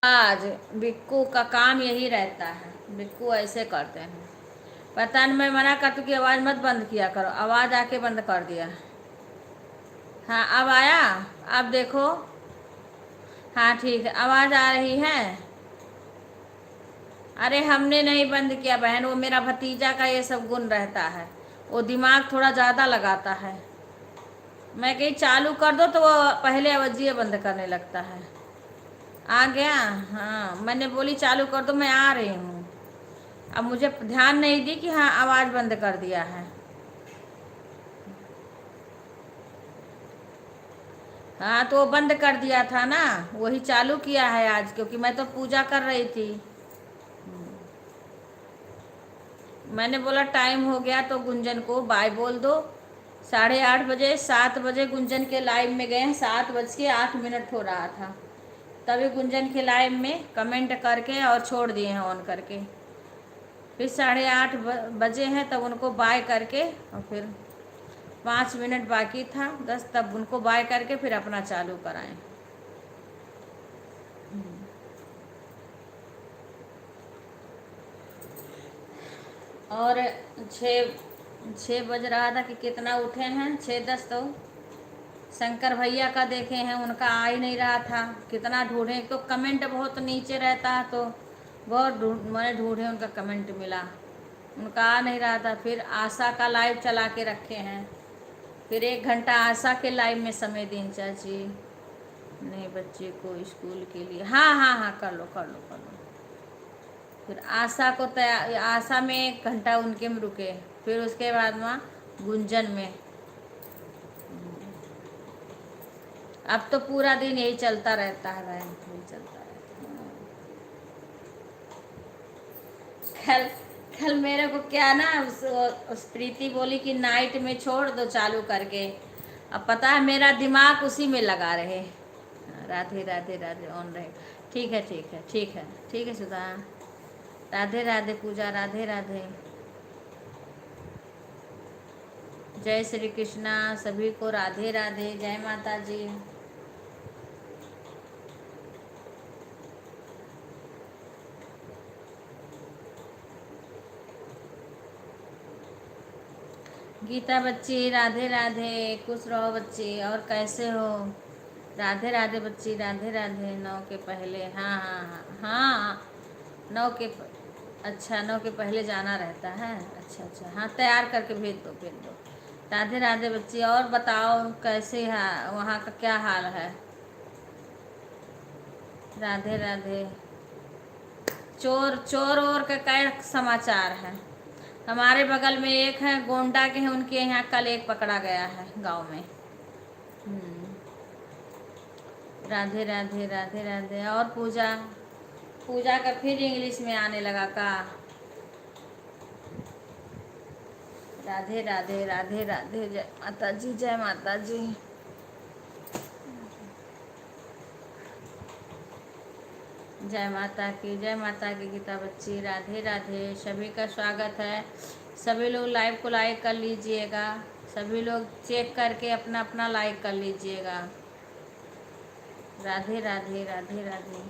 आज बिक्कू का काम यही रहता है। बिक्कू ऐसे करते हैं। पता नहीं, मैं मना करती कि आवाज़ मत बंद किया करो, आवाज़ आके बंद कर दिया। हाँ, अब आया। अब देखो। हाँ ठीक है, आवाज़ आ रही है। अरे हमने नहीं बंद किया बहन, वो मेरा भतीजा का ये सब गुण रहता है। वो दिमाग थोड़ा ज़्यादा लगाता है। मैं कहीं चालू कर दो तो वो पहले आवाज़िए बंद करने लगता है। आ गया। हाँ, मैंने बोली चालू कर दो, मैं आ रही हूँ। अब मुझे ध्यान नहीं दी कि हाँ आवाज़ बंद कर दिया है। हाँ, तो वो बंद कर दिया था ना, वही चालू किया है आज, क्योंकि मैं तो पूजा कर रही थी। मैंने बोला टाइम हो गया तो गुंजन को बाय बोल दो। 8:30 बजे, 7 बजे गुंजन के लाइव में गए हैं, 7:08 हो रहा था तभी गुंजन के लाइव में कमेंट करके और छोड़ दिए हैं ऑन करके। फिर 8:30 बजे हैं तब उनको बाय करके, और फिर 5 मिनट बाकी था 10, तब उनको बाय करके फिर अपना चालू कराएं। और 6 बज रहा था कि कितना उठे हैं, 6:10 तो शंकर भैया का देखे हैं, उनका आ ही नहीं रहा था। कितना ढूंढे, एक तो कमेंट बहुत नीचे रहता है, तो बहुत मैंने ढूंढे, उनका कमेंट मिला, उनका आ नहीं रहा था। फिर आशा का लाइव चला के रखे हैं, फिर 1 घंटा आशा के लाइव में समय दिन चाची। नहीं, बच्चे को स्कूल के लिए, हाँ हाँ हाँ, कर लो कर लो कर लो। फिर आशा को तैयार, आशा में 1 घंटा उनके में रुके, फिर उसके बाद वहाँ गुंजन में। अब तो पूरा दिन यही चलता रहता है बहन, यही चलता रहता है। कल कल मेरे को क्या ना, उस प्रीति बोली कि नाइट में छोड़ दो चालू करके। अब पता है मेरा दिमाग उसी में लगा रहे। राधे राधे राधे ऑन रहे। ठीक है ठीक है ठीक है ठीक है सुधा। राधे राधे पूजा, राधे राधे। जय श्री कृष्णा सभी को, राधे राधे, जय माता जी। गीता बच्ची राधे राधे, खुश रहो बच्ची, और कैसे हो? राधे राधे बच्ची, राधे राधे। 9 के पहले, हाँ हाँ हाँ हाँ, 9 के अच्छा, 9 के पहले जाना रहता है। अच्छा अच्छा, हाँ तैयार करके भेज दो भेज दो। राधे राधे बच्ची, और बताओ कैसे है, वहाँ का क्या हाल है? राधे राधे। चोर चोर और का क्या समाचार है? हमारे बगल में एक है, गोंडा के हैं, उनके यहाँ कल एक पकड़ा गया है गांव में। राधे राधे राधे राधे। और पूजा, पूजा का फिर इंग्लिश में आने लगा का? राधे राधे राधे राधे, जय माता जी, जय माता जी। जय माता की, जय माता की गीता बच्ची, राधे राधे। सभी का स्वागत है। सभी लोग लाइव को लाइक कर लीजिएगा, सभी लोग चेक करके अपना अपना लाइक कर लीजिएगा। राधे राधे राधे राधे।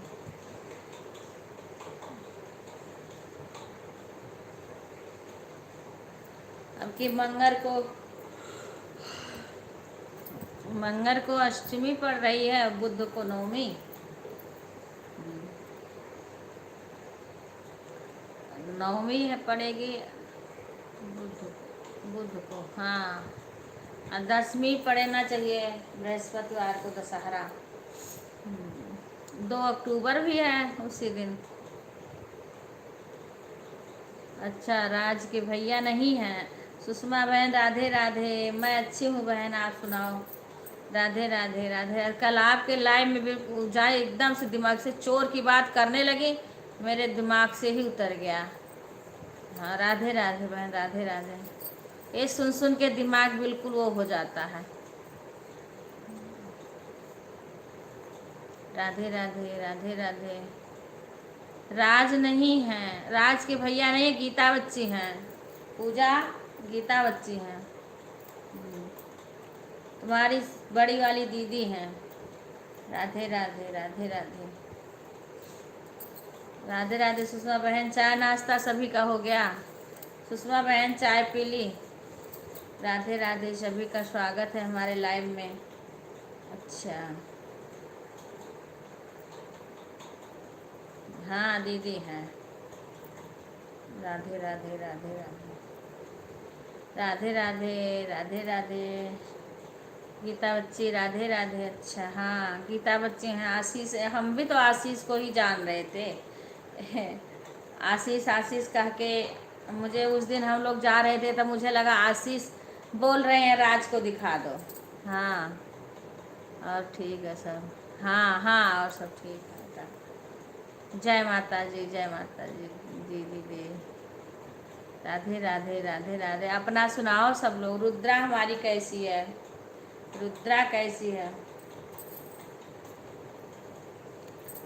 अब की मंगर को अष्टमी पड़ रही है, बुध को नवमी। नवमी है पड़ेगी बुध को हाँ। और 10वीं पड़ना चाहिए बृहस्पतिवार को, दशहरा। 2 अक्टूबर भी है उसी दिन। अच्छा, राज के भैया नहीं हैं। सुषमा बहन राधे राधे, मैं अच्छी हूँ बहन, आप सुनाओ? राधे राधे राधे। कल आपके लाइव में भी जाए, एकदम से दिमाग से चोर की बात करने लगी, मेरे दिमाग से ही उतर गया। हाँ राधे राधे बहन, राधे राधे। ये सुन सुन के दिमाग बिल्कुल वो हो जाता है। राधे राधे राधे राधे। राज नहीं है, राज के भैया नहीं, गीता बच्ची हैं। पूजा, गीता बच्ची हैं, तुम्हारी बड़ी वाली दीदी हैं। राधे राधे राधे राधे। राधे राधे सुषमा बहन, चाय नाश्ता सभी का हो गया? सुषमा बहन चाय पी ली? राधे राधे, सभी का स्वागत है हमारे लाइव में। अच्छा, हाँ दीदी हैं। राधे राधे राधे राधे राधे राधे राधे राधे। गीता बच्ची राधे राधे। अच्छा हाँ, गीता बच्ची हैं। आशीष, हम भी तो आशीष को ही जान रहे थे। आशीष आशीष कह के मुझे उस दिन हम लोग जा रहे थे, तब मुझे लगा आशीष बोल रहे हैं राज को दिखा दो। हाँ, और ठीक है सब। हाँ हाँ, और सब ठीक है। जय माता जी, जय माता जी। जी दीदी, राधे राधे राधे राधे। अपना सुनाओ सब लोग। रुद्रा हमारी कैसी है? रुद्रा कैसी है?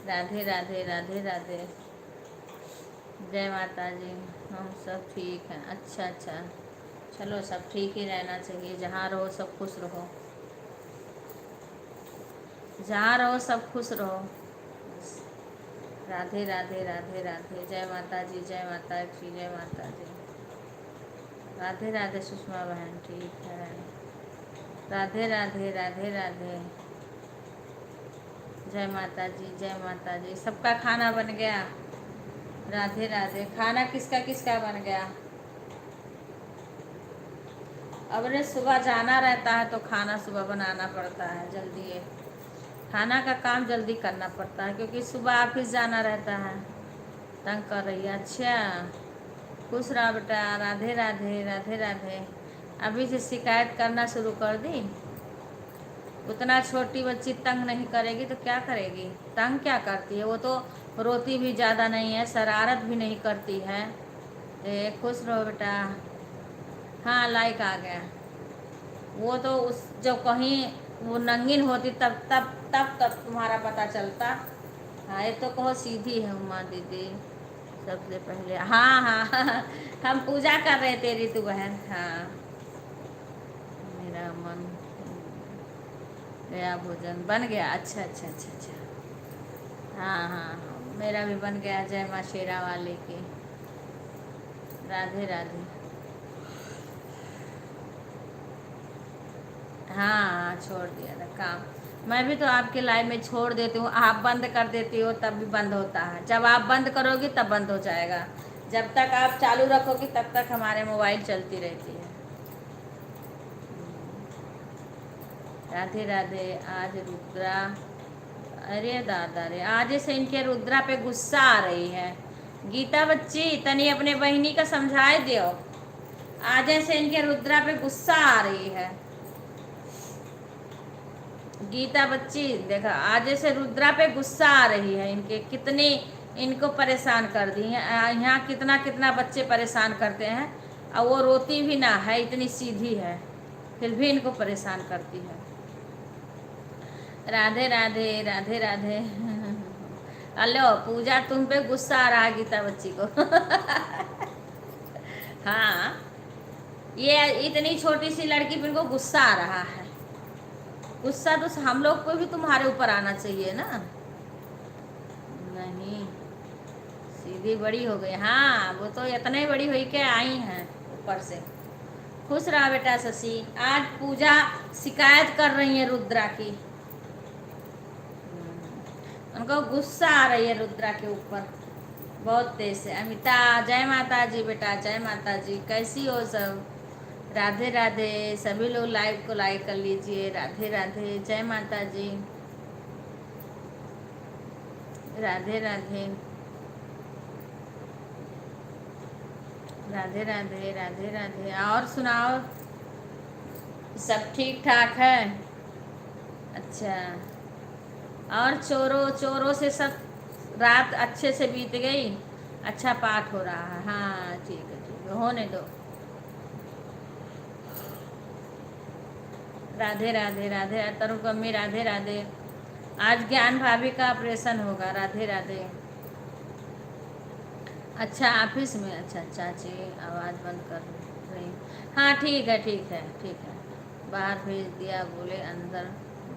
राधे राधे राधे राधे। जय माता जी। हम सब ठीक हैं। अच्छा अच्छा, चलो सब ठीक ही रहना चाहिए। जहाँ रहो सब खुश रहो, जहाँ रहो सब खुश रहो। राधे राधे राधे राधे। जय माता जी, जय माता जी, जय माता जी। राधे राधे सुषमा बहन, ठीक है। राधे राधे राधे राधे। जय माता जी, जय माता जी। सबका खाना बन गया? राधे राधे। खाना किसका किसका बन गया? अब रे सुबह जाना रहता है तो खाना सुबह बनाना पड़ता है जल्दी। है खाना का काम जल्दी करना पड़ता है, क्योंकि सुबह ऑफिस जाना रहता है। तंग कर रही है? अच्छा, खुश रहा बेटा। राधे राधे राधे राधे। अभी से शिकायत करना शुरू कर दी? उतना छोटी बच्ची तंग नहीं करेगी तो क्या करेगी? तंग क्या करती है? वो तो रोती भी ज़्यादा नहीं है, शरारत भी नहीं करती है। खुश रहो बेटा। हाँ, लाइक आ गया। वो तो उस जब कहीं वो नंगीन होती तब तब तब तब तुम्हारा पता चलता। हाँ, ये तो कहो सीधी है उमा दीदी। सबसे पहले हाँ हाँ, हम पूजा कर रहे थे रितु बहन। हाँ, मेरा मन गया, भोजन बन गया। अच्छा अच्छा अच्छा अच्छा। हाँ हाँ हाँ, मेरा भी बन गया। जय माँ शेरा वाले की। राधे राधे। हाँ हाँ, छोड़ दिया था काम। मैं भी तो आपके लाइव में छोड़ देती हूँ, आप बंद कर देती हो तब भी बंद होता है। जब आप बंद करोगी तब बंद हो जाएगा। जब तक आप चालू रखोगी तब तक हमारे मोबाइल चलती रहती है। राधे राधे। आज रुद्रा, अरे दादा रे, आज से इनके रुद्रा पे गुस्सा आ रही है। गीता बच्ची तनी अपने बहनी का समझाए दियो। आज से इनके रुद्रा पे गुस्सा आ रही है। गीता बच्ची देखा, आज से रुद्रा पे गुस्सा आ रही है इनके। कितनी इनको परेशान कर दी है। यहाँ कितना कितना बच्चे परेशान करते हैं, और वो रोती भी ना है, इतनी सीधी है, फिर भी इनको परेशान करती है। राधे राधे राधे राधे। हेलो पूजा, तुम पे गुस्सा आ रहा है गीता बच्ची को। हाँ, ये इतनी छोटी सी लड़की पे इनको गुस्सा आ रहा है। गुस्सा तो हम लोग को भी तुम्हारे ऊपर आना चाहिए ना। नहीं, सीधी बड़ी हो गई। हाँ, वो तो इतने बड़ी हुई के आई हैं ऊपर से। खुश रहा बेटा शशि। आज पूजा शिकायत कर रही है रुद्रा की। उनको गुस्सा आ रही है रुद्रा के ऊपर बहुत तेज से। अमिता, जय माता जी बेटा, जय माता जी। कैसी हो सब? राधे राधे। सभी लोग लाइव को लाइक कर लीजिए। राधे राधे, जय माता जी। राधे राधे राधे राधे राधे राधे। और सुनाओ, सब ठीक ठाक है? अच्छा, और चोरों चोरों से सब रात अच्छे से बीत गई? अच्छा पाठ हो रहा है? हाँ ठीक है, होने दो। राधे राधे राधे। तरुण मम्मी राधे राधे। आज ज्ञान भाभी का ऑपरेशन होगा। राधे राधे। अच्छा ऑफिस में? अच्छा चाची आवाज़ बंद कर रही। हाँ ठीक है ठीक है ठीक है। बाहर भेज दिया, बोले अंदर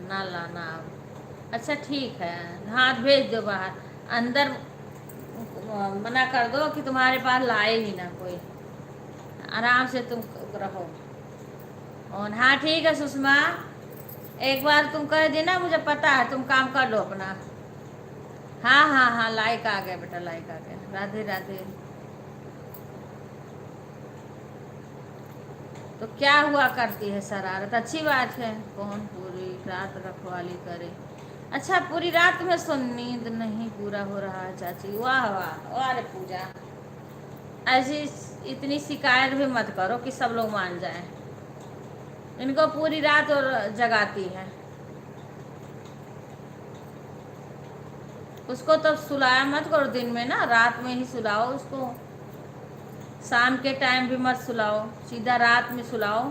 ना लाना अब। अच्छा ठीक है, हाँ भेज दो बाहर। अंदर मना कर दो कि तुम्हारे पास लाए ही ना कोई, आराम से तुम रहो। और हाँ ठीक है सुषमा, एक बार तुम कह दी ना, मुझे पता है, तुम काम कर लो अपना। हाँ हाँ हाँ, लाइक आ गया बेटा, लाइक आ गया। राधे राधे। तो क्या हुआ करती है शरारत, अच्छी बात है। कौन पूरी रात रखवाली करे। अच्छा, पूरी रात में सो नींद नहीं पूरा हो रहा है चाची। वाह वाह वाह रे पूजा, ऐसी इतनी शिकायत भी मत करो कि सब लोग मान जाएं। इनको पूरी रात और जगाती है। उसको तो सुलाया मत करो दिन में ना, रात में ही सुलाओ उसको। शाम के टाइम भी मत सुलाओ, सीधा रात में सुलाओ।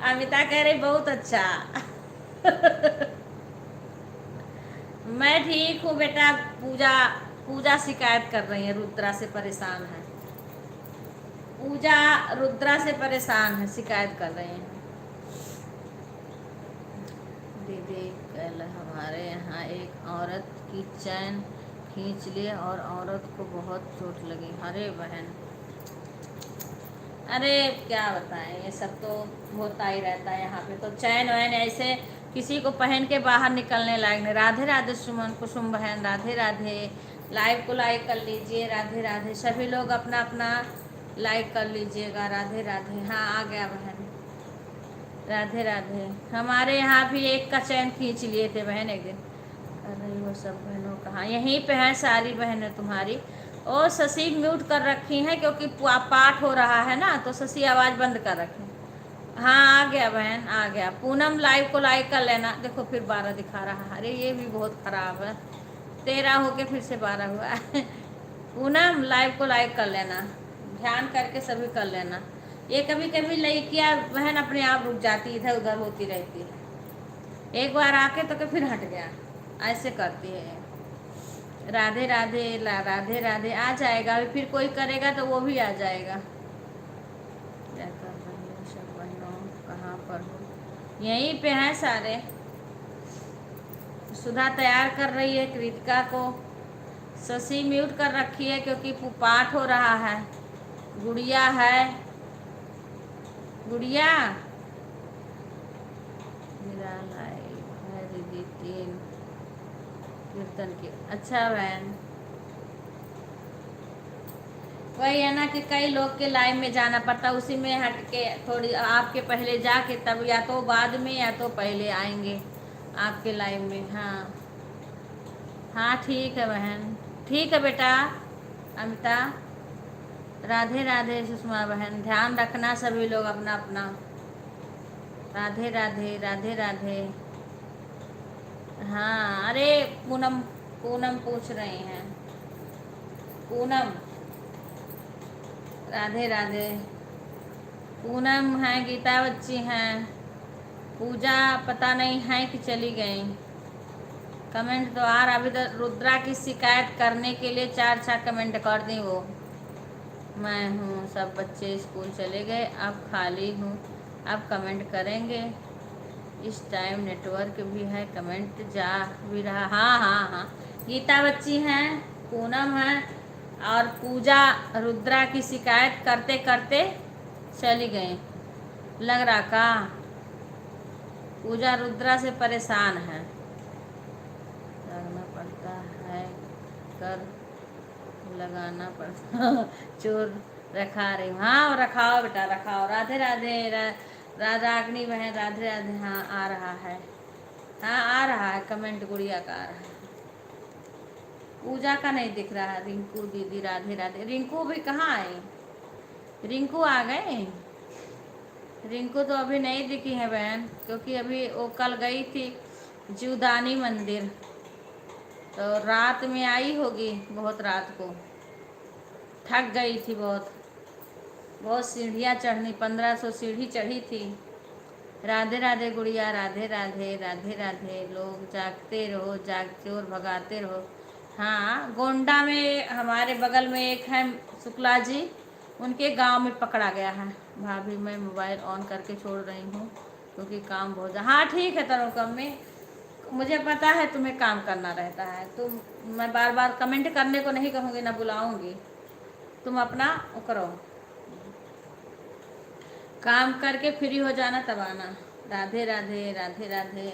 अमिता कह रही बहुत अच्छा। मैं ठीक हूँ बेटा। पूजा पूजा शिकायत कर रही है, रुद्रा से परेशान है। पूजा रुद्रा से परेशान है, शिकायत कर रही है। दीदी कल हमारे यहाँ एक औरत की चैन खींच लिए और औरत को बहुत चोट लगी। अरे बहन, अरे क्या बताएं, ये सब तो होता ही रहता है यहाँ पे। तो चैन वैन ऐसे किसी को पहन के बाहर निकलने लायक नहीं। राधे राधे सुमन, कुसुम बहन, राधे राधे। लाइव को लाइक कर लीजिए। राधे राधे सभी लोग, अपना अपना लाइक कर लीजिएगा। राधे राधे। हाँ आ गया बहन। राधे राधे। हमारे यहाँ भी एक का चैन खींच लिए थे बहन एक दिन। अरे वो सब बहनों कहाँ, यहीं पे हैं सारी बहनें तुम्हारी। और शशि म्यूट कर रखी हैं क्योंकि पाठ हो रहा है ना, तो शशि आवाज़ बंद कर रखें। हाँ आ गया बहन, आ गया। पूनम लाइव को लाइक कर लेना। देखो फिर 12 दिखा रहा है, अरे ये भी बहुत ख़राब है। 13 होके फिर से 12 हुआ है। पूनम लाइव को लाइक कर लेना, ध्यान करके सभी कर लेना। ये कभी कभी लड़कियाँ बहन अपने आप रुक जाती, इधर उधर होती रहती है। एक बार आके तो फिर हट गया, ऐसे करती है। राधे राधे। राधे राधे आ जाएगा अभी, फिर कोई करेगा तो वो भी आ जाएगा। क्या कर रही हो सब बहनों, कहाँ पर हो। यहीं पे हैं सारे। सुधा तैयार कर रही है कृतिका को। शशि म्यूट कर रखी है क्योंकि पाठ हो रहा है। गुड़िया है, गुड़िया मेरा लाइव है दीदी 3 कीर्तन की। अच्छा बहन, वही है ना कि कई लोग के लाइव में जाना पड़ता, उसी में हट के थोड़ी आपके पहले जाके तब, या तो बाद में या तो पहले आएंगे आपके लाइव में। हाँ हाँ ठीक है बहन, ठीक है बेटा। अमिता राधे राधे। सुषमा बहन ध्यान रखना सभी लोग अपना अपना। राधे राधे। राधे राधे। हाँ अरे पूनम, पूनम पूछ रही हैं। पूनम राधे राधे। पूनम हैं, गीता बच्ची हैं, पूजा पता नहीं है कि चली गई। कमेंट तो आ रहा। अभी तो रुद्रा की शिकायत करने के लिए 4 कमेंट कर दी वो। मैं हूँ, सब बच्चे स्कूल चले गए, अब खाली हूँ, अब कमेंट करेंगे। इस टाइम नेटवर्क भी है, कमेंट जा भी रहा। हाँ हाँ हाँ, गीता बच्ची हैं, पूनम है और पूजा रुद्रा की शिकायत करते करते चली गई। लग रहा का पूजा रुद्रा से परेशान है। करना पड़ता है, कर लगाना पड़ता। चोर रखा रही हूँ। हाँ रखाओ बेटा, रखाओ। राधे राधे। राधाग्नि बहन राधे राधे। हाँ आ रहा है, हाँ आ रहा है कमेंट, गुड़िया का आ रहा है। पूजा का नहीं दिख रहा है। रिंकू दीदी राधे राधे। रिंकू भी कहाँ आई, रिंकू आ गए। रिंकू तो अभी नहीं दिखी है बहन, क्योंकि अभी वो कल गई थी जीवदानी मंदिर, तो रात में आई होगी, बहुत रात को थक गई थी बहुत। बहुत सीढ़ियाँ चढ़नी, 1500 सीढ़ी चढ़ी थी। राधे राधे गुड़िया। राधे राधे। राधे राधे। लोग जागते रहो, जाग चोर भगाते रहो। हाँ गोंडा में हमारे बगल में एक है शुक्ला जी, उनके गांव में पकड़ा गया है। भाभी मैं मोबाइल ऑन करके छोड़ रही हूँ क्योंकि काम बहुत हाँ ठीक है तरुण कम में। मुझे पता है तुम्हें काम करना रहता है, तुम, मैं बार बार कमेंट करने को नहीं कहूँगी ना बुलाऊंगी, तुम अपना वो करो, काम करके फ्री हो जाना तब आना। राधे राधे राधे राधे,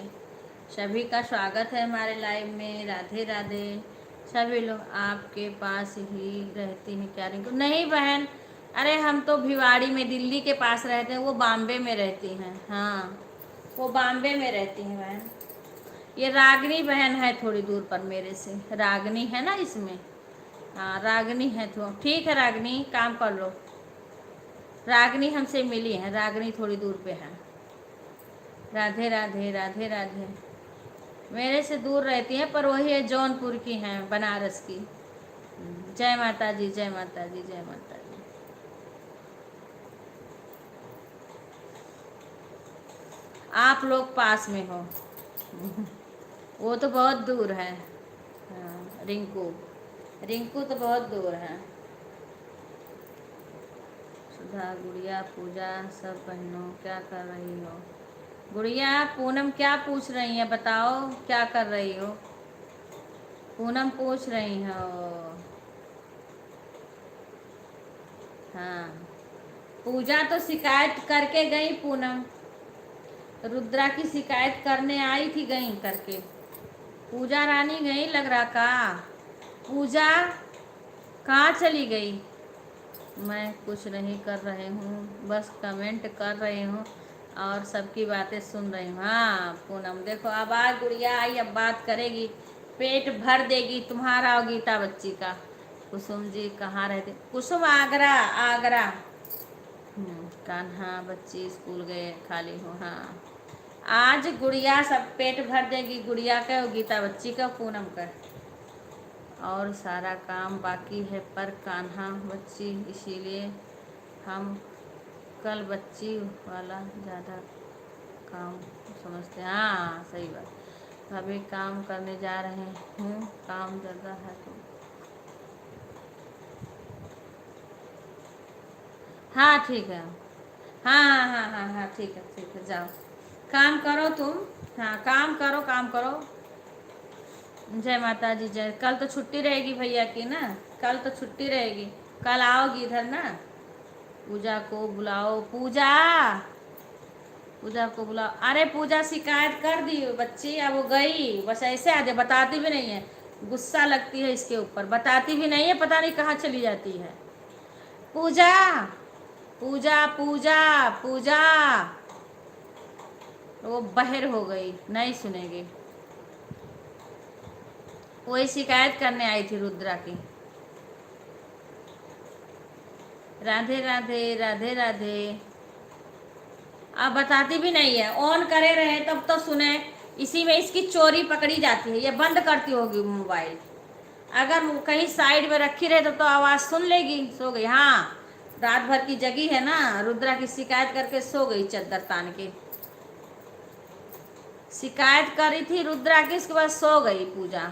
सभी का स्वागत है हमारे लाइव में। राधे राधे। सभी लोग आपके पास ही रहती हैं क्या रिंकू? नहीं बहन, अरे हम तो भिवाड़ी में दिल्ली के पास रहते हैं, वो बॉम्बे में रहती हैं। हाँ, वो बॉम्बे में रहती हैं बहन। ये रागनी बहन है थोड़ी दूर पर मेरे से, रागनी है ना इसमें। हाँ रागनी है, तो ठीक है रागनी, काम कर लो। रागनी हमसे मिली है, रागनी थोड़ी दूर पे है। राधे राधे राधे राधे। मेरे से दूर रहती हैं पर वही है, जौनपुर की हैं, बनारस की। जय माता जी, जय माता जी, जय माता जी। आप लोग पास में हो, वो तो बहुत दूर है। हाँ, रिंकू, रिंकू तो बहुत दूर है। सुधा, गुड़िया, पूजा, सब बहनों क्या कर रही हो? गुड़िया, पूनम क्या पूछ रही है बताओ, क्या कर रही हो? पूनम पूछ रही हो। हाँ, पूजा तो शिकायत करके गई पूनम, रुद्रा की शिकायत करने आई थी, गई करके। पूजा रानी गई लग रहा का। पूजा कहाँ चली गई? मैं कुछ नहीं कर रही हूँ, बस कमेंट कर रही हूँ और सबकी बातें सुन रही हूँ। हाँ पूनम देखो, अब आज गुड़िया आई, अब बात करेगी, पेट भर देगी तुम्हारा और गीता बच्ची का। कुसुम जी कहाँ रहते? कुसुम आगरा, आगरा। कान्हा बच्ची स्कूल गए, खाली हो। हाँ, आज गुड़िया सब पेट भर देगी, गुड़िया का और गीता बच्ची का, पूनम का। और सारा काम बाकी है पर कान्हा बच्ची, इसीलिए हम कल बच्ची वाला ज़्यादा काम समझते हैं। हाँ सही बात। अभी काम करने जा रहे हूँ, काम ज़्यादा है तो। हाँ ठीक है। हाँ हाँ हाँ हाँ हाँ ठीक है, ठीक है, जाओ काम करो तुम। हाँ काम करो, काम करो। जय माता जी, जय। कल तो छुट्टी रहेगी भैया की ना, कल तो छुट्टी रहेगी, कल आओगी इधर ना। पूजा को बुलाओ, पूजा, पूजा को बुलाओ। अरे पूजा शिकायत कर दी बच्ची, अब वो गई, बस ऐसे आ जाए, बताती भी नहीं है, गुस्सा लगती है इसके ऊपर, बताती भी नहीं है, पता नहीं कहाँ चली जाती है। पूजा, पूजा, पूजा, पूजा। वो बहर हो गई, नहीं सुनेगी। वही शिकायत करने आई थी रुद्रा की। राधे राधे राधे राधे। अब बताती भी नहीं है, ऑन करे रहे तब तो सुने, इसी में इसकी चोरी पकड़ी जाती है, ये बंद करती होगी मोबाइल। अगर कहीं साइड में रखी रहे तो आवाज़ सुन लेगी, सो गई। हाँ, रात भर की जगी है ना, रुद्रा की शिकायत करके सो गई चद्दर तान के। शिकायत करी थी रुद्रा की, इसके बाद सो गई पूजा।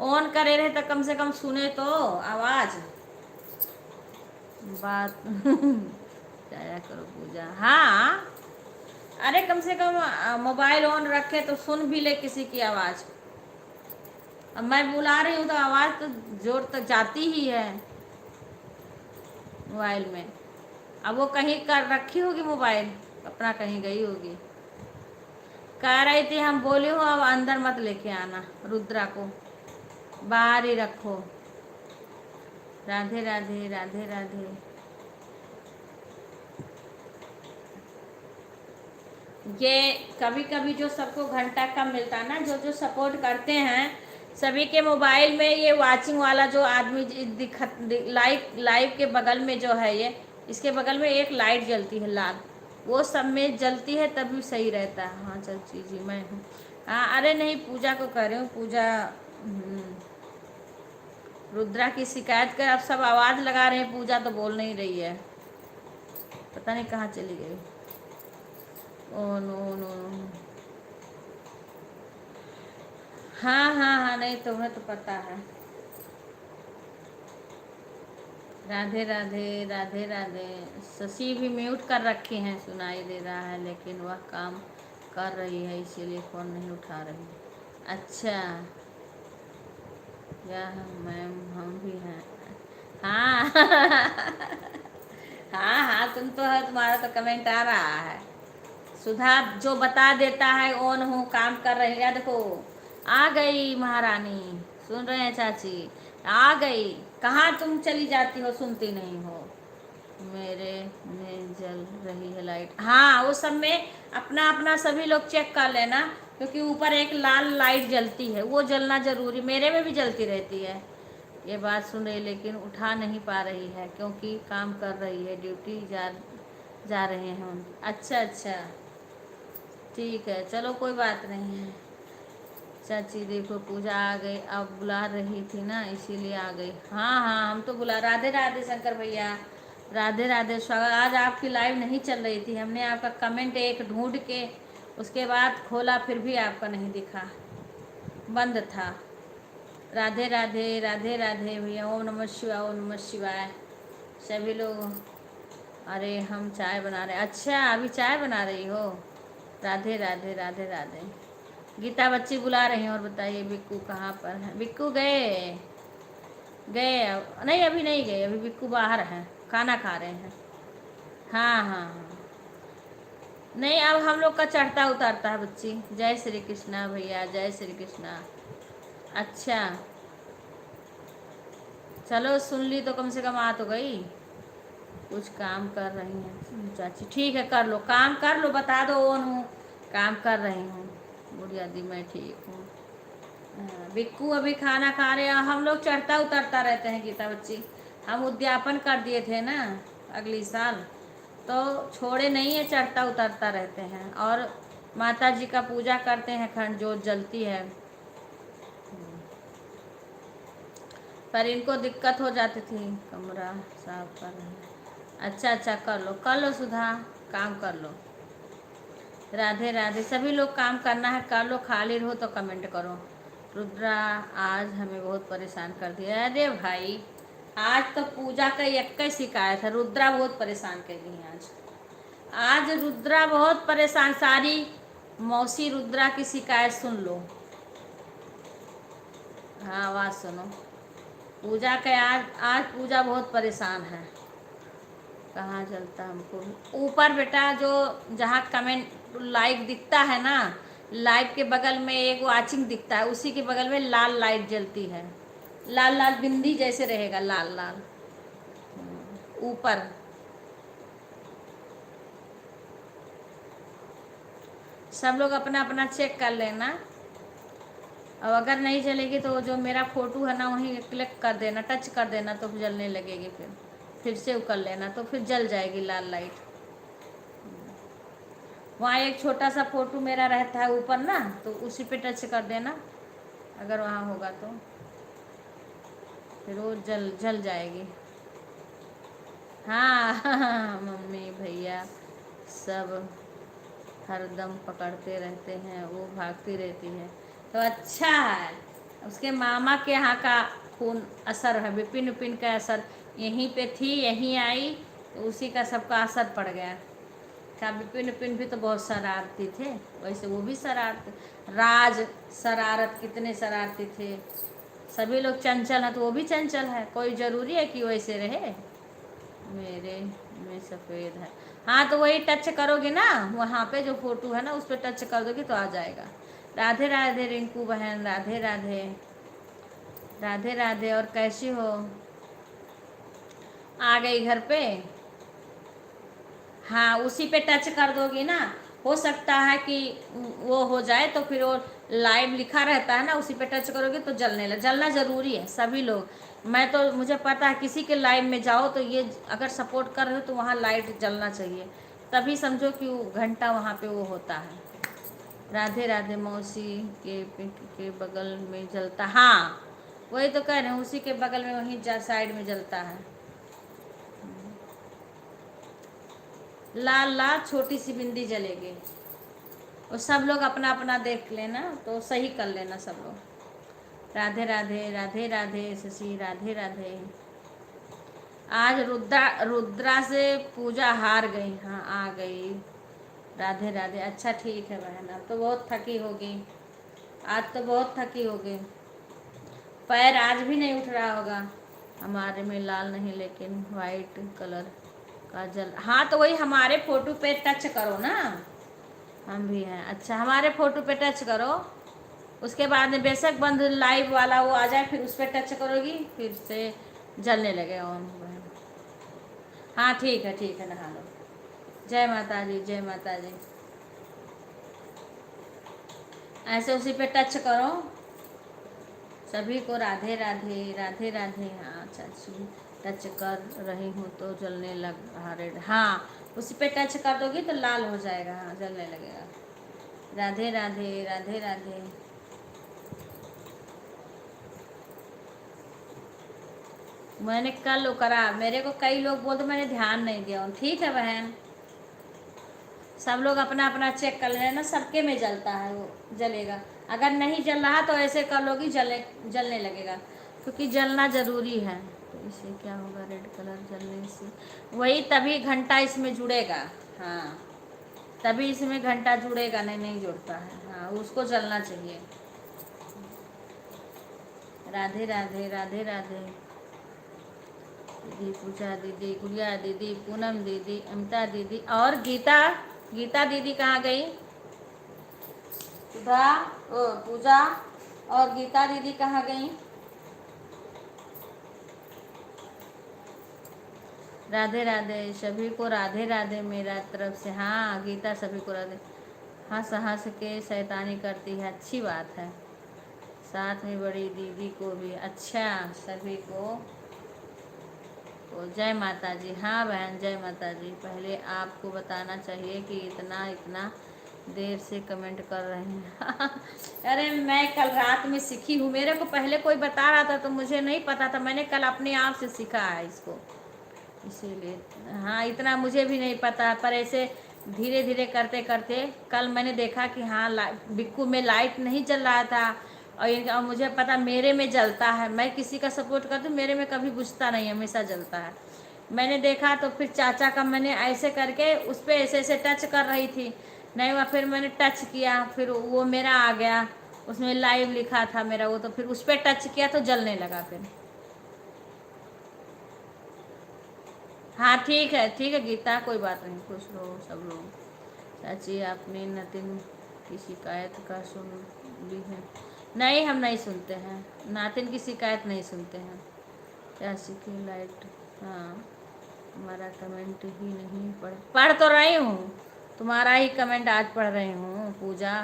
ऑन करे रहे तो कम से कम सुने तो आवाज़, बात। जाया करो पूजा। हाँ, अरे कम से कम मोबाइल ऑन रखे तो सुन भी ले किसी की आवाज़। अब मैं बुला रही हूँ तो आवाज़ तो जोर तक जाती ही है मोबाइल में। अब वो कहीं कर रखी होगी मोबाइल, अपना कहीं गई होगी। कह रही थी हम बोली हूँ अब अंदर मत लेके आना, रुद्रा को बाहर ही रखो। राधे राधे राधे राधे। ये कभी कभी जो सबको घंटा कम मिलता है ना, जो जो सपोर्ट करते हैं, सभी के मोबाइल में ये वाचिंग वाला जो आदमी लाइव के बगल में जो है, ये इसके बगल में एक लाइट जलती है लाल, वो सब में जलती है तभी सही रहता है। हाँ चल जी मैं हूँ। हाँ अरे नहीं, पूजा को कह रही हूँ, पूजा। रुद्रा की शिकायत कर, अब सब आवाज़ लगा रहे हैं, पूजा तो बोल नहीं रही है, पता नहीं कहाँ चली गई। Oh no no. हाँ हाँ हाँ, नहीं तुम्हें तो पता है। राधे राधे राधे राधे। शशि भी म्यूट कर रखे हैं, सुनाई दे रहा है, लेकिन वह काम कर रही है इसीलिए फ़ोन नहीं उठा रही। अच्छा, क्या मैम हम भी हैं। हाँ हाँ हाँ, तुम तो है, तुम्हारा तो कमेंट आ रहा है। सुधा जो बता देता है ऑन हूँ, काम कर रही है। देखो आ गई महारानी, सुन रहे हैं चाची, आ गई। कहाँ तुम चली जाती हो, सुनती नहीं हो। मेरे में जल रही है लाइट। हाँ, वो सब में अपना अपना सभी लोग चेक कर लेना, क्योंकि ऊपर एक लाल लाइट जलती है, वो जलना जरूरी। मेरे में भी जलती रहती है। ये बात सुन रही लेकिन उठा नहीं पा रही है, क्योंकि काम कर रही है, ड्यूटी जा रहे हैं हम। अच्छा अच्छा, ठीक है, चलो कोई बात नहीं है। चाची देखो पूजा आ गई, अब बुला रही थी ना इसीलिए आ गई। हाँ हाँ, हम तो बुला। राधे राधे शंकर भैया, राधे राधे, स्वागत। आज आपकी लाइव नहीं चल रही थी, हमने आपका कमेंट एक ढूंढ के उसके बाद खोला, फिर भी आपका नहीं दिखा, बंद था। राधे राधे, राधे राधे भैया, ओम नमः शिवाय, ओम नमः शिवाय सभी लोग। अरे हम चाय बना रहे। अच्छा, अभी चाय बना रही हो। राधे राधे, राधे राधे। गीता बच्ची बुला रही हैं। और बताइए बिक्कू कहाँ पर है। बिक्कू गए गए नहीं, अभी नहीं गए, अभी बिक्कू बाहर हैं, खाना खा रहे हैं। हाँ हाँ हाँ, नहीं अब हम लोग का चढ़ता उतरता है बच्ची। जय श्री कृष्णा भैया, जय श्री कृष्णा। अच्छा, चलो सुन ली तो कम से कम आ तो गई। कुछ काम कर रही हैं चाची, ठीक है कर लो, काम कर लो, बता दो ओन हूँ, काम कर रही हूँ। बुढ़िया दी मैं ठीक हूँ। बिक्कू अभी खाना खा रहे हैं। हम लोग चढ़ता उतरता रहते हैं गीता बच्ची। हम उद्यापन कर दिए थे ना अगली साल, तो छोड़े नहीं है, चढ़ता उतरता रहते हैं। और माता जी का पूजा करते हैं, खंड जोत जलती है। पर इनको दिक्कत हो जाती थी। कमरा साफ कर रहे हैं। अच्छा अच्छा, कर लो सुधा, काम कर लो। राधे राधे, सभी लोग काम करना है, कर लो। खाली रहो तो कमेंट करो। रुद्रा आज हमें बहुत परेशान कर दिया। अरे भाई, आज तो पूजा का एक ही शिकायत है, रुद्रा बहुत परेशान कर दी है आज। आज रुद्रा बहुत परेशान। सारी मौसी रुद्रा की शिकायत सुन लो। हाँ, आवाज़ सुनो। पूजा के आज पूजा बहुत परेशान है। कहाँ जलता हमको ऊपर बेटा, जो जहाँ कमेंट लाइक दिखता है ना, लाइक के बगल में एक वाचिंग दिखता है, उसी के बगल में लाल लाइट जलती है। लाल लाल बिंदी जैसे रहेगा, लाल लाल ऊपर। सब लोग अपना अपना चेक कर लेना। अब अगर नहीं जलेगी तो जो मेरा फोटो है ना वहीं क्लिक कर देना, टच कर देना, तो जलने लगेगी। फिर से कर लेना, तो फिर जल जाएगी लाल लाइट। वहाँ एक छोटा सा फोटो मेरा रहता है ऊपर ना, तो उसी पे टच कर देना अगर वहाँ होगा तो, फिर वो जल जल जाएगी। हाँ हाँ, मम्मी भैया सब हरदम पकड़ते रहते हैं, वो भागती रहती है। तो अच्छा है, उसके मामा के यहाँ का खून असर है, विपिन विपिन का असर यहीं पे थी, यहीं आई, तो उसी का सबका असर पड़ गया। क्या विपिन विपिन भी तो बहुत शरारती थे, वैसे वो भी शरारती। राज शरारत, कितने शरारती थे। सभी लोग चंचल हैं तो वो भी चंचल है, कोई ज़रूरी है कि वैसे रहे। मेरे में सफ़ेद है। हाँ, तो वही टच करोगे ना, वहाँ पे जो फोटो है ना उस पर टच कर दोगे तो आ जाएगा। राधे राधे रिंकू बहन, राधे राधे, राधे राधे। और कैसी हो? आ गई घर पे? हाँ, उसी पे टच कर दोगी ना, हो सकता है कि वो हो जाए, तो फिर वो लाइव लिखा रहता है ना, उसी पे टच करोगे तो जलने लग। जलना ज़रूरी है सभी लोग। मैं तो, मुझे पता है किसी के लाइव में जाओ तो ये अगर सपोर्ट कर रहे हो तो वहाँ लाइट जलना चाहिए, तभी समझो कि वो घंटा वहाँ पे वो होता है। राधे राधे। मौसी के बगल में जलता। हाँ, वही तो कह रहे हैं, उसी के बगल में वहीं साइड में जलता है, लाल लाल छोटी सी बिंदी जलेगी। और सब लोग अपना अपना देख लेना, तो सही कर लेना सब लोग। राधे राधे, राधे राधे शशि, राधे राधे। आज रुद्रा रुद्रा से पूजा हार गई। हाँ, आ गई। राधे राधे। अच्छा ठीक है बहन, अब तो बहुत थकी होगी, आज तो बहुत थकी होगी, पैर आज भी नहीं उठ रहा होगा। हमारे में लाल नहीं लेकिन वाइट कलर का जल। हाँ तो वही हमारे फोटो पे टच करो ना, हम भी हैं। अच्छा हमारे फोटो पे टच करो, उसके बाद में बेशक बंद लाइव वाला वो आ जाए, फिर उस पर टच करोगी फिर से जलने लगे ऑन बहन। हाँ ठीक है नहा लो। जय माता दी, जय माता दी। ऐसे उसी पे टच करो। सभी को राधे राधे, राधे राधे। हाँ चाची टच कर रही हूँ तो जलने लग रहा रेड। हाँ उसी पे टच कर दोगी तो लाल हो जाएगा, हाँ जलने लगेगा। राधे राधे, राधे राधे। मैंने कल करा, मेरे को कई लोग बोलते, मैंने ध्यान नहीं दिया। ठीक है बहन, सब लोग अपना अपना चेक कर लेना, सबके में जलता है वो जलेगा। अगर नहीं जल रहा तो ऐसे कर लोगी जलने लगेगा, क्योंकि जलना ज़रूरी है। तो इससे क्या होगा, रेड कलर जलने से वही तभी घंटा इसमें जुड़ेगा। हाँ तभी इसमें घंटा जुड़ेगा, नहीं जुड़ता है। हाँ उसको जलना चाहिए। राधे राधे, राधे राधे। दीदी पूजा दीदी, गुड़िया दीदी, पूनम दीदी, अमिता दीदी और गीता। गीता दीदी कहाँ गई? सुधा ओ पूजा और गीता दीदी कहाँ गई? राधे राधे सभी को, राधे राधे मेरा तरफ से। हाँ गीता सभी को राधे। हंस हंस के शैतानी करती है, अच्छी बात है। साथ में बड़ी दीदी को भी। अच्छा सभी को तो जय माता जी। हाँ बहन जय माता जी। पहले आपको बताना चाहिए कि इतना इतना देर से कमेंट कर रहे हैं। अरे मैं कल रात में सीखी हूँ, मेरे को पहले कोई बता रहा था तो मुझे नहीं पता था, मैंने कल अपने आप से सीखा है इसको, इसीलिए। हाँ इतना मुझे भी नहीं पता, पर ऐसे धीरे धीरे करते करते कल मैंने देखा कि हाँ बिक्कू में लाइट नहीं जल रहा था, और मुझे पता मेरे में जलता है। मैं किसी का सपोर्ट करती हूँ, मेरे में कभी बुझता नहीं, हमेशा जलता है। मैंने देखा तो फिर चाचा का मैंने ऐसे करके उस पर ऐसे ऐसे टच कर रही थी, नहीं हुआ, फिर मैंने टच किया, फिर वो मेरा आ गया, उसमें लाइव लिखा था मेरा वो, तो फिर उस पर टच किया तो जलने लगा फिर। हाँ ठीक है गीता, कोई बात नहीं, खुश रहो सब लोग। चाची आपने नातिन की शिकायत का सुन ली है? नहीं हम नहीं सुनते हैं, नातिन की शिकायत नहीं सुनते हैं। चाची की लाइट। हाँ हमारा कमेंट ही नहीं पढ़ तो रही हूँ, तुम्हारा ही कमेंट आज पढ़ रही हूँ पूजा।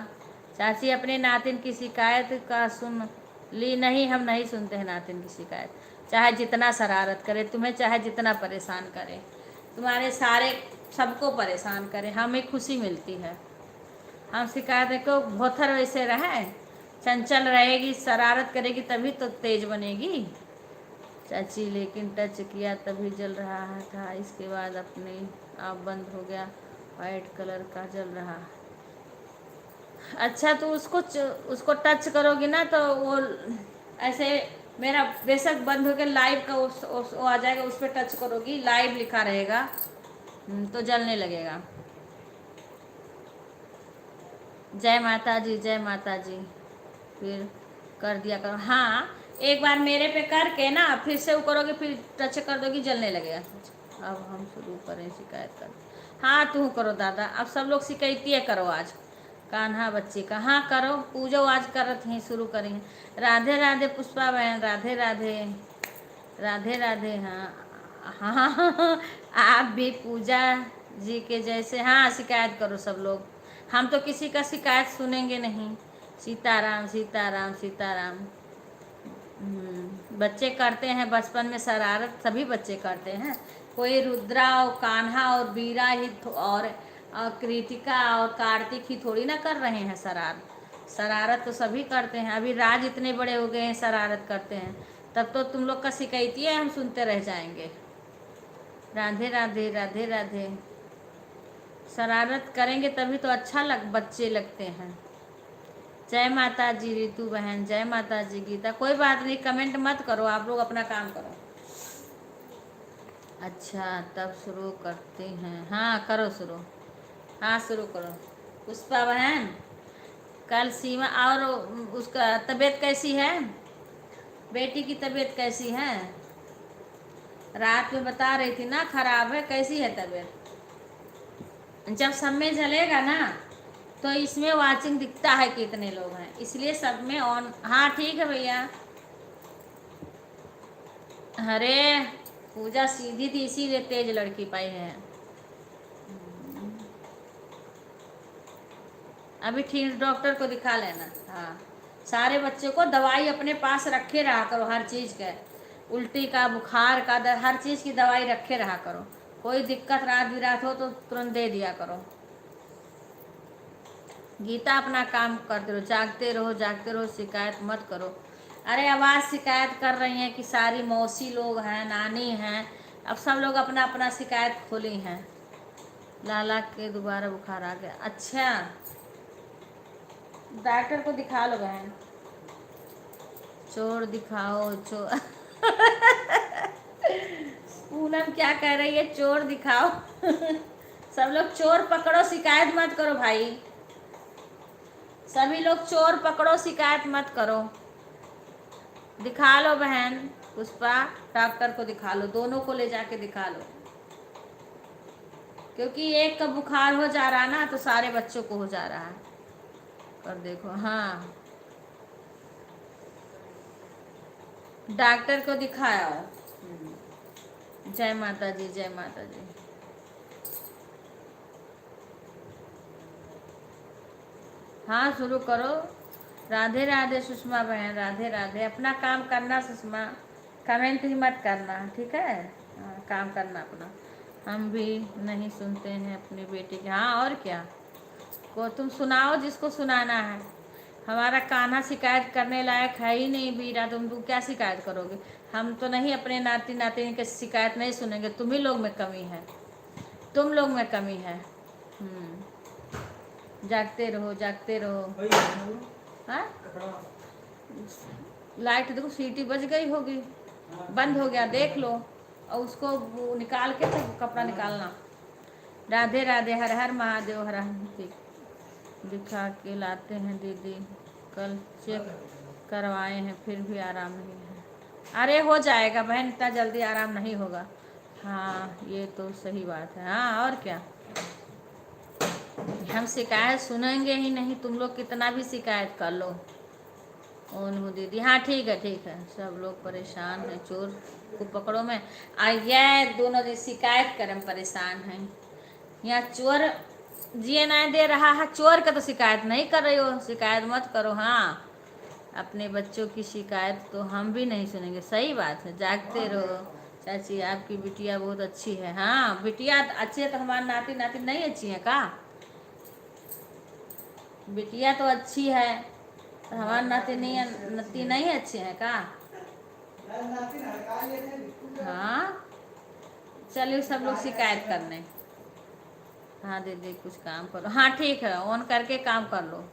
चाची अपने नातिन की शिकायत का सुन ली? नहीं हम नहीं सुनते हैं नातिन की शिकायत, चाहे जितना शरारत करे, तुम्हें चाहे जितना परेशान करे, तुम्हारे सारे सबको परेशान करे, हमें खुशी मिलती है। हम शिकायत को भोथर वैसे रहे, चंचल रहेगी, शरारत करेगी तभी तो तेज बनेगी। चाची लेकिन टच किया तभी जल रहा था, इसके बाद अपने आप बंद हो गया, वाइट कलर का जल रहा। अच्छा तो उसको टच करोगी ना तो वो ऐसे मेरा बेशक बंद होकर लाइव का वो आ जाएगा, उस पर टच करोगी, लाइव लिखा रहेगा, तो जलने लगेगा। जय माता जी, जय माता जी। फिर कर दिया करो। हाँ एक बार मेरे पे करके ना फिर से वो करोगे, फिर टच कर दोगी, जलने लगेगा। अब हम शुरू करें शिकायत कर। हाँ तू करो दादा, अब सब लोग शिकायती है, करो आज कान्हा बच्चे का। हाँ करो पूजो, आज करत ही शुरू करेंगे। राधे राधे पुष्पा बहन, राधे राधे, राधे राधे। हाँ हाँ आप भी पूजा जी के जैसे। हाँ शिकायत करो सब लोग, हम तो किसी का शिकायत सुनेंगे नहीं। सीताराम सीताराम सीताराम। बच्चे करते हैं बचपन में शरारत, सभी बच्चे करते हैं, कोई रुद्रा और कान्हा और बीरा ही और कृतिका और कार्तिक ही थोड़ी ना कर रहे हैं शरारत। शरारत तो सभी करते हैं, अभी राज इतने बड़े हो गए हैं शरारत करते हैं, तब तो तुम लोग का शिकायती है, हम सुनते रह जाएंगे। राधे राधे, राधे राधे। शरारत करेंगे तभी तो अच्छा बच्चे लगते हैं। जय माता जी रितु बहन, जय माता जी गीता। कोई बात नहीं, कमेंट मत करो, आप लोग अपना काम करो। अच्छा तब शुरू करते हैं। हाँ करो शुरू। हाँ शुरू करो। पुष्पा बहन, कल सीमा और उसका तबीयत कैसी है? बेटी की तबीयत कैसी है? रात में बता रही थी ना खराब है, कैसी है तबीयत? जब सब में जलेगा ना तो इसमें वाचिंग दिखता है कितने लोग हैं, इसलिए सब में ऑन। हाँ ठीक है भैया। अरे पूजा सीधी थी इसीलिए तेज लड़की पाई है। अभी ठीक, डॉक्टर को दिखा लेना। हाँ, सारे बच्चों को दवाई अपने पास रखे रहा करो, हर चीज़ का, उल्टी का, बुखार का, हर चीज़ की दवाई रखे रहा करो। कोई दिक्कत रात बिरात हो तो तुरंत दे दिया करो। गीता अपना काम करते रहो, जागते रहो, जागते रहो, शिकायत मत करो। अरे आवाज़ शिकायत कर रही हैं कि सारी मौसी लोग हैं, नानी हैं, अब सब लोग अपना अपना शिकायत खोली हैं। लाला के दोबारा बुखार आ गया, अच्छा डॉक्टर को दिखा लो बहन। चोर दिखाओ चोर। पूनम क्या कह रही है, चोर दिखाओ। सब लोग चोर पकड़ो, शिकायत मत करो भाई। सभी लोग चोर पकड़ो, शिकायत मत करो। दिखा लो बहन पुष्पा, डॉक्टर को दिखा लो, दोनों को ले जाके दिखा लो, क्योंकि एक का बुखार हो जा रहा है ना तो सारे बच्चों को हो जा रहा है। और देखो, हाँ डॉक्टर को दिखाया। जय माता जी, जय माता जी। हाँ शुरू करो। राधे राधे सुषमा बहन, राधे राधे। अपना काम करना सुषमा, कमेंट ही मत करना, ठीक है? हाँ, काम करना अपना। हम भी नहीं सुनते हैं अपनी बेटी के। हाँ और क्या, को तुम सुनाओ जिसको सुनाना है। हमारा कान्हा शिकायत करने लायक है ही नहीं बीरा, तुम क्या शिकायत करोगे? हम तो नहीं अपने नाती नातिन के शिकायत नहीं सुनेंगे। तुम ही लोग में कमी है, तुम लोग में कमी है। जागते रहो, जागते रहो। हाँ लाइट देखो, सीटी बज गई होगी, बंद हो गया, देख लो। और उसको वो निकाल के तो कपड़ा निकालना। राधे राधे, हर हर महादेव, हर हर। दिखा के लाते हैं दीदी, कल चेक करवाए हैं फिर भी आराम नहीं है। अरे हो जाएगा बहन, इतना जल्दी आराम नहीं होगा। हाँ ये तो सही बात है। हाँ और क्या, हम शिकायत सुनेंगे ही नहीं, तुम लोग कितना भी शिकायत कर लो। ओनू दीदी, हाँ ठीक है ठीक है। सब लोग परेशान हैं, चोर को पकड़ो में। ये दोनों दिन शिकायत करम परेशान हैं। यहाँ चोर जिए नहीं दे रहा है, चोर का तो शिकायत नहीं कर रही हो, शिकायत मत करो। हाँ अपने बच्चों की शिकायत तो हम भी नहीं सुनेंगे, सही बात है। जागते रहो। चाची आपकी बिटिया बहुत अच्छी है। हाँ बिटिया अच्छी है तो हमारी नाती नाती नहीं अच्छी है का? बिटिया तो अच्छी है तो हमारी नाती नहीं अच्छी है का? हाँ चलिए सब लोग शिकायत करने। हाँ दीदी कुछ काम करो। हाँ ठीक है, ऑन करके काम कर लो,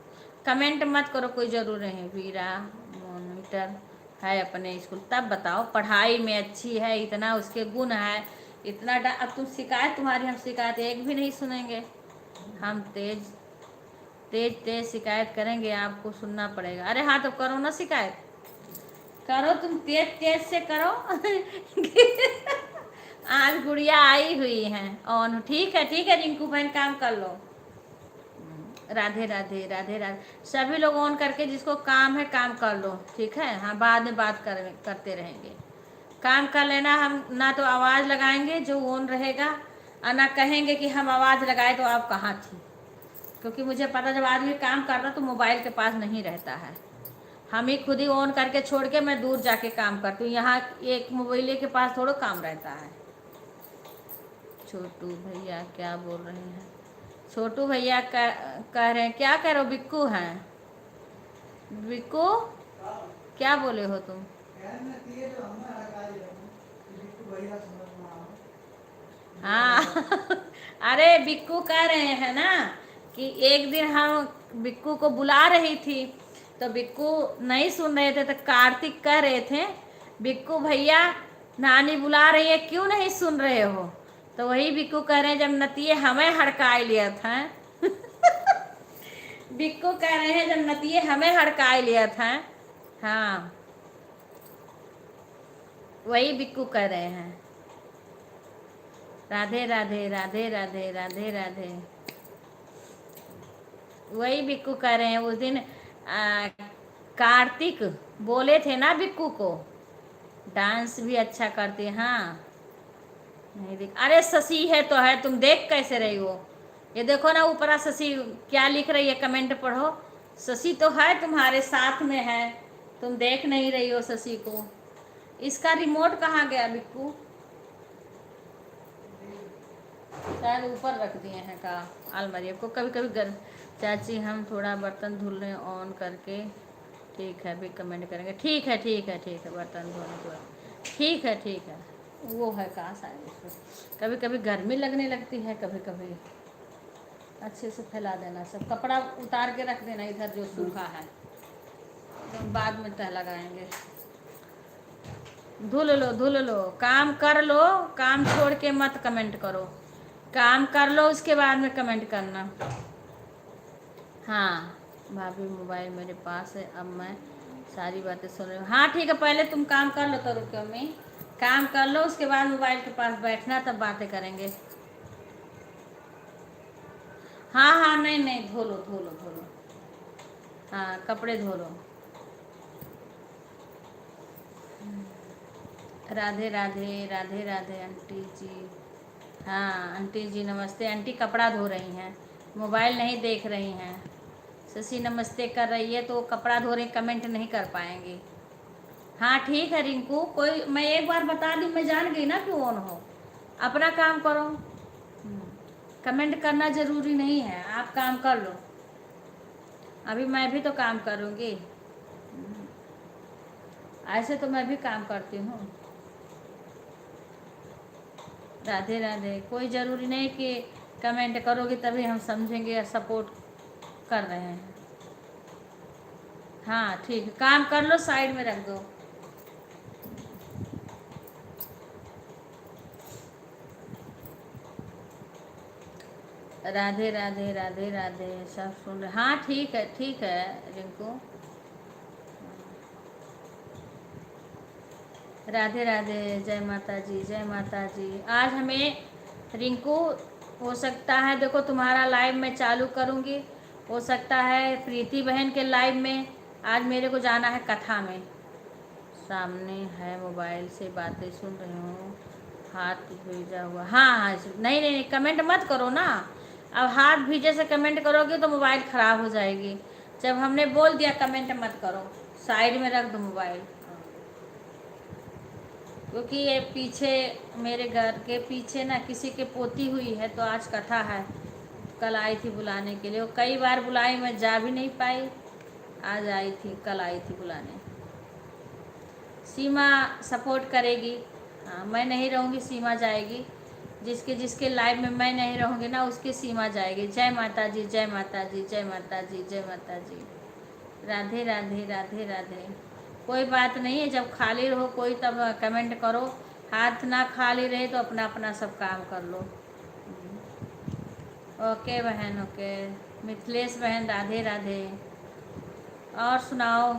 कमेंट मत करो, कोई ज़रूर नहीं। वीरा मॉनिटर है अपने स्कूल, तब बताओ पढ़ाई में अच्छी है, इतना उसके गुण है, इतना अब तुम शिकायत, तुम्हारी हम शिकायत एक भी नहीं सुनेंगे। हम तेज तेज तेज शिकायत करेंगे, आपको सुनना पड़ेगा। अरे हाँ तो करो ना शिकायत, करो तुम तेज तेज से करो। आज गुड़िया आई हुई हैं ऑन, ठीक है ठीक है रिंकू बहन, काम कर लो। राधे राधे, राधे राधे। सभी लोग ऑन करके जिसको काम है काम कर लो, ठीक है? हाँ बाद में बात करते रहेंगे। काम कर लेना, हम ना तो आवाज़ लगाएंगे जो ऑन रहेगा, और ना कहेंगे कि हम आवाज़ लगाए तो आप कहाँ थी, क्योंकि मुझे पता जब आदमी काम कर रहा तो मोबाइल के पास नहीं रहता है। हम ही खुद ही ऑन करके छोड़ के मैं दूर जाके काम करती हूँ, यहाँ एक मोबाइल के पास थोड़ा काम रहता है। छोटू भैया क्या बोल रहे हैं? छोटू भैया कह रहे हैं, क्या कह रहे हो? बिक्कू हैं, बिक्कू क्या बोले हो तुम? हाँ। अरे बिक्कू कह रहे हैं ना कि एक दिन हम बिक्कू को बुला रही थी तो बिक्कू नहीं सुन रहे थे, तो कार्तिक कह रहे थे बिक्कू भैया नानी बुला रही है क्यों नहीं सुन रहे हो? तो वही बिक्कू कह रहे हैं जब नतिये हमें हड़काए लिया था। बिक्कू कह रहे हैं जब नतिये हमें हड़काए लिया था। हाँ, वही बिक्कू कह रहे हैं। राधे राधे राधे राधे राधे राधे। वही बिक्कू कह रहे हैं उस दिन कार्तिक बोले थे ना बिक्कू को डांस भी अच्छा करती है। हाँ, नहीं देख, अरे शशि है तो है, तुम देख कैसे रही हो? ये देखो ना ऊपरा शशि क्या लिख रही है, कमेंट पढ़ो। शशि तो है तुम्हारे साथ में है, तुम देख नहीं रही हो शशि को। इसका रिमोट कहाँ गया बिक्कू? शायद ऊपर रख दिए हैं का अलमारी को। कभी कभी चाची हम थोड़ा बर्तन धुल रहे ऑन करके। ठीक है, अभी कमेंट करेंगे। ठीक है ठीक है ठीक है, बर्तन धोने के बाद ठीक है ठीक है। वो है कहाँ शायद उसमें, कभी कभी गर्मी लगने लगती है, कभी कभी। अच्छे से फैला देना, सब कपड़ा उतार के रख देना इधर जो सूखा है, तो बाद में तह लगाएंगे। धुल लो, काम कर लो, काम छोड़ के मत कमेंट करो। काम कर लो उसके बाद में कमेंट करना। हाँ भाभी, मोबाइल मेरे पास है, अब मैं सारी बातें सुन रही हूँ। हाँ ठीक है, पहले तुम काम कर लो तो रुको मम्मी, काम कर लो उसके बाद मोबाइल के पास बैठना, तब बातें करेंगे। हाँ हाँ, नहीं नहीं, धो लो धो लो धो लो। हाँ, कपड़े धो लो। राधे राधे राधे राधे आंटी जी। हाँ आंटी जी नमस्ते। आंटी कपड़ा धो रही हैं, मोबाइल नहीं देख रही हैं। शशि नमस्ते कर रही है तो वो कपड़ा धो रही, कमेंट नहीं कर पाएंगी। हाँ ठीक है रिंकू, कोई मैं एक बार बता दी, मैं जान गई ना कि ऑन हो। अपना काम करो, कमेंट करना ज़रूरी नहीं है, आप काम कर लो। अभी मैं भी तो काम करूँगी, ऐसे तो मैं भी काम करती हूँ। राधे राधे। कोई ज़रूरी नहीं कि कमेंट करोगे तभी हम समझेंगे या सपोर्ट कर रहे हैं। हाँ ठीक है, काम कर लो, साइड में रख दो। राधे राधे राधे राधे, सब सुन रहे। हाँ ठीक है रिंकू। राधे राधे, जय माता जी जय माता जी। आज हमें रिंकू, हो सकता है देखो तुम्हारा लाइव मैं चालू करूँगी, हो सकता है प्रीति बहन के लाइव में। आज मेरे को जाना है कथा में। सामने है, मोबाइल से बातें सुन रही हूँ, हाथ भेजा हुआ। हाँ हाँ, नहीं नहीं नहीं, कमेंट मत करो ना। अब हाथ भीजे से कमेंट करोगे तो मोबाइल ख़राब हो जाएगी। जब हमने बोल दिया कमेंट मत करो, साइड में रख दो मोबाइल। क्योंकि ये पीछे मेरे घर के पीछे ना किसी के पोती हुई है, तो आज कथा है। कल आई थी बुलाने के लिए, वो कई बार बुलाई, मैं जा भी नहीं पाई। आज आई थी, कल आई थी बुलाने। सीमा सपोर्ट करेगी। हाँ, मैं नहीं रहूँगी, सीमा जाएगी। जिसके जिसके लाइव में मैं नहीं रहूँगी ना, उसकी सीमा जाएगी। जय माता जी जय माता जी जय माता जी जय माता जी। राधे राधे राधे राधे। कोई बात नहीं है, जब खाली रहो कोई तब कमेंट करो। हाथ ना खाली रहे तो अपना अपना सब काम कर लो। ओके बहन, ओके। मिथिलेश बहन राधे राधे। और सुनाओ।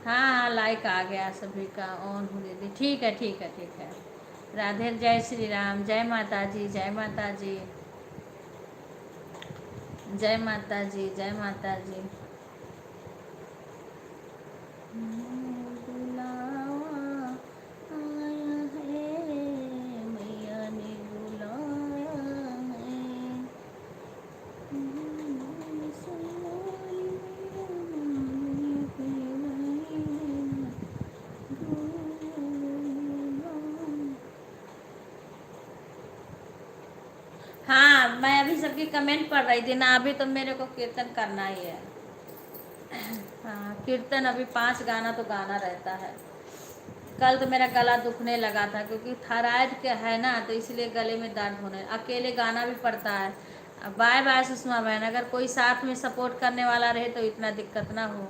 हाँ हाँ, लाइक आ गया सभी का, ऑन हो दीदी। ठीक है ठीक है ठीक है। राधे, जय श्री राम, जय माता जी जय माता जी जय माता जी जय माता जी। बुलावा आया है, मैया ने बुलाया है। हाँ, मैं अभी सबकी कमेंट पढ़ रही थी ना, अभी तो मेरे को कीर्तन करना ही है। हाँ, कीर्तन अभी 5 गाना तो गाना रहता है। कल तो मेरा गला दुखने लगा था, क्योंकि थायराइड के है ना, तो इसलिए गले में दर्द होने, अकेले गाना भी पड़ता है। अब बाय बाय सुषमा बहन, अगर कोई साथ में सपोर्ट करने वाला रहे तो इतना दिक्कत ना हो।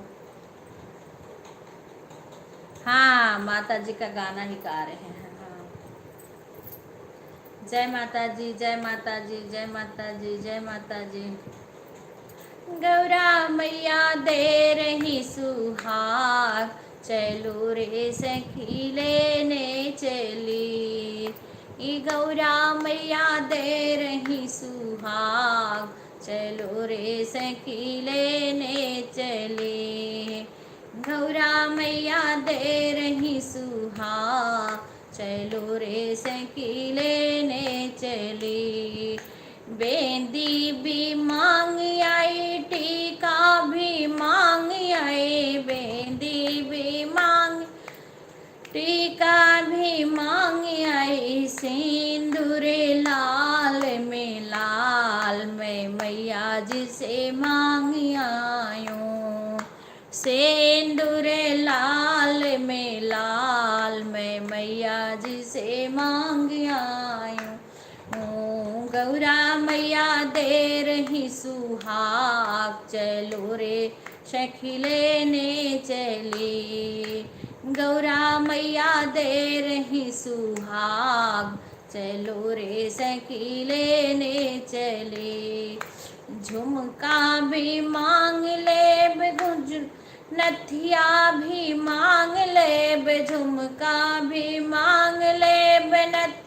हाँ, माता जी का गाना ही गा रहे हैं। हाँ जय माता जी, जय माता जी, जय माता जी, जय माता जी। गौरा मैया दे रही सुहाग, चलो रे सखी लेने चली। ई गौरा मैया दे रही सुहाग, चलो रे सखी लेने चली। गौरा मैया दे रही सुहाग, चलो रे सखी लेने चली। बेंदी भी मांग आई, टीका भी मांग आई, बेंदी भी मांग, टीका भी मांग आई, सिंदूर लाल में लाल मैं मैया जी से मांग आयूं। सिंदूर लाल में लाल मैं मैया जी से मांग आयूं। गौरा मैया दे रही सुहाग, चलो रे सखी लेने चली। गौरा मैया दे रही सुहाग, चलो रे सखी लेने चली। झुमका भी मांग ले गुंज, नथिया भी मांग ले, झुमका भी मांग ले, नथ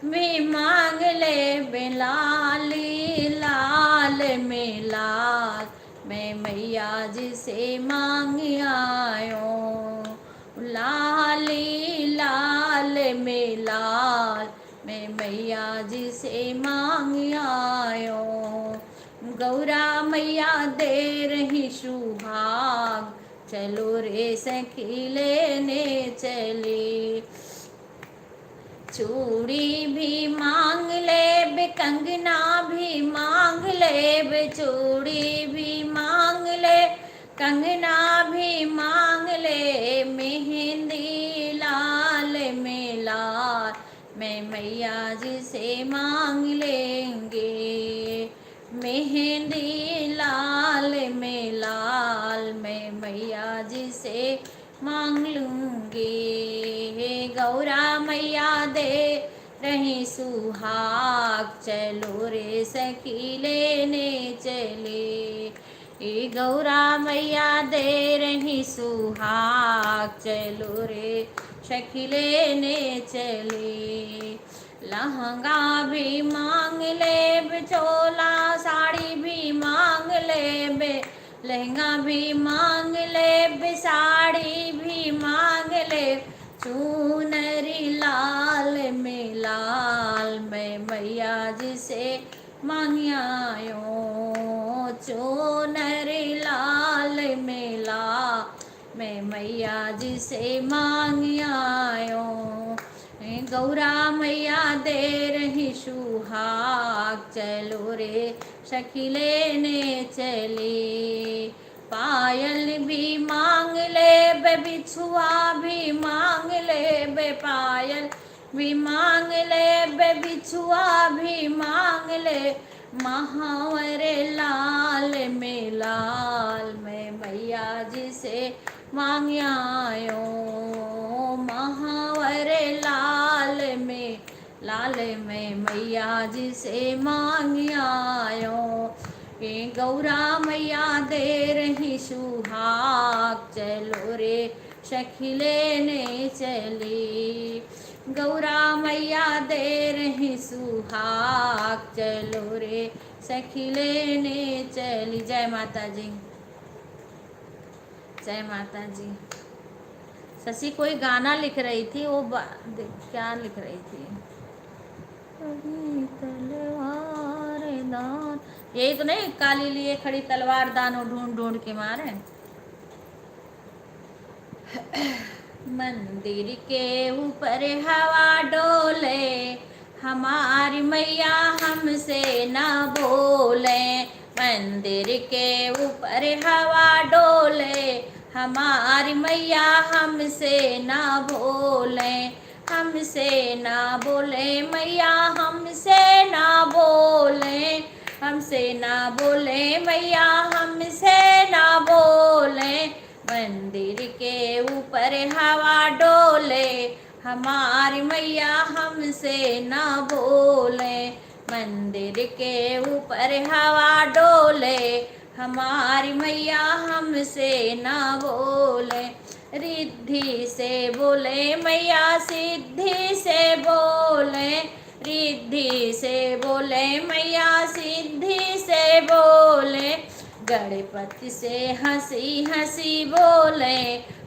भी मांग ले, लाली लाल में लाल मैं मैया जी से मांग आयो। लाली लाल में लाल मैं मैया जी से मांग आयो। गौरा मैया दे रही सुहाग, चलो रे सखी लेने चली। चूड़ी भी मांग ले, कंगना भी मांग ले, चूड़ी भी मांग ले, कंगना भी मांग ले, मेहंदी लाल में लाल मैं मैया जी से मांग लेंगे। मेहंदी लाल में लाल मैं मैया जी से मांग लूंगी। गौरा मैया दे रही सुहाग, चलो रे सखी लेने चले। ये गौरा मैया दे रही सुहाग, चलो रे सखी लेने चले। लहंगा भी मांग ले, चोला साड़ी भी मांग ले, लहंगा भी मांग ले, साड़ी भी मांग ले, चूनरी लाल में लाल मैं मैया जी से मांग आयो। चूनरी लाल में लाल मैं मैया जी से मांग आयो। गौरा मैया दे रही सुहाग, चलो रे सखी लेने चली। पायल भी मांग ले, बिछुआ भी मांग ले, पायल भी मांग ले, बिछुआ भी मांग ले, महावर लाल में लाल मैं मैया जी से मांग आयो। महावर लाल में लाल मैं मैया जी से मांग आयो। ये गौरा मैया दे रही सुहाग, चलो रे सखी लेने चली। गौरा मैया दे रही सुहाग, चलो रे सखी लेने चली। जय माता जी, जय माता जी। शशि कोई गाना लिख रही थी, वो क्या लिख रही थी? तलवार दान, यही तो नहीं, काली लिए खड़ी तलवार दानो ढूंढ ढूंढ के मारे। मंदिर के ऊपर हवा डोले, हमारी मैया हमसे ना बोले। मंदिर के ऊपर हवा डोले, हमारी मैया हमसे ना बोले। हमसे ना बोले मैया, हमसे ना बोले, हमसे ना बोले मैया, हमसे ना बोले। मंदिर के ऊपर हवा डोले, हमारी मैया हमसे ना बोले, मंदिर के ऊपर हवा डोले, हमारी मैया हमसे ना बोले। रिद्धि से बोले मैया सिद्धि से बोले, रिद्धि से बोले मैया सिद्धि से बोले, गणपति से हंसी हंसी बोले,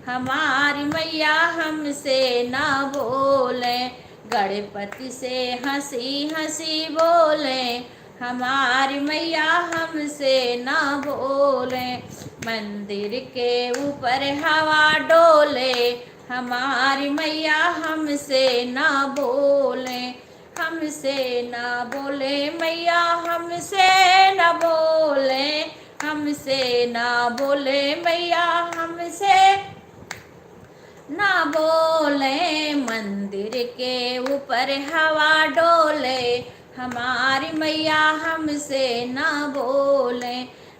हमारी मैया हमसे ना बोले, गणपति से हंसी हंसी बोले, हमारी मैया हमसे ना बोले। मंदिर के ऊपर हवा डोले, हमारी मैया हमसे ना बोले, हमसे ना बोले मैया हमसे ना बोले, हमसे ना बोले मैया हमसे ना बोले। मंदिर के ऊपर हवा डोले, हमारी मैया हमसे ना बोले।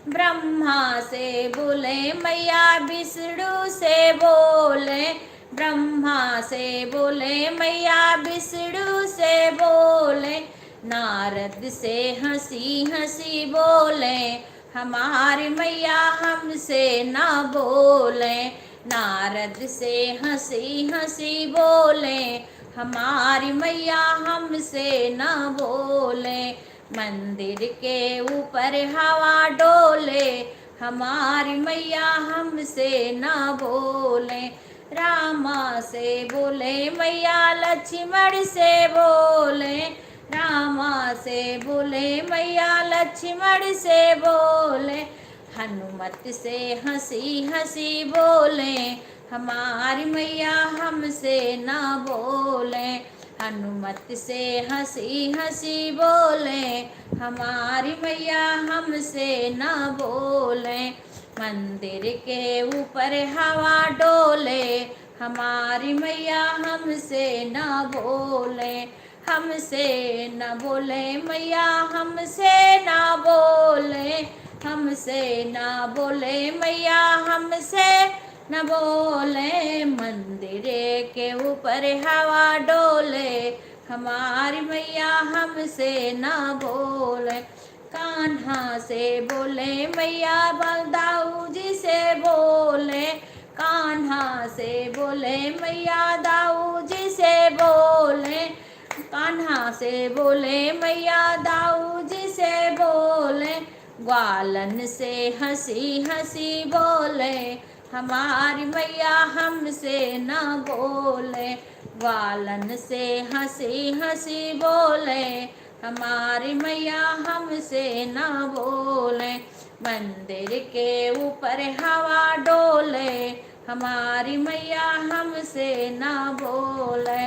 ब्रह्मा से बोले मैया विष्णु से बोले, ब्रह्मा से बोले मैया विष्णु से बोले, नारद से हंसी हंसी बोले, हमारी मैया हमसे ना बोले, नारद से हंसी हंसी बोले, हमारी मैया हमसे ना बोले। मंदिर के ऊपर हवा डोले, हमारी मैया हमसे ना बोले। रामा से बोले मैया लक्ष्मण से बोले, रामा से बोले मैया लक्ष्मण से बोले, हनुमत से हंसी हंसी बोले, हमारी मैया हमसे ना बोले, हनुमत से हंसी हंसी बोले, हमारी मैया हमसे ना बोले। मंदिर के ऊपर हवा डोले, हमारी मैया हमसे ना बोले, हमसे न बोले मैया हमसे ना बोले, हमसे ना बोले मैया हमसे न बोले। मंदिर के ऊपर हवा डोले, हमारी मैया हमसे ना बोले। कान्हा से बोले मैया दाऊ जी से बोले, कान्हा से बोले मैया दाऊ जी से बोले, कान्हा से बोले मैया दाऊ जी से बोले, ग्वालन से हंसी हंसी बोले, हमारी मैया हमसे ना बोले, ग्वालन से हंसी हंसी बोले, हमारी मैया हमसे ना बोले। मंदिर के ऊपर हवा डोले, हमारी मैया हमसे ना बोले।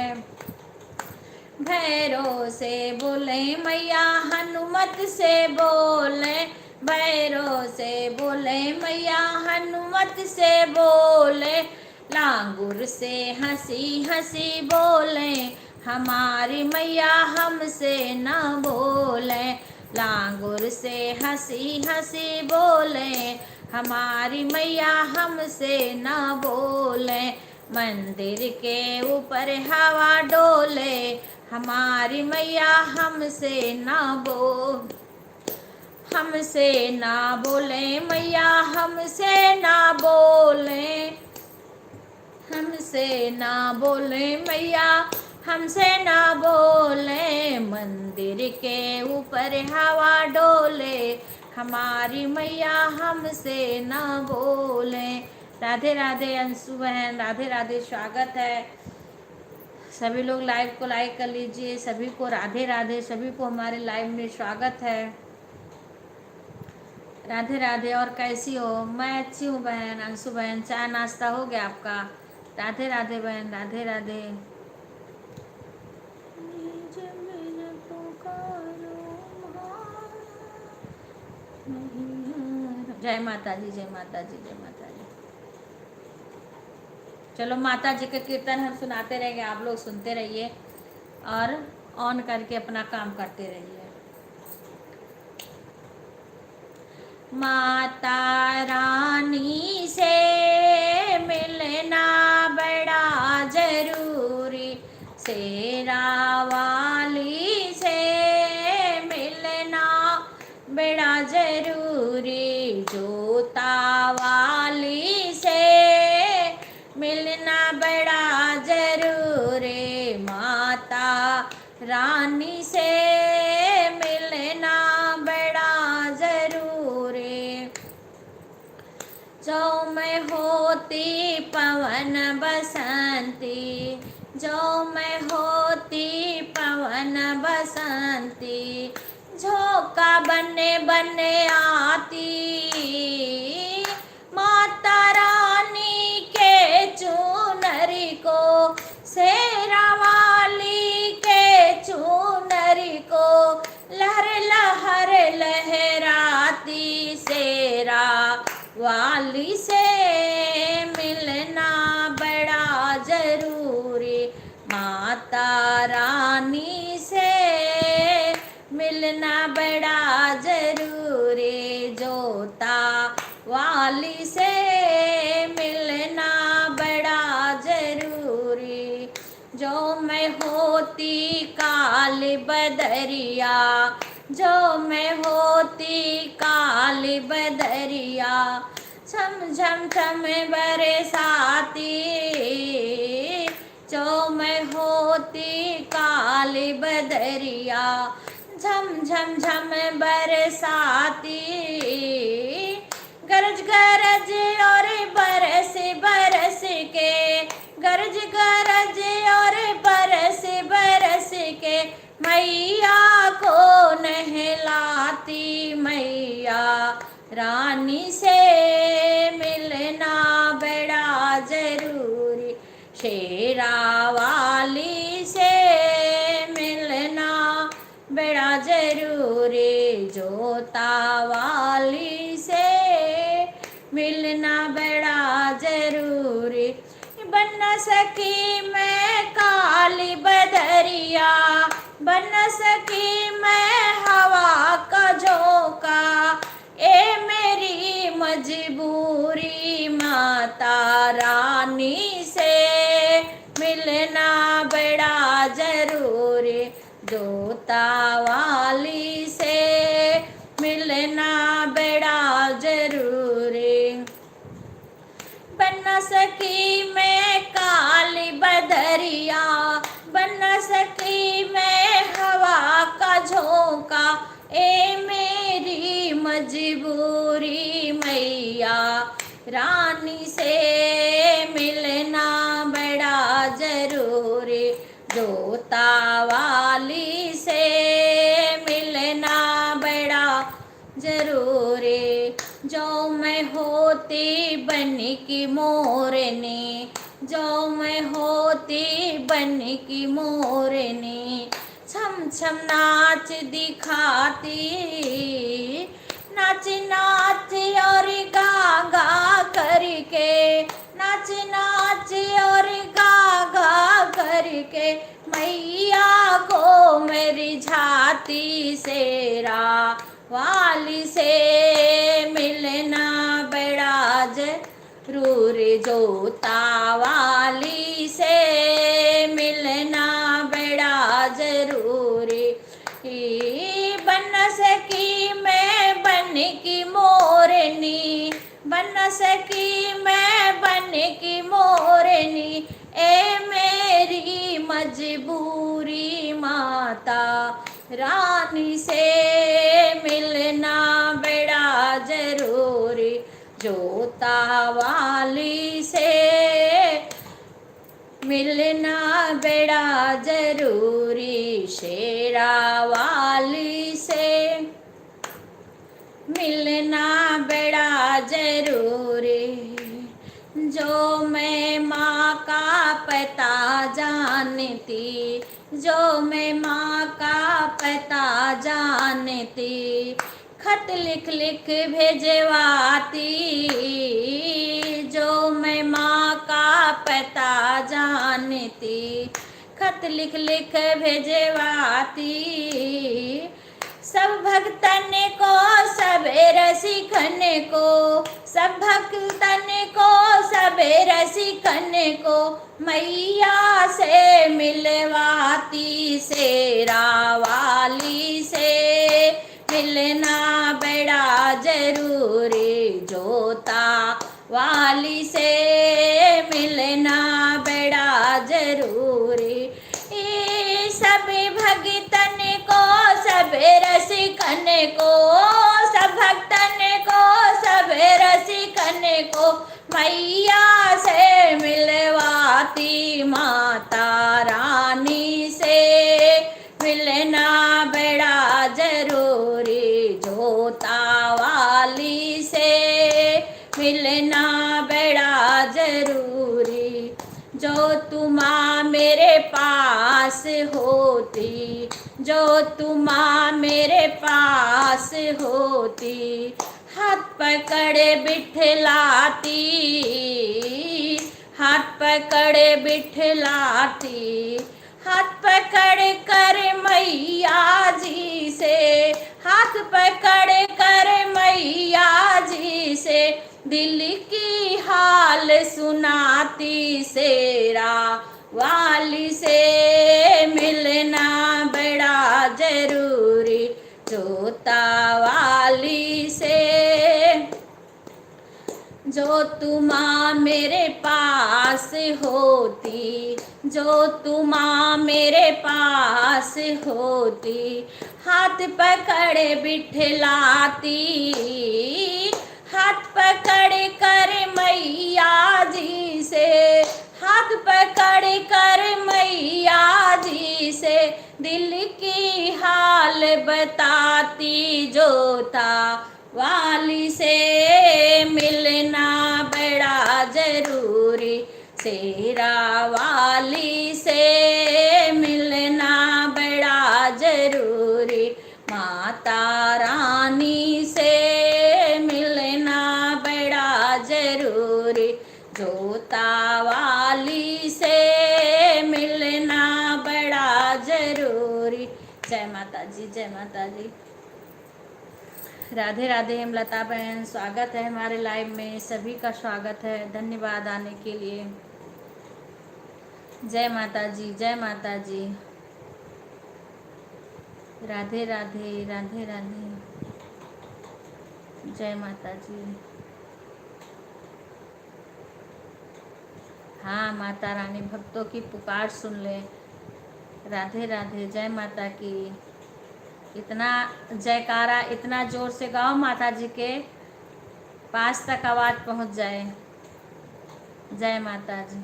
भैरव से बोले मैया हनुमत से बोले, भैरव से बोले मैया हनुमत से बोले, लांगुर से हंसी हंसी बोले, हमारी मैया हमसे ना बोले, लांगुर से हंसी हंसी बोले, हमारी मैया हमसे ना बोले। मंदिर के ऊपर हवा डोले, हमारी मैया हमसे ना हमसे ना बोले मैया हमसे ना बोले, हमसे ना बोले मैया हमसे ना बोले। मंदिर के ऊपर हवा डोले, हमारी मैया हमसे ना बोले। राधे राधे अंशु बहन, राधे राधे, स्वागत है। सभी लोग लाइव को लाइक कर लीजिए, सभी को राधे राधे, सभी को हमारे लाइव में स्वागत है। राधे राधे। और कैसी हो? मैं अच्छी हूँ बहन अंशु बहन। चाय नाश्ता हो गया आपका? राधे राधे बहन, राधे राधे। जय माता जी, जय माता जी, जय माता जी। चलो माता जी के कीर्तन हम सुनाते रहेंगे, आप लोग सुनते रहिए और ऑन करके अपना काम करते रहिए। माता रानी से मिलना बड़ा जरूरी, शेरा वाली से मिलना बड़ा जरूरी, जोता वाली से मिलना बड़ा जरूरी, माता रानी से मिलना बड़ा जरूरी। जो मैं होती पवन बसंती, जो मैं होती पवन बसंती, झोंका बने बने आती, माता रानी के चुनरी को, शेरा वाली के चुनरी को, लहर लहर लहराती, शेरा वाली से मिलना बड़ा जरूरी, माता रानी से मिलना बड़ा जरूरी, जोता वाली से मिलना बड़ा जरूरी। जो मैं होती काली बदरिया, जो मैं होती काली बदरिया, झम झम झम बरसाती, जो मैं होती काली बदरिया, झम झम झम बरसाती, गरज गरज और बरस बरस के, गरज गरज और बरस बरस के, मैया को नहलाती, मैया रानी से मिलना बड़ा जरूरी, शेरा वाली से मिलना बड़ा जरूरी, जोता वाली से मिलना बड़ा जरूरी। बन सकी मैं काली बदरिया, बन सकी मैं हवा का झोंका, ए मेरी मजबूरी, माता रानी से मिलना बड़ा जरूरी, जोता वाली से मिलना बड़ा जरूरी। बन सकी मैं काली बदरिया, बन सकी मैं हवा का झोंका, ए मेरी मजबूरी, मैया रानी से मिलना बड़ा जरूरी, जोता वाली से मिलना बड़ा जरूरी। जो मैं होती बन की मोरनी, जो मैं होती बन की मोरनी, छम छम नाच दिखाती, नाच नाच और गा गा करके, नाच नाच और गा गा करके, मैया को मेरी झाती, शेरा वाली से मिलना बड़ा जरूरी, जोता वाली से मिलना बड़ा जरूरी। बन सकी मैं बन की मोरनी, बन सकी मैं बन की मोरनी, ए मेरी मजबूरी, माता रानी से मिलना बड़ा जरूरी, जोता वाली से मिलना बड़ा जरूरी, शेरा वाली से मिलना बड़ा जरूरी। जो मैं माँ का पता जानती, जो मैं माँ का पता जानती, खत लिख लिख भेजवाती, जो मैं माँ का पता जानती, खत लिख लिख भेजवाती, सब भक्तन को सब रसिकन को, सब भक्तन को सब रसिकन को, मैया से मिलवाती, शेरा वाली से मिलना बड़ा जरूरी, जोता वाली से मिलना बड़ा जरूरी। ये सभी भगतन को, सब रसिकन को, सब भक्तन को, सब रसिकन को मैया से मिलवाती, माता रानी से मिलना बड़ा जरूरी, जोता वाली से मिलना बड़ा जरूरी। जो तुम मेरे पास होती, जो तुम मेरे पास होती, हाथ पकड़े बिठलाती, हाथ पकड़े बिठलाती, हाथ पकड़ कर मैया जी से, हाथ पकड़ कर मैया जी से दिल की हाल सुनाती, शेरा वाली से मिलना बड़ा जरूरी, जोता वाली से। जो तुम मेरे पास होती, जो तुम मेरे पास होती, हाथ पकड़ बिठलाती, हाथ पकड़ कर मैया जी से, हाथ पकड़ कर मैया जी से दिल की हाल बताती, जोता वाली से मिलना बड़ा जरूरी, शेरा वाली से मिलना बड़ा जरूरी, माता रानी से मिलना बड़ा जरूरी, जोता वाली से मिलना बड़ा जरूरी। जय माता जी, जय माता जी। राधे राधे हेमलता बहन, स्वागत है हमारे लाइव में, सभी का स्वागत है, धन्यवाद आने के लिए। जय माता जी, जय माता जी। राधे राधे, राधे राधे, जय माता जी। हाँ माता रानी भक्तों की पुकार सुन ले। राधे राधे, जय माता की। इतना जयकारा इतना जोर से गाओ माता जी के पास तक आवाज़ पहुंच जाए। जय माता जी।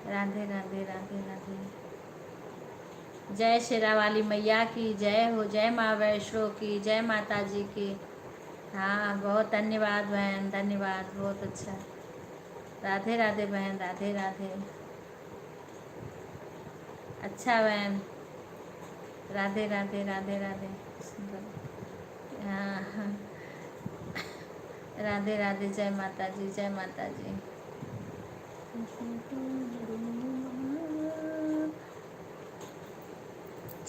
राधे राधे, राधे राधे। जय शेरा वाली मैया की जय हो, जय माँ वैष्णो की, जय माता जी की। हाँ बहुत धन्यवाद बहन, धन्यवाद, बहुत अच्छा। राधे राधे बहन, राधे राधे। अच्छा बहन, राधे राधे, राधे राधे। हाँ हाँ, राधे राधे, जय माता जी, जय माता जी।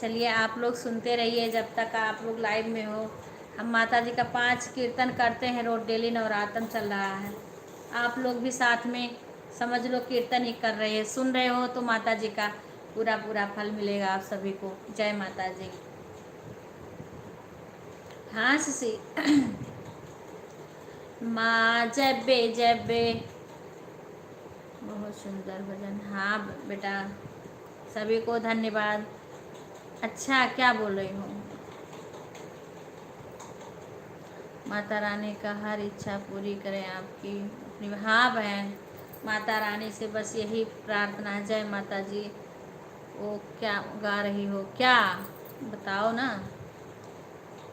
चलिए आप लोग सुनते रहिए जब तक आप लोग लाइव में हो। हम माता जी का 5 कीर्तन करते हैं रोज, डेली नवरात्र चल रहा है। आप लोग भी साथ में समझ लो कीर्तन ही कर रहे हैं, सुन रहे हो तो माता जी का पूरा पूरा फल मिलेगा आप सभी को। जय माता जी। हाँ शशि। माँ जबे जबे, बहुत सुंदर भजन। हाँ बेटा, सभी को धन्यवाद। अच्छा क्या बोल रही हूँ? माता रानी का हर इच्छा पूरी करें आपकी अपनी। हाँ बहन, माता रानी से बस यही प्रार्थना है। जय माता जी। वो क्या गा रही हो, क्या बताओ ना।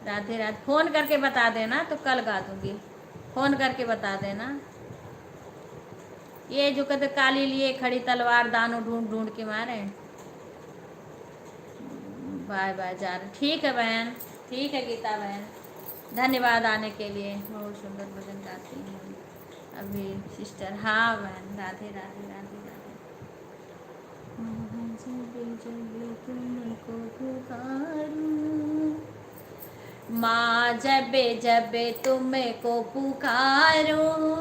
राधे राधे। फ़ोन करके बता देना तो कल गा दूँगी, फ़ोन करके बता देना। ये जो कहते काली लिए खड़ी तलवार, दानों ढूंढ ढूंढ के मारे। बाय बाय जा रहे। ठीक है बहन, ठीक है गीता बहन, धन्यवाद आने के लिए। बहुत सुंदर भजन गाती हैं अभी सिस्टर। हाँ बहन, राधे राधे, राधे राधे। तुमको पुकारूं माँ, जबे जबे तुमको पुकारूं,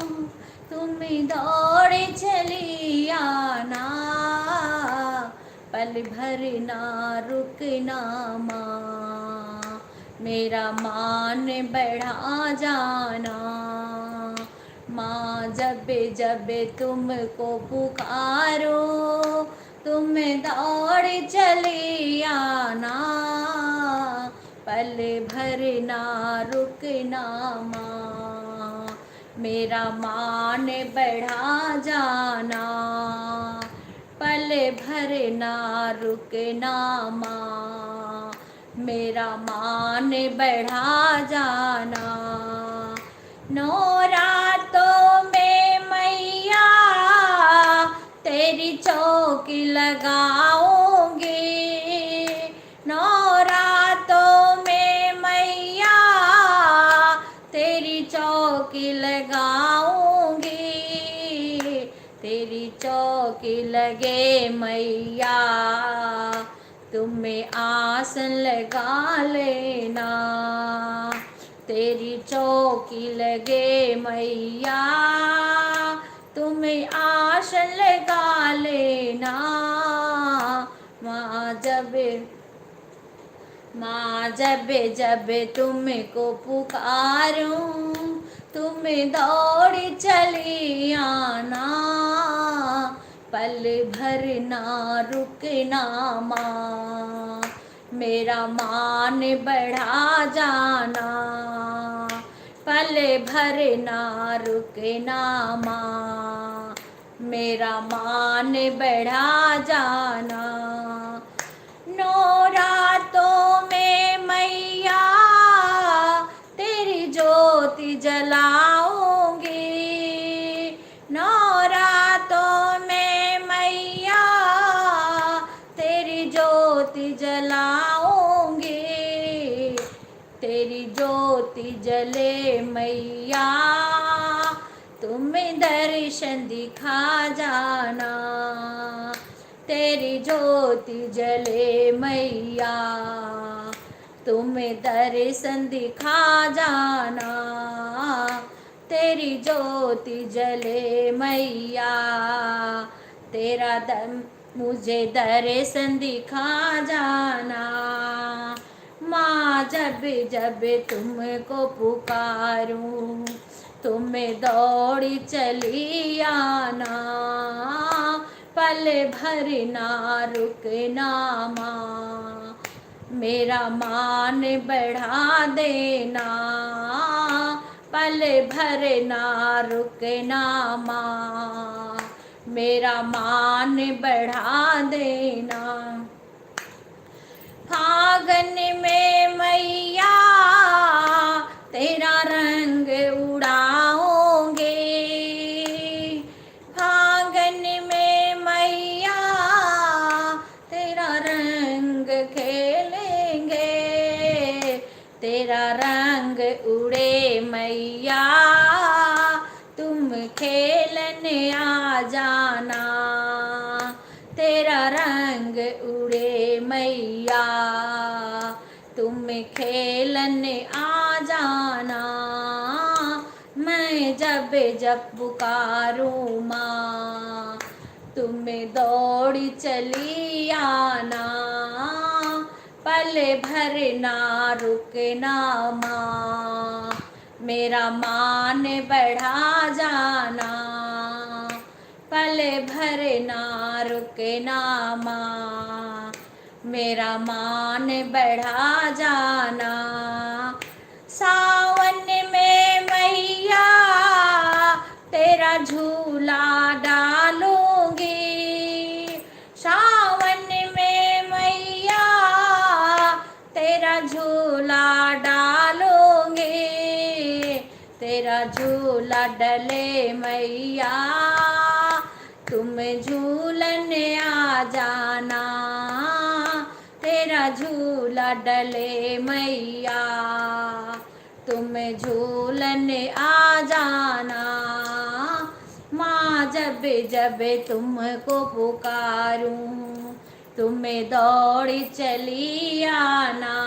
तुम दौड़ चली आना। पल भर ना रुकना माँ, मेरा मान बढ़ा जाना। माँ जब जब तुमको पुकारो, तुम दौड़ चली आना, पल भर ना रुकना माँ, मेरा मान बढ़ा जाना, पल भर ना रुकना माँ, मेरा मान बढ़ा जाना। नौ रातों में मैया तेरी चौकी लगाऊंगी, नौ रातों में मैया तेरी चौकी लगाऊंगी, तेरी चौकी लगे मैया तुम्हें आसन लगा लेना, तेरी चौकी लगे मैया तुम्हें आसन लगा लेना। माँ जब जब तुमको पुकारूं, तुम दौड़ चली आना, पल भर ना रुकना माँ, मेरा मान बढ़ा जाना, पल भर ना रुकना माँ, मेरा मान बढ़ा जाना। नौ रातों में मैया तेरी ज्योति जलाऊंगी, नौ रातों में मैया तेरी ज्योति जलाऊंगी, तेरी ज्योति जले मैया तुम दर्शन दिखा जाना, तेरी ज्योति जले मैया तुम दर्शन दिखा जाना, तेरी ज्योति जले मैया तेरा दम मुझे दर्शन दिखा जाना। माँ जब जब तुमको पुकारूं, तुम दौड़ चली आना, पल भर ना रुकना माँ, मेरा मान बढ़ा देना, पल भर ना रुकना माँ, मेरा मान बढ़ा देना। फागन में मैया तेरा रंग उड़ाओगे, फागन में मैया तेरा रंग खेलेंगे, तेरा रंग उड़े मैया तुम खेलने आ जाना, तेरा रंग उड़े मैया तुम खेलने आ जाना। मैं जब जब पुकारूं माँ, तुम दौड़ चली आना, पल भर ना रुकना माँ, मेरा मान बढ़ा जाना, पल भर ना रुकना माँ, मेरा मान बढ़ा जाना। सावन में मैया तेरा झूला डालूंगी, सावन में मैया तेरा झूला डालूंगी, तेरा झूला डले मैया तुम झूलने आ जाना, तेरा झूला डले मैया तुम झूलने आ जाना। माँ जब जब तुमको पुकारूं, तुम्हें दौड़ चली आना,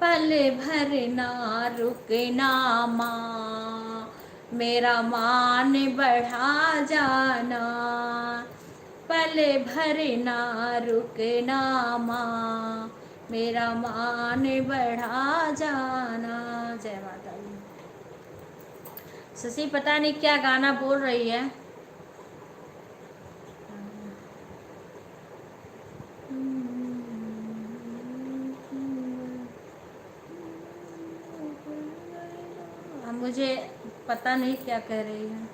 पल भर ना रुकना माँ, मेरा मान बढ़ा जाना, पल पल भर ना रुकना माँ, मेरा मान बढ़ा जाना। जय माता दी। शशि पता नहीं क्या गाना बोल रही है। मुझे पता नहीं क्या कह रही है।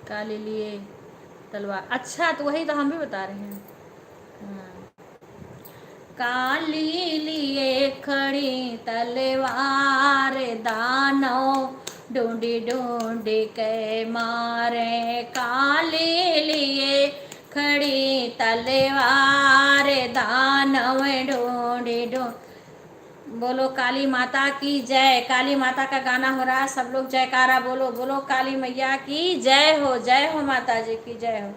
काली लिए तलवार, अच्छा तो वही तो हम भी बता रहे हैं। हाँ। काली लिए खड़ी तलवार, दानव ढूंढी ढूंढी के मारे। काली लिए खड़ी तलवार, दानव ढूंढी ढूंढ। बोलो काली माता की जय। काली माता का गाना हो रहा है, सब लोग जयकारा बोलो। बोलो काली मैया की जय हो, जय हो माता जी की जय हो।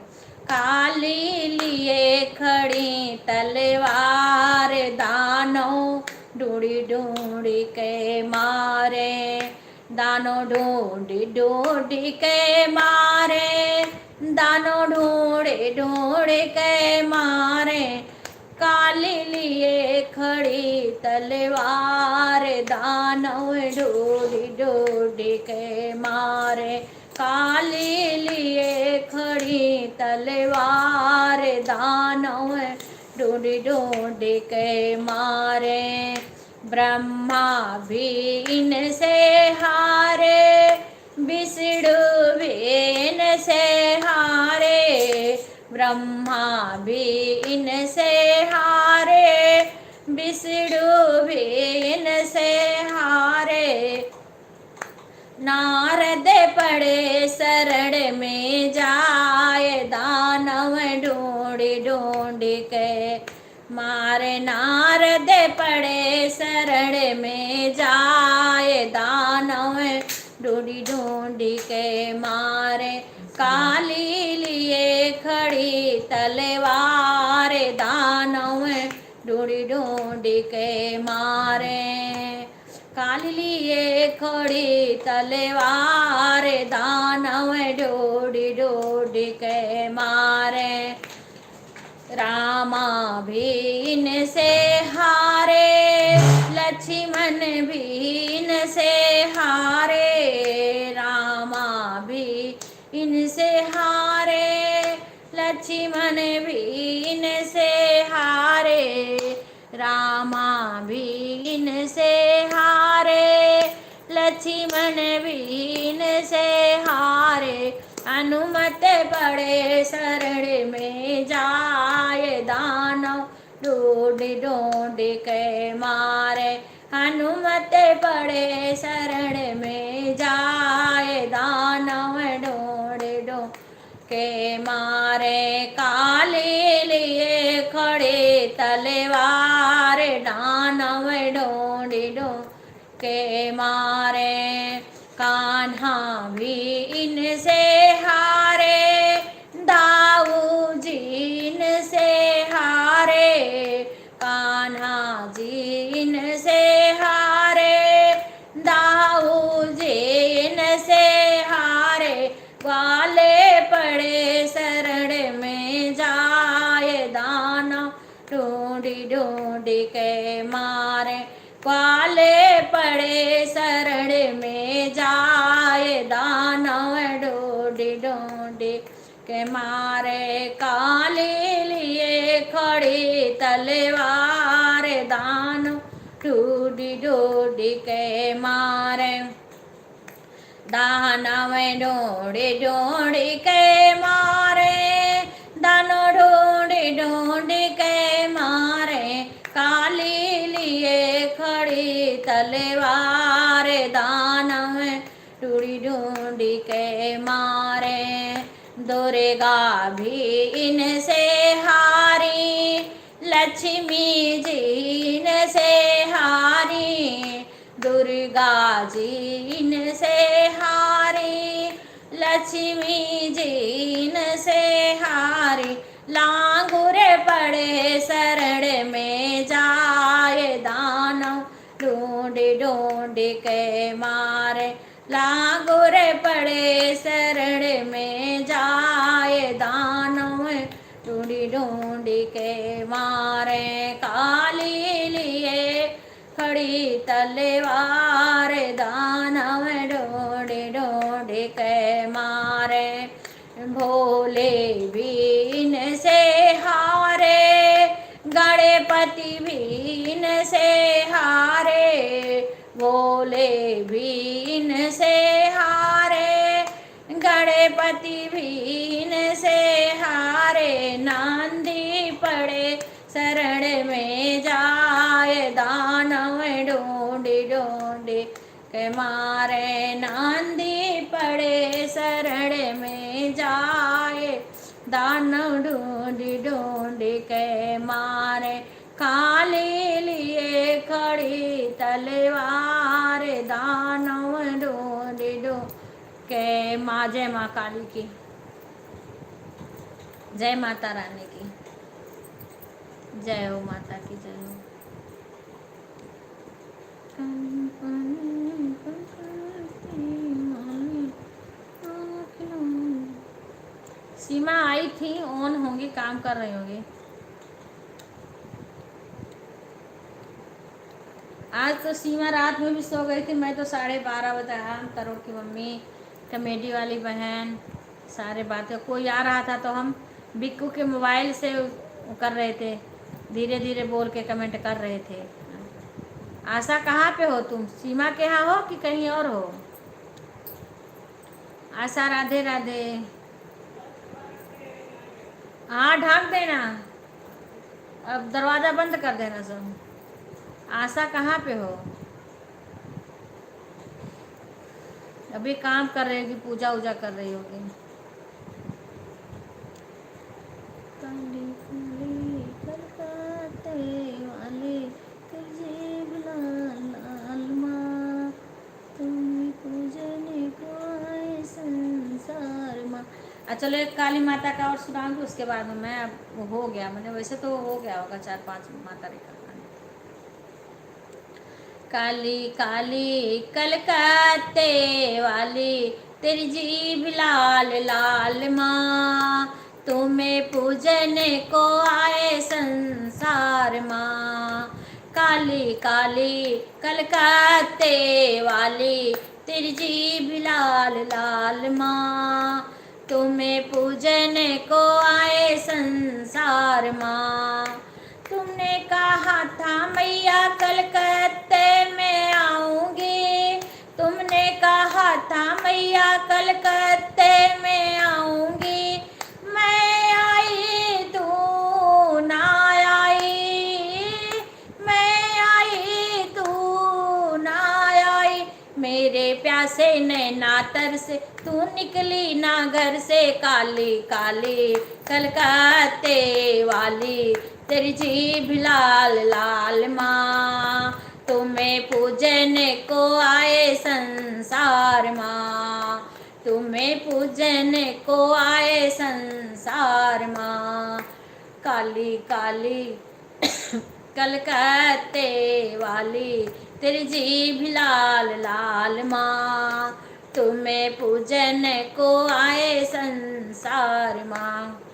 काली लिए खड़ी तलवार, दानव ढूंढी ढूंढी के मारे। दानव ढूंढी ढूंढी के मारे, दानव ढूंढी ढूंढी के मारे। काली लिए खड़ी तलवार, दानव ढूंढी ढूंढी के मारे। काली लिए खड़ी तलवार, दानव ढूंढी ढूंढी के मारे। ब्रह्मा भी इनसे हारे, विष्णु भी इनसे हारे। ब्रह्मा भी इनसे हारे, विष्णु भी इनसे हारे। नारद पड़े शरण में जाए, दानव ढूंढी ढूंढी के मारे। नारद पड़े शरण में जाए, दानव ढूंढी ढूंढी के मारे। काली लिए खड़ी तलवार, दानव ढूंढी ढूंढी के मारे। काली लिए खड़ी तलवार, दानव ढूंढी ढूंढी के मारे। रामा भी इनसे हारे, लक्ष्मण भी इनसे हारे। रामा भी इनसे हारे, लक्ष्मण भी इनसे हारे। रामा भी इनसे हारे, लक्ष्मण भी इनसे हारे। हनुमत पड़े शरण में जाए, दानव ढूंढी ढूंढी के मारे। हनुमत पड़े शरण में जाए, दानव ढूंढी ढूंढ के मारे। काली लिए खड़े तलवार, दानव ढूंढी ढूंढ के मारे। कान्हा भी इनसे हारे, दाऊ जी इनसे हारे। कान्हा जी इनसे हारे, दाऊ जी इनसे हारे। वाले पड़े शरण में जाए, दानव ढूंढी ढूंढी के मारे। वाले पड़े शरण में जाए, दानव ढूंढी ढूंढी के मारे। काली लिए खड़ी तलवार, दानव ढूंढी ढूंढी के मारे। दानव ढूंढी ढूंढी के मारे, दानव ढूंढी ढूंढी के मारे। काली लिए खड़ी तलवार, दानव ढूंढी ढूंढी के मारे। दुर्गा भी इनसे हारी, लक्ष्मी जी इनसे हारी। दुर्गा जी इनसे हारी, लक्ष्मी जी इनसे हारी। लांगुर पड़े शरण में जाए, दानव ढूंढी ढूंढी के मारे। लांगुर पड़े ढूंढे के मारे, भोले बीन से हारे, गणपति बीन से हारे, भोले बीन से हारे, गणपति बीन से हारे, नांदी पड़े शरण में जाए, दानव ढूंढी ढूंढी के मारे, नांदी पड़े शरण में जाए, दानव ढूंढी ढूंढी के मारे, काली लिए खड़ी तलवार, दानव ढूंढी ढूंढ के माँ। जय माँ काली की, जय माता रानी की, जय हो माता की, जय हो। सीमा आई थी, ऑन होंगी, काम कर रही होंगी। आज तो सीमा रात में भी सो गई थी, मैं तो 12:30 बजे। हम तरुण की मम्मी, कमेटी वाली बहन, सारे बातें, कोई आ रहा था तो हम बिक्कू के मोबाइल से कर रहे थे, धीरे धीरे बोल के कमेंट कर रहे थे। आशा कहाँ पे हो तुम? सीमा के यहाँ हो कि कहीं और हो? आशा राधे राधे। हाँ ढक देना, अब दरवाज़ा बंद कर देना सब। आशा कहाँ पे हो? अभी काम कर रही होगी, पूजा वूजा कर रही होगी। काली काली कलकत्ते वाली तुझे बुला लाल माँ, तुम्हें पूजने को आए संसार माँ। चलो एक काली माता का और सुनाऊंगी, उसके बाद में मैं, अब हो गया मैंने, वैसे तो हो गया होगा 4-5 माता रे का। काली काली कलकत्ते वाली तेरी जीभ लाल लाल माँ, तुम्हें पूजने को आए संसार माँ। काली काली कलकत्ते वाली तेरी जीभ लाल लाल माँ, तुम्हें पूजने को आए संसार माँ। तुमने कहा था मैया कलकत्ते में आऊंगी, तुमने कहा था मैया कलकत्ते में आऊंगी, मैं आई तू ना आई, मैं आई तू ना आई, मेरे प्यासे नैना तर से तू निकली ना घर से। काली काली कलकत्ते वाली तेरी जीभ लाल लाल माँ, तुम्हें पूजने को आए संसार माँ, तुम्हें पूजने को आए संसार माँ। काली काली कलकत्ते वाली तेरी जीभ लाल लाल माँ, तुम्हें पूजने को आए संसार माँ।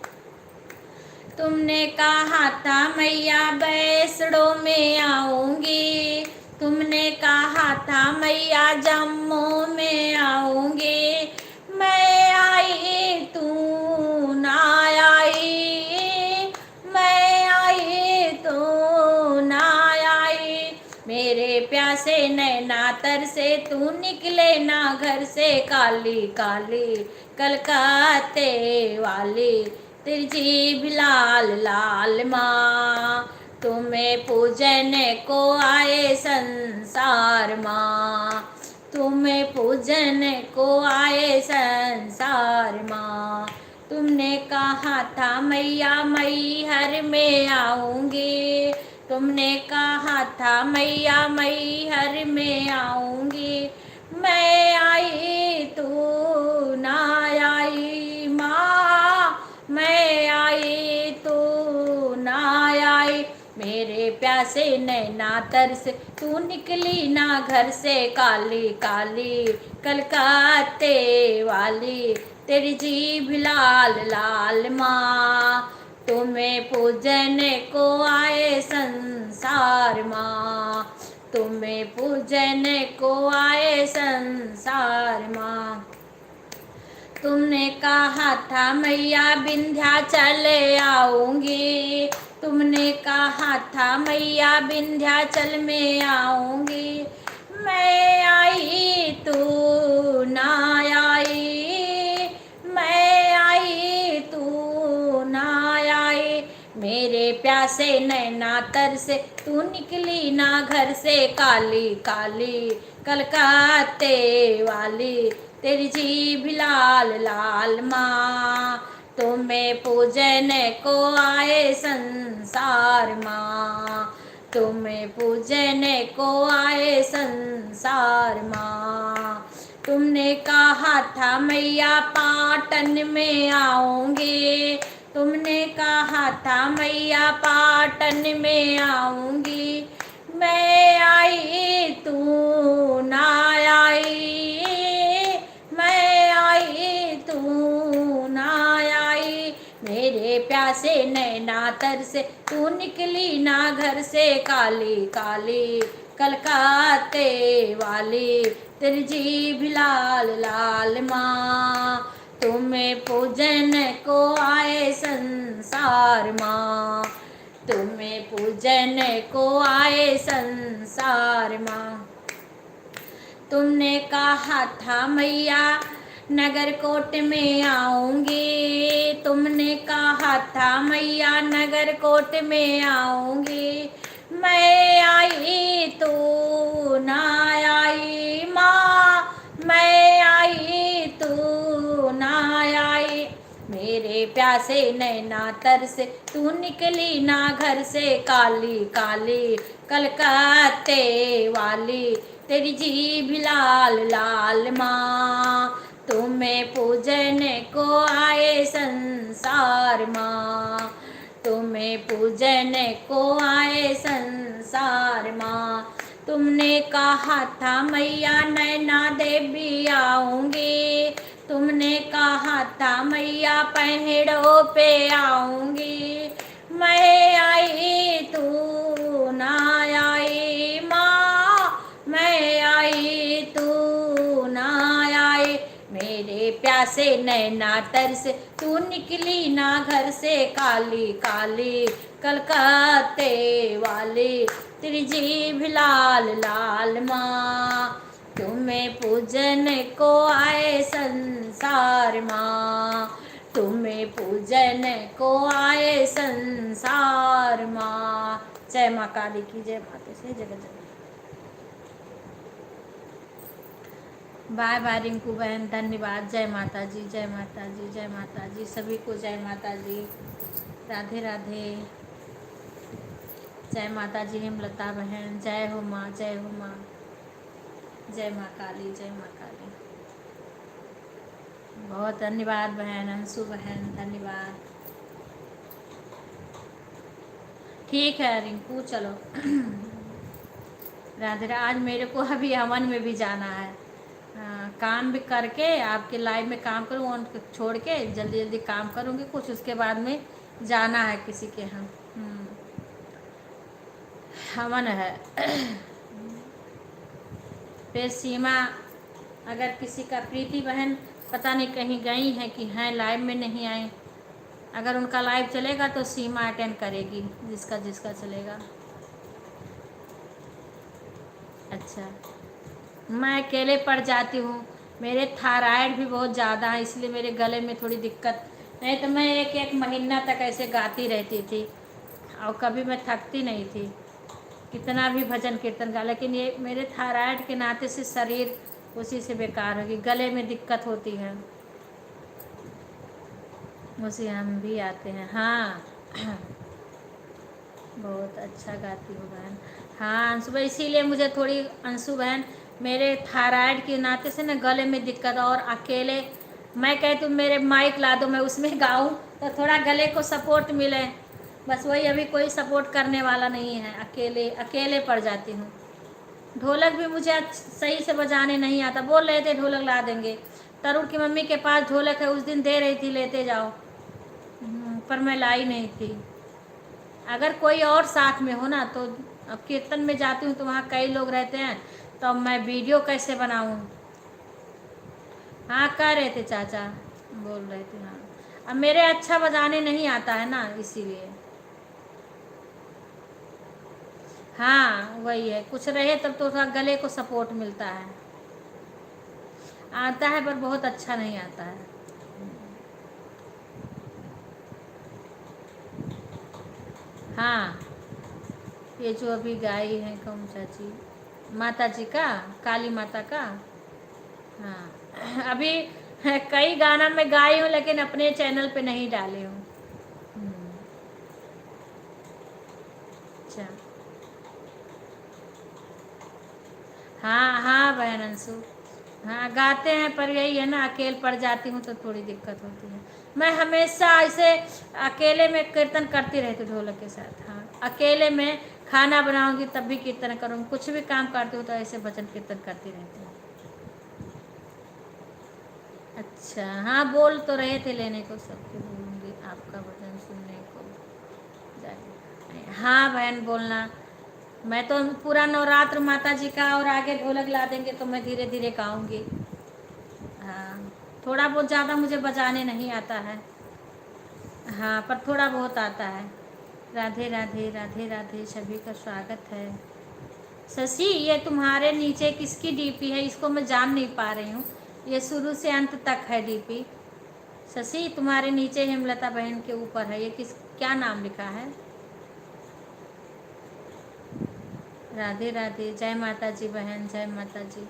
तुमने कहा था मैया बैसड़ों में आऊंगी, तुमने कहा था मैया जम्मू में आऊंगी, मैं आई तू ना आई, मैं आई तू ना आई, मेरे प्यासे नैना तर से तू निकले ना घर से। काली काली कलकत्ते वाली तेरी जीभ लाल लाल माँ, तुम्हें पूजने को आए संसार माँ, तुम्हें पूजने को आए संसार माँ। तुमने कहा था मैया मैहर में आऊंगी, तुमने कहा था मैया मैहर में आऊंगी, मैं आई तू ना आई माँ, मैं आई तू ना आई, मेरे प्यासे नैना तर से तू निकली ना घर से। काली काली कलकत्ते वाली तेरी जीभ लाल लाल माँ, तुम्हें पूजने को आए संसार माँ, तुम्हें पूजने को आए संसार माँ। तुमने कहा था मैया विंध्याचल आऊंगी, तुमने कहा था मैया विंध्याचल में आऊंगी, मैं आई तू ना आई, मैं आई तू ना आई, मेरे प्यासे नैना तर से तू निकली ना घर से, काली काली कलकत्ते वाली तेरी जीभ लाल लाल माँ, तुम्हें पूजन को आए संसार माँ, तुम्हें पूजन को आए संसार माँ। तुमने कहा था मैया पाटन में आऊंगी, तुमने कहा था मैया पाटन में आऊंगी, मैं आई तू ना आई, मैं आई तू ना आई, मेरे प्यासे नैना तर से तू निकली ना घर से, काली काली कलकत्ते वाली तेरी जीभ लाल लाल माँ, तुम्हें पूजन को आए संसार माँ, तुम्हें पूजन को आए संसार माँ। तुमने कहा था मैया नगर कोट में आऊंगी, तुमने कहा था मैया नगर कोट में आऊंगी, मैं आई तू ना आई माँ, मैं आई तू ना आई, मेरे प्यासे नैना तर से तू निकली ना घर से, काली काली कलकत्ते वाली तेरी जीभ लाल लाल माँ, तुम्हें पूजन को आए संसार माँ, तुम्हें पूजन को आए संसार माँ। तुमने कहा था मैया नैना देवी आऊंगी, तुमने कहा था मैया पहाड़ों पे आऊंगी, मैं आई तू ना आई माँ, मैं आई तू ना आई, मेरे प्यासे नैना तर से तू निकली ना घर से, काली काली कलकत्ते वाली तेरी जीभ लाल लाल माँ, तुम्हें पूजन को आए संसार माँ, तुम्हें पूजन को आए संसार माँ। जय माँ काली की जय, माता से जगत जगत। बाय बाय रिंकू बहन, धन्यवाद। जय माता जी, जय माता जी, जय माता जी, सभी को जय माता जी, राधे राधे। जय माता जी हेमलता बहन, जय हो माँ, जय हो माँ, जय माँ काली, जय माँ काली। बहुत धन्यवाद बहन, अंशु बहन धन्यवाद। ठीक है रिंकू, चलो राधे। आज मेरे को अभी हवन में भी जाना है, काम भी करके आपके लाइव में काम करूँ और छोड़ के जल्दी जल्दी काम करूँगी कुछ, उसके बाद में जाना है किसी के यहाँ, हवन है। फिर सीमा, अगर किसी का प्रीति बहन पता नहीं कहीं गई हैं कि हैं, लाइव में नहीं आई, अगर उनका लाइव चलेगा तो सीमा अटेंड करेगी, जिसका जिसका चलेगा। अच्छा, मैं अकेले पड़ जाती हूँ, मेरे थायराइड भी बहुत ज़्यादा है, इसलिए मेरे गले में थोड़ी दिक्कत, नहीं तो मैं एक एक महीना तक ऐसे गाती रहती थी और कभी मैं थकती नहीं थी, कितना भी भजन कीर्तन गा, लेकिन ये मेरे थायराइड के नाते से शरीर उसी से बेकार होगी, गले में दिक्कत होती है, उसी हम भी आते हैं। हाँ बहुत अच्छा गाती हो बहन। हाँ अंशु बहन, इसीलिए मुझे थोड़ी, अंशु बहन मेरे थायराइड के नाते से ना गले में दिक्कत, और अकेले मैं कहती हूँ मेरे माइक ला दो मैं उसमें गाऊँ तो थोड़ा गले को सपोर्ट मिले, बस वही अभी कोई सपोर्ट करने वाला नहीं है, अकेले अकेले पड़ जाती हूँ। ढोलक भी मुझे सही से बजाने नहीं आता, बोल रहे थे ढोलक ला देंगे, तरुण की मम्मी के पास ढोलक है, उस दिन दे रही थी लेते जाओ, पर मैं लाई नहीं थी। अगर कोई और साथ में हो ना, तो अब कीर्तन में जाती हूँ तो वहाँ कई लोग रहते हैं, तो अब मैं वीडियो कैसे बनाऊँ। हाँ कह रहे थे चाचा, बोल रहे थे हाँ। अब मेरे अच्छा बजाने नहीं आता है ना, इसीलिए। हाँ वही है, कुछ रहे तब तो थोड़ा गले को सपोर्ट मिलता है। आता है पर बहुत अच्छा नहीं आता है। हाँ, ये जो अभी गाई है कौन सा जी, माता जी का, काली माता का। हाँ अभी कई गाना में गाई हूँ लेकिन अपने चैनल पे नहीं डाली हूँ। हम्म, अच्छा। हाँ हाँ बहन अंशु, हाँ गाते हैं पर यही है ना, अकेले पड़ जाती हूँ तो थोड़ी दिक्कत होती है। मैं हमेशा ऐसे अकेले में कीर्तन करती रहती हूँ ढोलक के साथ। हाँ अकेले में खाना बनाऊंगी तब भी कीर्तन करूँगी, कुछ भी काम करती हूँ तो ऐसे भजन कीर्तन करती रहती हूँ। अच्छा हाँ, बोल तो रहे थे लेने को, सबके बोलूँगी आपका भजन सुनने को जाए। हाँ बहन बोलना, मैं तो पूरा नवरात्र माता जी का और आगे ढोलक ला देंगे तो मैं धीरे धीरे गाऊंगी। हाँ थोड़ा बहुत, ज़्यादा मुझे बजाने नहीं आता है। हाँ पर थोड़ा बहुत आता है। राधे राधे राधे राधे, सभी का स्वागत है। शशि ये तुम्हारे नीचे किसकी डीपी है, इसको मैं जान नहीं पा रही हूँ। ये शुरू से अंत तक है डीपी। शशि तुम्हारे नीचे हेमलता बहन के ऊपर है, ये किस, क्या नाम लिखा है। राधे राधे, जय माता जी बहन, जय माता जी।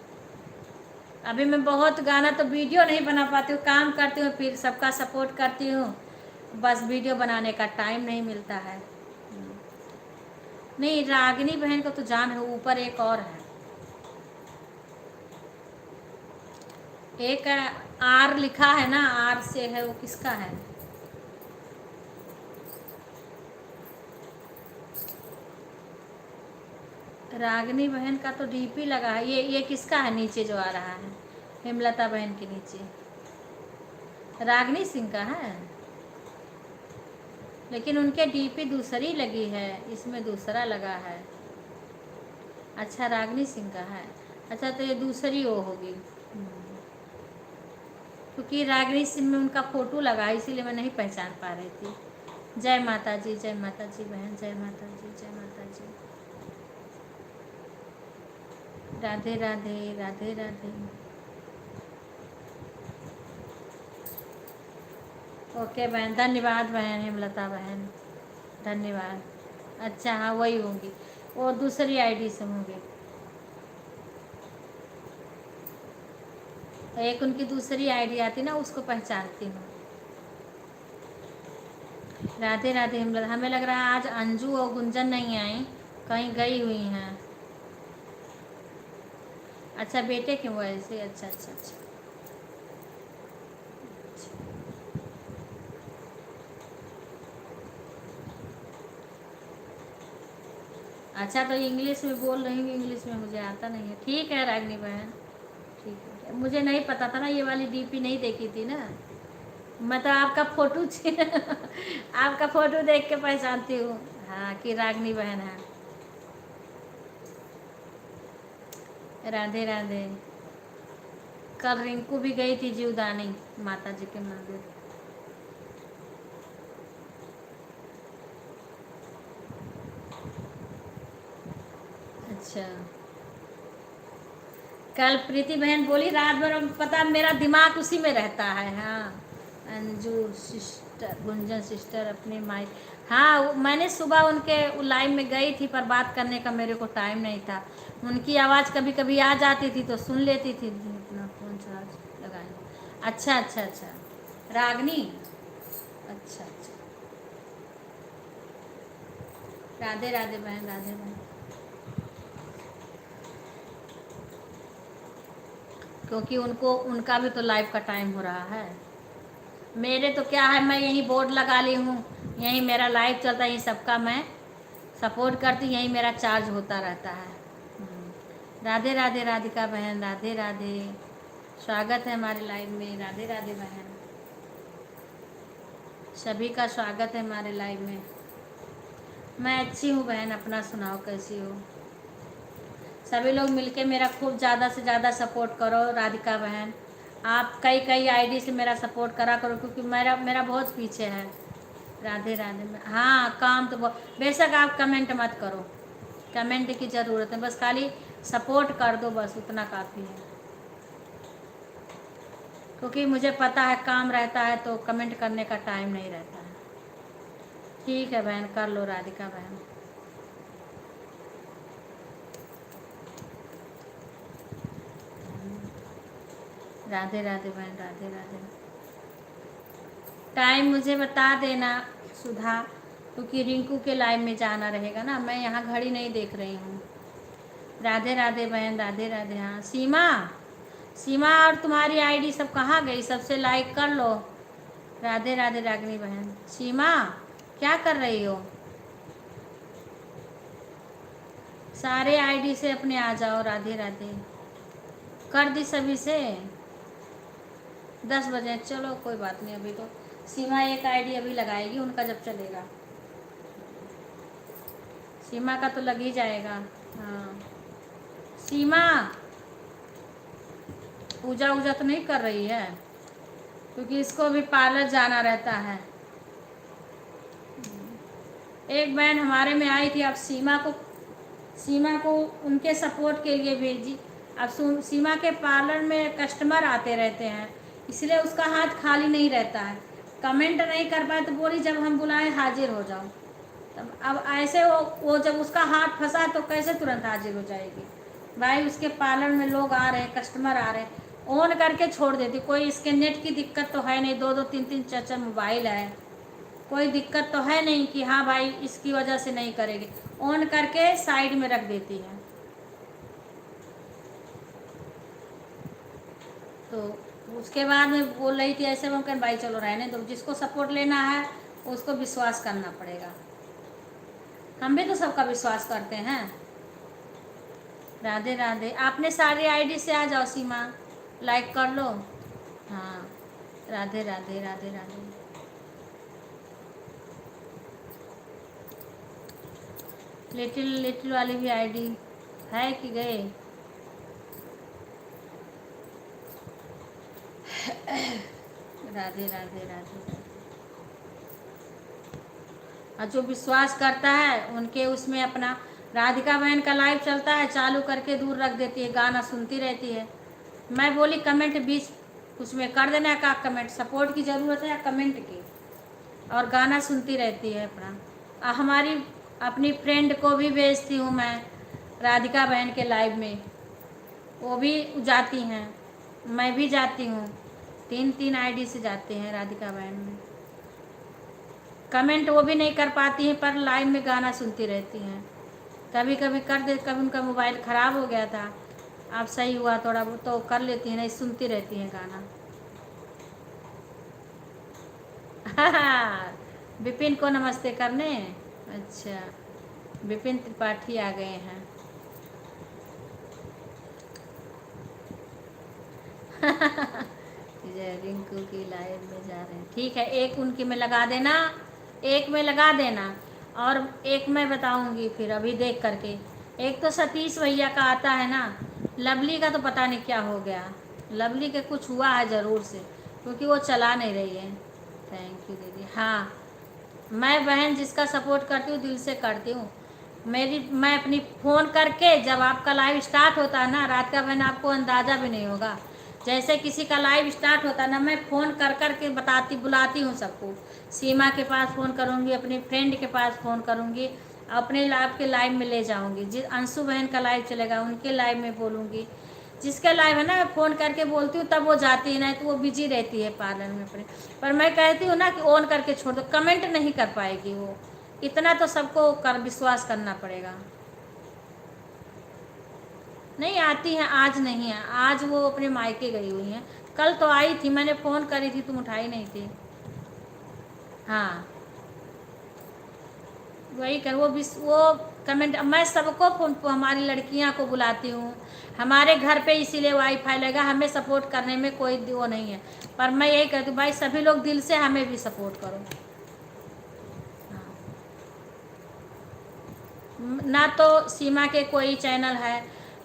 अभी मैं बहुत गाना तो वीडियो नहीं बना पाती हूँ, काम करती हूँ फिर सबका सपोर्ट करती हूँ, बस वीडियो बनाने का टाइम नहीं मिलता है। नहीं रागिनी बहन को तो जान है, ऊपर एक और है, एक आर लिखा है ना, आर से है, वो किसका है। रागिनी बहन का तो डीपी लगा है, ये किसका है नीचे जो आ रहा है, हेमलता बहन के नीचे रागिनी सिंह का है, लेकिन उनके डीपी दूसरी लगी है, इसमें दूसरा लगा है। अच्छा रागिनी सिंह का है, अच्छा तो ये दूसरी वो होगी। क्योंकि रागिनी सिंह में उनका फोटो लगा है, इसीलिए मैं नहीं पहचान पा रही थी। जय माता जी, जय माता जी बहन, जय माता जी, जय माता जी। राधे राधे राधे राधे। ओके बहन, धन्यवाद बहन हेमलता बहन, धन्यवाद। अच्छा हाँ वही होंगी, वो दूसरी आईडी से होंगी, एक उनकी दूसरी आईडी आती ना, उसको पहचानती हूँ। राधे राधे हेमलता, हमें लग रहा है आज अंजू और गुंजन नहीं आई, कहीं गई हुई हैं। अच्छा बेटे क्यों ऐसे, अच्छा अच्छा अच्छा। अच्छा तो इंग्लिश में बोल रही हूँ, इंग्लिश में मुझे आता नहीं है। ठीक है रागिनी बहन, ठीक है, मुझे नहीं पता था ना, ये वाली डीपी नहीं देखी थी ना, मैं तो आपका फोटो आपका फोटो देख के पहचानती हूँ, हाँ कि रागिनी बहन है। राधे राधे। कल रिंकू भी गई थी जीवदानी माता जी के मंदिर। अच्छा कल प्रीति बहन बोली रात भर, पता मेरा दिमाग उसी में रहता है। हाँ अंजू सिस्टर, गुंजन सिस्टर अपने माई, हाँ मैंने सुबह उनके लाइव में गई थी पर बात करने का मेरे को टाइम नहीं था। उनकी आवाज़ कभी कभी आ जाती थी तो सुन लेती थी, अपना फ़ोन चार्ज लगाए। अच्छा अच्छा अच्छा, रागनी, अच्छा अच्छा। राधे राधे बहन, राधे बहन। क्योंकि उनको, उनका भी तो लाइव का टाइम हो रहा है। मेरे तो क्या है, मैं यहीं बोर्ड लगा ली हूँ, यहीं मेरा लाइव चलता है, यहीं सबका मैं सपोर्ट करती, यहीं मेरा चार्ज होता रहता है। राधे राधे राधिका बहन, राधे राधे, स्वागत है हमारे लाइव में। राधे राधे बहन, सभी का स्वागत है हमारे लाइव में। मैं अच्छी हूँ बहन, अपना सुनाओ कैसी हो। सभी लोग मिलके मेरा खूब ज़्यादा से ज़्यादा सपोर्ट करो राधिका बहन, आप कई कई आईडी से मेरा सपोर्ट करा करो, क्योंकि मेरा मेरा बहुत पीछे है। राधे राधे में हाँ, काम तो बहुत, बेशक आप कमेंट मत करो, कमेंट की ज़रूरत है, बस खाली सपोर्ट कर दो, बस उतना काफ़ी है। क्योंकि मुझे पता है काम रहता है तो कमेंट करने का टाइम नहीं रहता है। ठीक है बहन, कर लो राधिका बहन। राधे राधे बहन, राधे राधे। टाइम मुझे बता देना सुधा, क्योंकि रिंकू के लाइव में जाना रहेगा ना, मैं यहाँ घड़ी नहीं देख रही हूँ। राधे राधे बहन, राधे राधे। हाँ सीमा, सीमा और तुम्हारी आईडी सब कहाँ गई? सबसे लाइक कर लो। राधे राधे रागिनी बहन। सीमा क्या कर रही हो? सारे आईडी से अपने आ जाओ। राधे राधे। कर दी सभी से 10 बजे, चलो कोई बात नहीं, अभी तो सीमा एक आईडी अभी लगाएगी, उनका जब चलेगा। सीमा का तो लग ही जाएगा। हाँ सीमा पूजा वूजा तो नहीं कर रही है, क्योंकि इसको भी पार्लर जाना रहता है। एक बहन हमारे में आई थी, अब सीमा को उनके सपोर्ट के लिए भेजी। अब सीमा के पार्लर में कस्टमर आते रहते हैं, इसलिए उसका हाथ खाली नहीं रहता है। कमेंट नहीं कर पाए तो बोली जब हम बुलाएं हाजिर हो जाओ। तब अब ऐसे वो जब उसका हाथ फंसा तो कैसे तुरंत हाजिर हो जाएगी? भाई उसके पार्लर में लोग आ रहे हैं, कस्टमर आ रहे हैं, ऑन करके छोड़ देती। कोई इसके नेट की दिक्कत तो है नहीं, 2-2 3-3 4-4 मोबाइल है, कोई दिक्कत तो है नहीं कि हाँ भाई इसकी वजह से नहीं करेगी। ऑन करके साइड में रख देती है। तो उसके बाद में बोल रही थी ऐसे, हम कहें भाई चलो रहने दो, जिसको सपोर्ट लेना है उसको विश्वास करना पड़ेगा। हम भी तो सबका विश्वास करते हैं। राधे राधे। आपने सारी आईडी से आ जाओ सीमा, लाइक कर लो। हाँ राधे राधे, राधे राधे। लिटिल लिटिल वाली भी आईडी है कि गए? राधे राधे, राधे। और जो विश्वास करता है उनके उसमें अपना, राधिका बहन का लाइव चलता है, चालू करके दूर रख देती है, गाना सुनती रहती है। मैं बोली कमेंट बीच उसमें कर देना का कमेंट, सपोर्ट की ज़रूरत है या कमेंट की, और गाना सुनती रहती है अपना। हमारी अपनी फ्रेंड को भी भेजती हूँ मैं राधिका बहन के लाइव में, वो भी जाती हैं, मैं भी जाती हूँ, 3-3 आईडी से जाते हैं राधिका बहन में। कमेंट वो भी नहीं कर पाती हैं, पर लाइव में गाना सुनती रहती हैं। कभी कभी कर दे, कभी उनका मोबाइल ख़राब हो गया था, अब सही हुआ थोड़ा, वो तो कर लेती हैं, नहीं सुनती रहती हैं गाना। विपिन को नमस्ते करने। अच्छा विपिन त्रिपाठी आ गए हैं। जय रिंकू की लाइव में जा रहे हैं, ठीक है, एक उनकी में लगा देना, एक में लगा देना, और एक मैं बताऊंगी फिर अभी देख करके। एक तो सतीश भैया का आता है ना, लवली का तो पता नहीं क्या हो गया, लवली के कुछ हुआ है ज़रूर से, क्योंकि वो चला नहीं रही है। थैंक यू दीदी। हाँ मैं बहन जिसका सपोर्ट करती हूँ दिल से करती हूँ। मैं अपनी फ़ोन करके, जब आपका लाइव स्टार्ट होता है ना रात का बहन, आपको अंदाज़ा भी नहीं होगा, जैसे किसी का लाइव स्टार्ट होता है ना, मैं फ़ोन कर कर के बुलाती हूँ सबको। सीमा के पास फ़ोन करूँगी, अपनी फ्रेंड के पास फ़ोन करूँगी, अपने आपके लाइव में ले जाऊँगी। जिस अंशु बहन का लाइव चलेगा उनके लाइव में बोलूँगी, जिसका लाइव है ना मैं फ़ोन करके बोलती हूँ, तब वो जाती है, नहीं तो वो बिजी रहती है पार्लर में अपने। पर मैं कहती हूँ ना कि ऑन करके छोड़ दो, कमेंट नहीं कर पाएगी वो, इतना तो सबको विश्वास करना पड़ेगा। नहीं आती हैं, आज नहीं है, आज वो अपने मायके गई हुई हैं। कल तो आई थी, मैंने फ़ोन करी थी, तुम उठाई नहीं थी। हाँ वही कर, वो कमेंट, मैं सबको हमारी लड़कियां को बुलाती हूँ हमारे घर पे, इसीलिए वाईफाई लगा, हमें सपोर्ट करने में कोई वो नहीं है। पर मैं यही कहती हूँ भाई सभी लोग दिल से हमें भी सपोर्ट करो। हाँ। ना तो सीमा के कोई चैनल है,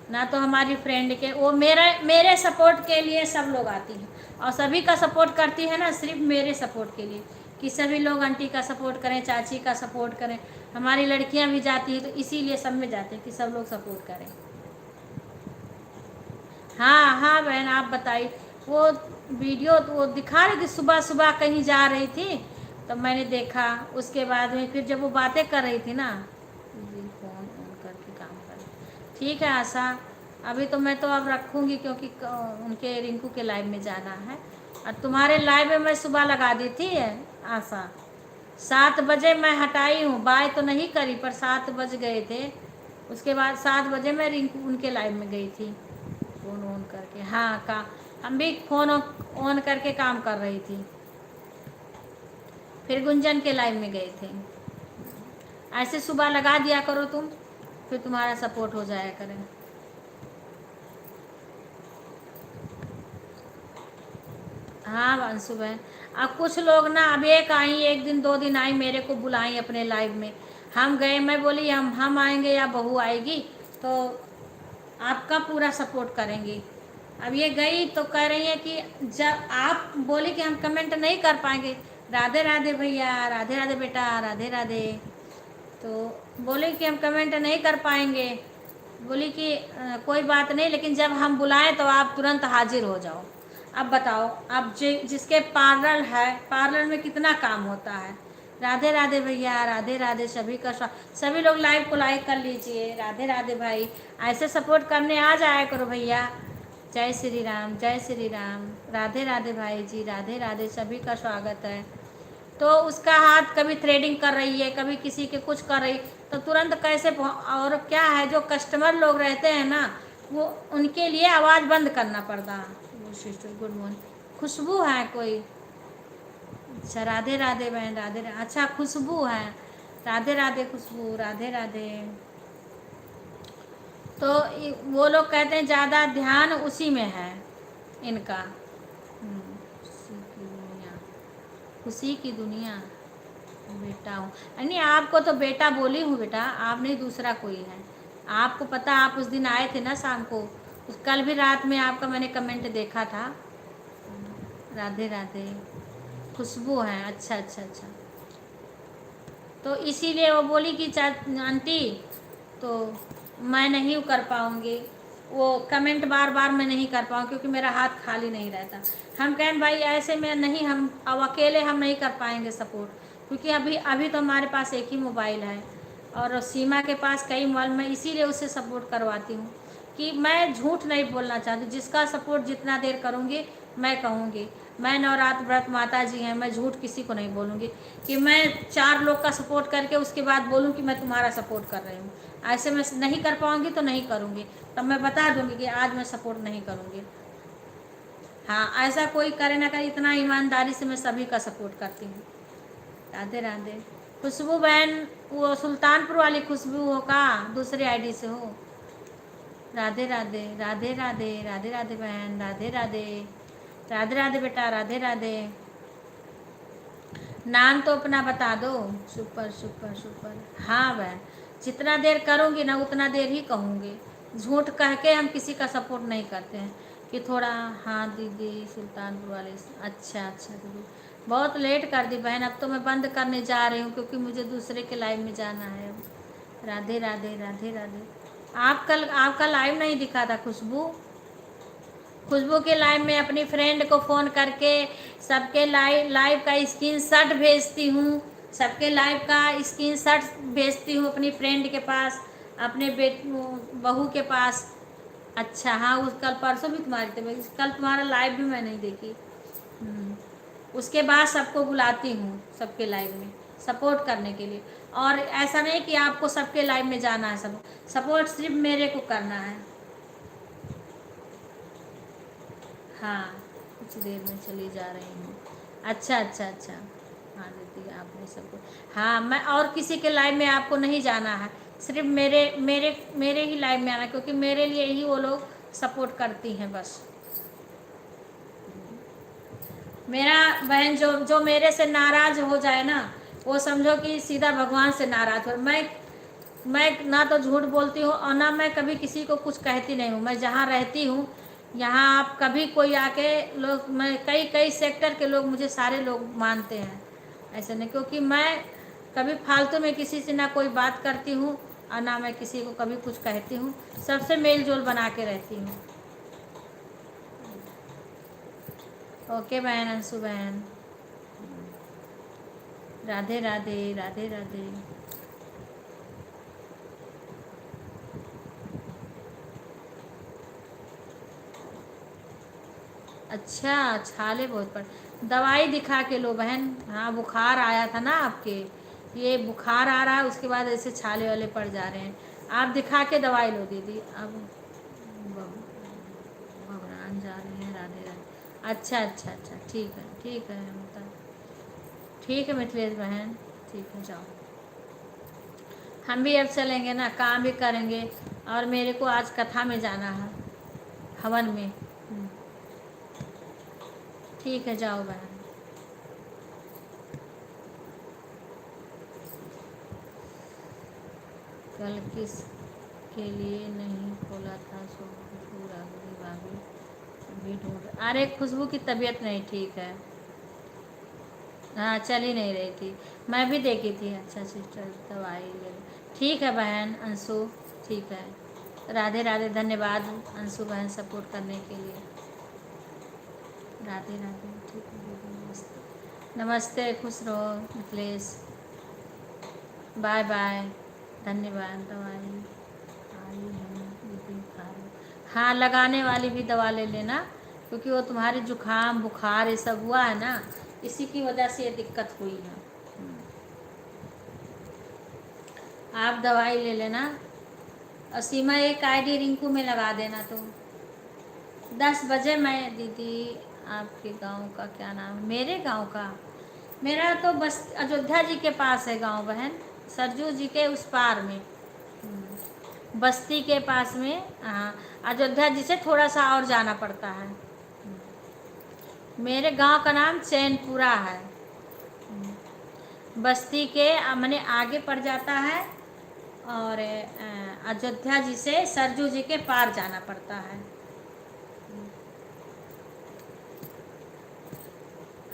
ना तो हमारी फ्रेंड के, वो मेरे मेरे सपोर्ट के लिए सब लोग आती हैं, और सभी का सपोर्ट करती है ना, सिर्फ मेरे सपोर्ट के लिए, कि सभी लोग आंटी का सपोर्ट करें, चाची का सपोर्ट करें। हमारी लड़कियां भी जाती हैं तो इसीलिए सब में जाते हैं कि सब लोग सपोर्ट करें। हाँ हाँ बहन, आप बताइए। वो वीडियो तो वो दिखा रही थी, सुबह सुबह कहीं जा रही थी तो मैंने देखा। उसके बाद में फिर जब वो बातें कर रही थी ना, जी फ़ोन ऑन करके काम कर, ठीक है आशा। अभी तो मैं तो अब रखूँगी क्योंकि उनके रिंकू के लाइव में जाना है। और तुम्हारे लाइव में मैं सुबह लगा दी थी आशा, 7 बजे मैं हटाई हूँ, बाय तो नहीं करी पर 7 बज गए थे। उसके बाद 7 बजे मैं रिंकू उनके लाइव में गई थी फ़ोन ऑन करके। हाँ का हम भी फ़ोन ऑन करके काम कर रही थी, फिर गुंजन के लाइव में गए थे। ऐसे सुबह लगा दिया करो तुम, फिर तुम्हारा सपोर्ट हो जाया करे। हाँ अंशु बहन, अब कुछ लोग ना, अब एक आई, एक दिन 2 दिन आई, मेरे को बुलाई अपने लाइव में, हम गए। मैं बोली हम आएंगे या बहू आएगी तो आपका पूरा सपोर्ट करेंगी। अब ये गई तो कह रही है कि जब आप बोली कि हम कमेंट नहीं कर पाएंगे, राधे राधे भैया, राधे राधे बेटा, राधे राधे, तो बोले कि हम कमेंट नहीं कर पाएंगे। बोली कि कोई बात नहीं, लेकिन जब हम बुलाएं तो आप तुरंत हाजिर हो जाओ। अब बताओ, अब जिसके पार्लर है, पार्लर में कितना काम होता है। राधे राधे भैया, राधे राधे, सभी का सभी लोग लाइव को लाइक कर लीजिए। राधे राधे भाई, ऐसे सपोर्ट करने आ जाया करो भैया। जय श्री राम, जय श्री राम। राधे राधे भाई जी, राधे राधे, सभी का स्वागत है। तो उसका हाथ कभी थ्रेडिंग कर रही है, कभी किसी के कुछ कर रही, तो तुरंत कैसे और क्या है, जो कस्टमर लोग रहते हैं ना, वो उनके लिए आवाज़ बंद करना पड़ता है। वो सिस्टर गुड मॉर्निंग, खुशबू है कोई? अच्छा राधे राधे बहन, राधे राधे, अच्छा खुशबू है, राधे राधे खुशबू, राधे राधे। तो वो लोग कहते हैं ज़्यादा ध्यान उसी में है इनका। खुशी की दुनिया, खुशी की दुनिया, बेटा हूँ। नहीं, आपको तो बेटा बोली हूँ बेटा, आप नहीं, दूसरा कोई है। आपको पता, आप उस दिन आए थे ना शाम को, कल भी रात में आपका मैंने कमेंट देखा था। राधे राधे, खुशबू है, अच्छा अच्छा अच्छा। तो इसीलिए वो बोली कि आंटी, तो मैं नहीं कर पाऊँगी वो कमेंट, बार बार मैं नहीं कर पाऊँ क्योंकि मेरा हाथ खाली नहीं रहता। हम कहें भाई ऐसे में नहीं, हम अब अकेले हम नहीं कर पाएंगे सपोर्ट, क्योंकि अभी अभी तो हमारे पास एक ही मोबाइल है और सीमा के पास कई मोबाइल, मैं इसीलिए उससे सपोर्ट करवाती हूँ कि मैं झूठ नहीं बोलना चाहती। जिसका सपोर्ट जितना देर करूँगी मैं कहूँगी, मैं नवरात्र व्रत माता जी हैं, मैं झूठ किसी को नहीं बोलूँगी कि मैं 4 लोग का सपोर्ट करके उसके बाद बोलूँ कि मैं तुम्हारा सपोर्ट कर रही हूँ। ऐसे मैं नहीं कर पाऊँगी तो नहीं करूँगी, तब मैं बता दूँगी कि आज मैं सपोर्ट नहीं करूँगी। हाँ, ऐसा कोई करे ना करे, इतना ईमानदारी से मैं सभी का सपोर्ट करती हूँ। राधे राधे। खुशबू बहन, वो सुल्तानपुर वाली खुशबू हो का, दूसरे आईडी से हो? राधे राधे, राधे राधे, राधे राधे बहन, राधे राधे, राधे राधे बेटा, राधे राधे। नाम तो अपना बता दो। सुपर सुपर सुपर, हाँ बहन, जितना देर करूँगी ना उतना देर ही कहूँगी। झूठ कह के हम किसी का सपोर्ट नहीं करते हैं कि थोड़ा, हाँ दीदी सुल्तानपुर वाले, अच्छा अच्छा दीदी, बहुत लेट कर दी बहन, अब तो मैं बंद करने जा रही हूँ क्योंकि मुझे दूसरे के लाइव में जाना है अब। राधे राधे, राधे राधे। आपका लाइव नहीं दिखा था खुशबू? खुशबू के लाइव में अपनी फ्रेंड को फ़ोन करके सबके लाइव का स्क्रीनशॉट भेजती हूँ, सबके लाइव का स्क्रीनशॉट भेजती हूँ अपनी फ्रेंड के पास, अपने बहू के पास। अच्छा हाँ, उस कल परसों भी तुम्हारी तबीयत, कल तुम्हारा लाइव भी मैं नहीं देखी। उसके बाद सबको बुलाती हूँ सबके लाइव में सपोर्ट करने के लिए। और ऐसा नहीं कि आपको सबके लाइव में जाना है, सब सपोर्ट सिर्फ मेरे को करना है। हाँ, कुछ देर में चली जा रही हूँ। अच्छा अच्छा अच्छा, हाँ दीदी आपने सबको, हाँ मैं और किसी के लाइव में आपको नहीं जाना है, सिर्फ मेरे मेरे मेरे ही लाइव में आना, क्योंकि मेरे लिए ही वो लोग सपोर्ट करती हैं बस। मेरा बहन जो जो मेरे से नाराज़ हो जाए ना, वो समझो कि सीधा भगवान से नाराज़ हो। मैं मैं ना तो झूठ बोलती हूँ और ना मैं कभी किसी को कुछ कहती नहीं हूँ। मैं जहाँ रहती हूँ यहाँ आप कभी कोई आके लोग, मैं कई कई सेक्टर के लोग, मुझे सारे लोग मानते हैं, ऐसे नहीं, क्योंकि मैं कभी फालतू में किसी से ना कोई बात करती हूँ और ना मैं किसी को कभी कुछ कहती हूँ। सबसे मेल जोल बना के रहती हूँ। ओके बहन, अंशु बहन, राधे राधे, राधे राधे। अच्छा, छाले बहुत पड़, दवाई दिखा के लो बहन। हाँ, बुखार आया था ना आपके, ये बुखार आ रहा है, उसके बाद ऐसे छाले वाले पड़ जा रहे हैं। आप दिखा के दवाई लो दीदी। अब घबरान जा रही हैं, राधे राधे। अच्छा अच्छा अच्छा, ठीक है ठीक है, मतलब ठीक है मिथिलेश बहन, ठीक है, जाओ। हम भी अब चलेंगे ना, काम भी करेंगे, और मेरे को आज कथा में जाना है, हवन में। ठीक है, जाओ बहन। कल किस के लिए नहीं खोला था, सो खुशबू रागनी भाभी भी ढूंढ, अरे खुशबू की तबीयत नहीं ठीक है। हाँ, चल ही नहीं रही थी, मैं भी देखी थी। अच्छा सिस्टर, दवाई ले लो। ठीक है बहन अंशु, ठीक है, राधे राधे, धन्यवाद अंशु बहन सपोर्ट करने के लिए। राधे राधे, ठीक है दीदी, नमस्ते। नमस्ते, खुश रहो मिथिलेश, बाय बाय, धन्यवाद। दवाई आई है दीदी, खा लो। हाँ, लगाने वाली भी दवा ले लेना, क्योंकि वो तुम्हारे जुकाम बुखार ये सब हुआ है ना, इसी की वजह से ये दिक्कत हुई है। आप दवाई ले लेना, और सीमा एक आईडी रिंकू में लगा देना। तो 10 बजे मैं दीदी, आपके गांव का क्या नाम है? मेरे गांव का, मेरा तो बस अयोध्या जी के पास है गांव बहन, सरजू जी के उस पार में, बस्ती के पास में। हाँ, अयोध्या जी से थोड़ा सा और जाना पड़ता है। मेरे गांव का नाम चैनपुरा है, बस्ती के मैंने आगे पड़ जाता है, और अयोध्या जी से सरजू जी के पार जाना पड़ता है।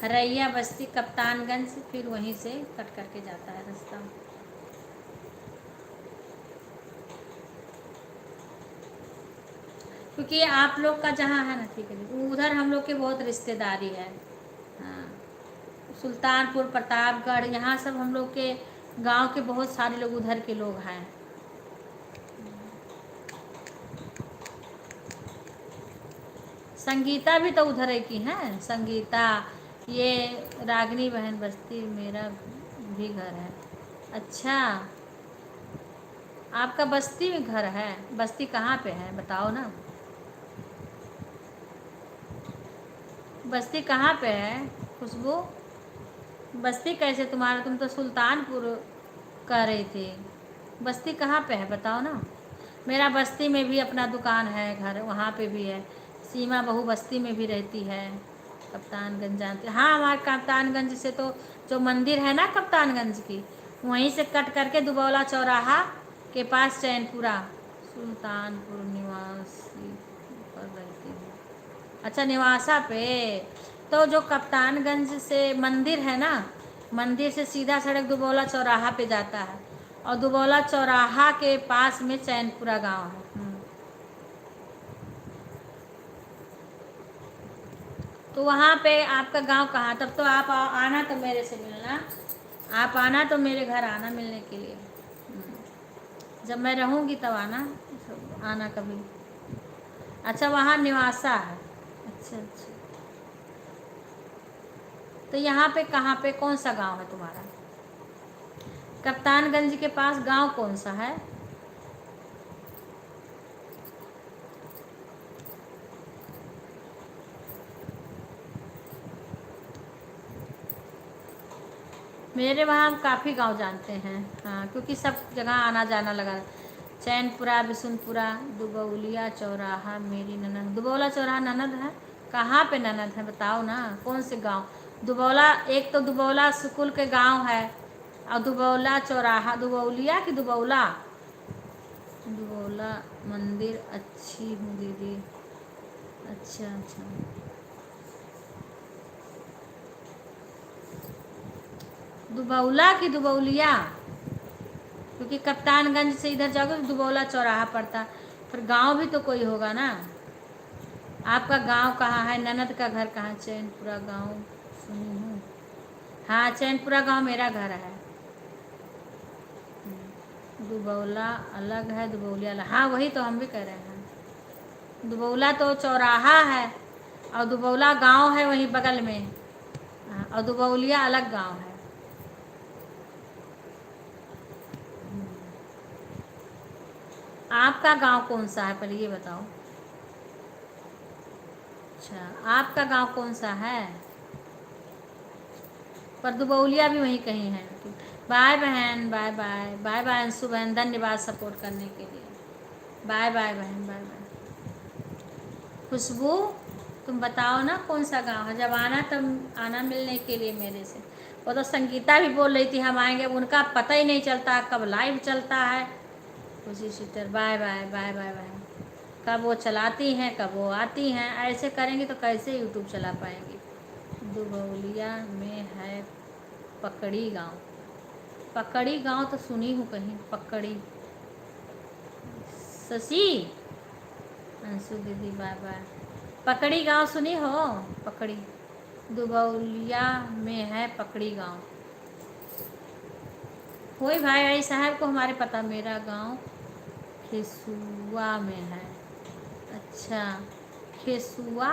हरैया बस्ती कप्तानगंज, फिर वहीं से कट करके जाता है रास्ता। क्योंकि आप लोग का जहाँ है ना, ठीक है, उधर हम लोग के बहुत रिश्तेदारी है। हाँ, सुल्तानपुर, प्रतापगढ़, यहाँ सब हम लोग के गांव के बहुत सारे लोग उधर के लोग हैं। संगीता भी तो उधर ही की है, संगीता, ये रागनी बहन बस्ती मेरा भी घर है। अच्छा, आपका बस्ती में घर है? बस्ती कहाँ पे है बताओ ना, बस्ती कहाँ पे है खुशबू? बस्ती कैसे तुम्हारा, तुम तो सुल्तानपुर कह रही थी, बस्ती कहाँ पे है बताओ ना। मेरा बस्ती में भी अपना दुकान है, घर वहाँ पे भी है। सीमा बहू बस्ती में भी रहती है। कप्तानगंज जानते? हाँ, हमारे कप्तानगंज से तो जो मंदिर है ना कप्तानगंज की, वहीं से कट करके दुबौला चौराहा के पास चैनपुरा, सुल्तानपुर निवासी पर रहती हूँ। अच्छा, निवासा पे, तो जो कप्तानगंज से मंदिर है ना, मंदिर से सीधा सड़क दुबौला चौराहा पे जाता है, और दुबौला चौराहा के पास में चैनपुरा गांव है। तो वहाँ पे आपका गांव कहाँ? तब तो आप आना तो मेरे से मिलना, आप आना तो मेरे घर आना मिलने के लिए। जब मैं रहूँगी तब आना, आना कभी। अच्छा, वहाँ निवासा है। अच्छा अच्छा, तो यहाँ पे कहाँ पे, कौन सा गांव है तुम्हारा? कप्तानगंज के पास गांव कौन सा है? मेरे वहाँ हम काफ़ी गांव जानते हैं। हाँ, क्योंकि सब जगह आना जाना लगा। चैनपुरा, बिशुनपुरा, दुबौलिया चौराहा मेरी ननद। दुबौला चौराहा ननद है? कहाँ पे ननद है बताओ ना, कौन से गांव? दुबौला, एक तो दुबौला सुकुल के गांव है, और दुबौला चौराहा, दुबौलिया कि दुबौला, दुबौला मंदिर अच्छी हूँ दीदी। अच्छा अच्छा, दुबौला की दुबौलिया, क्योंकि कप्तानगंज से इधर जाओगे तो दुबौला चौराहा पड़ता, फिर गांव भी तो कोई होगा ना। आपका गांव कहाँ है? ननद का घर कहाँ? चैनपुरा गांव सुनी हूँ। हाँ, चैनपुरा गांव मेरा घर है। दुबौला अलग है, दुबौलिया अलग। हाँ, वही तो हम भी कह रहे हैं। दुबौला तो चौराहा है और दुबौला गांव है वहीं बगल में। हाँ, और दुबौलिया अलग गांव है। आपका गांव कौन सा है पहले ये बताओ। अच्छा, आपका गांव कौन सा है? पर दुबौलिया भी वहीं कहीं है। बाय बहन, bye bye, bye bye Anshu बहन, धन्यवाद सपोर्ट करने के लिए। बाय बाय बहन, बाय बाय। खुशबू, तुम बताओ ना कौन सा गांव है, जब आना तब आना मिलने के लिए मेरे से। वो तो संगीता भी बोल रही थी हम आएंगे, उनका पता ही नहीं चलता कब लाइव चलता है। खुशी शीतर, बाय बाय, बाय बाय बहन। कब वो चलाती हैं कब वो आती हैं, ऐसे करेंगी तो कैसे यूट्यूब चला पाएंगी। दुबौलिया में है पकड़ी गांव। पकड़ी गांव तो सुनी हूँ कहीं, पकड़ी। शशि, अंशु दीदी बाय बाय। पकड़ी गांव सुनी हो? पकड़ी, दुबौलिया में है पकड़ी गांव। कोई भाई भाई साहब को हमारे पता। मेरा गांव खेसुआ में है। अच्छा, खेसुआ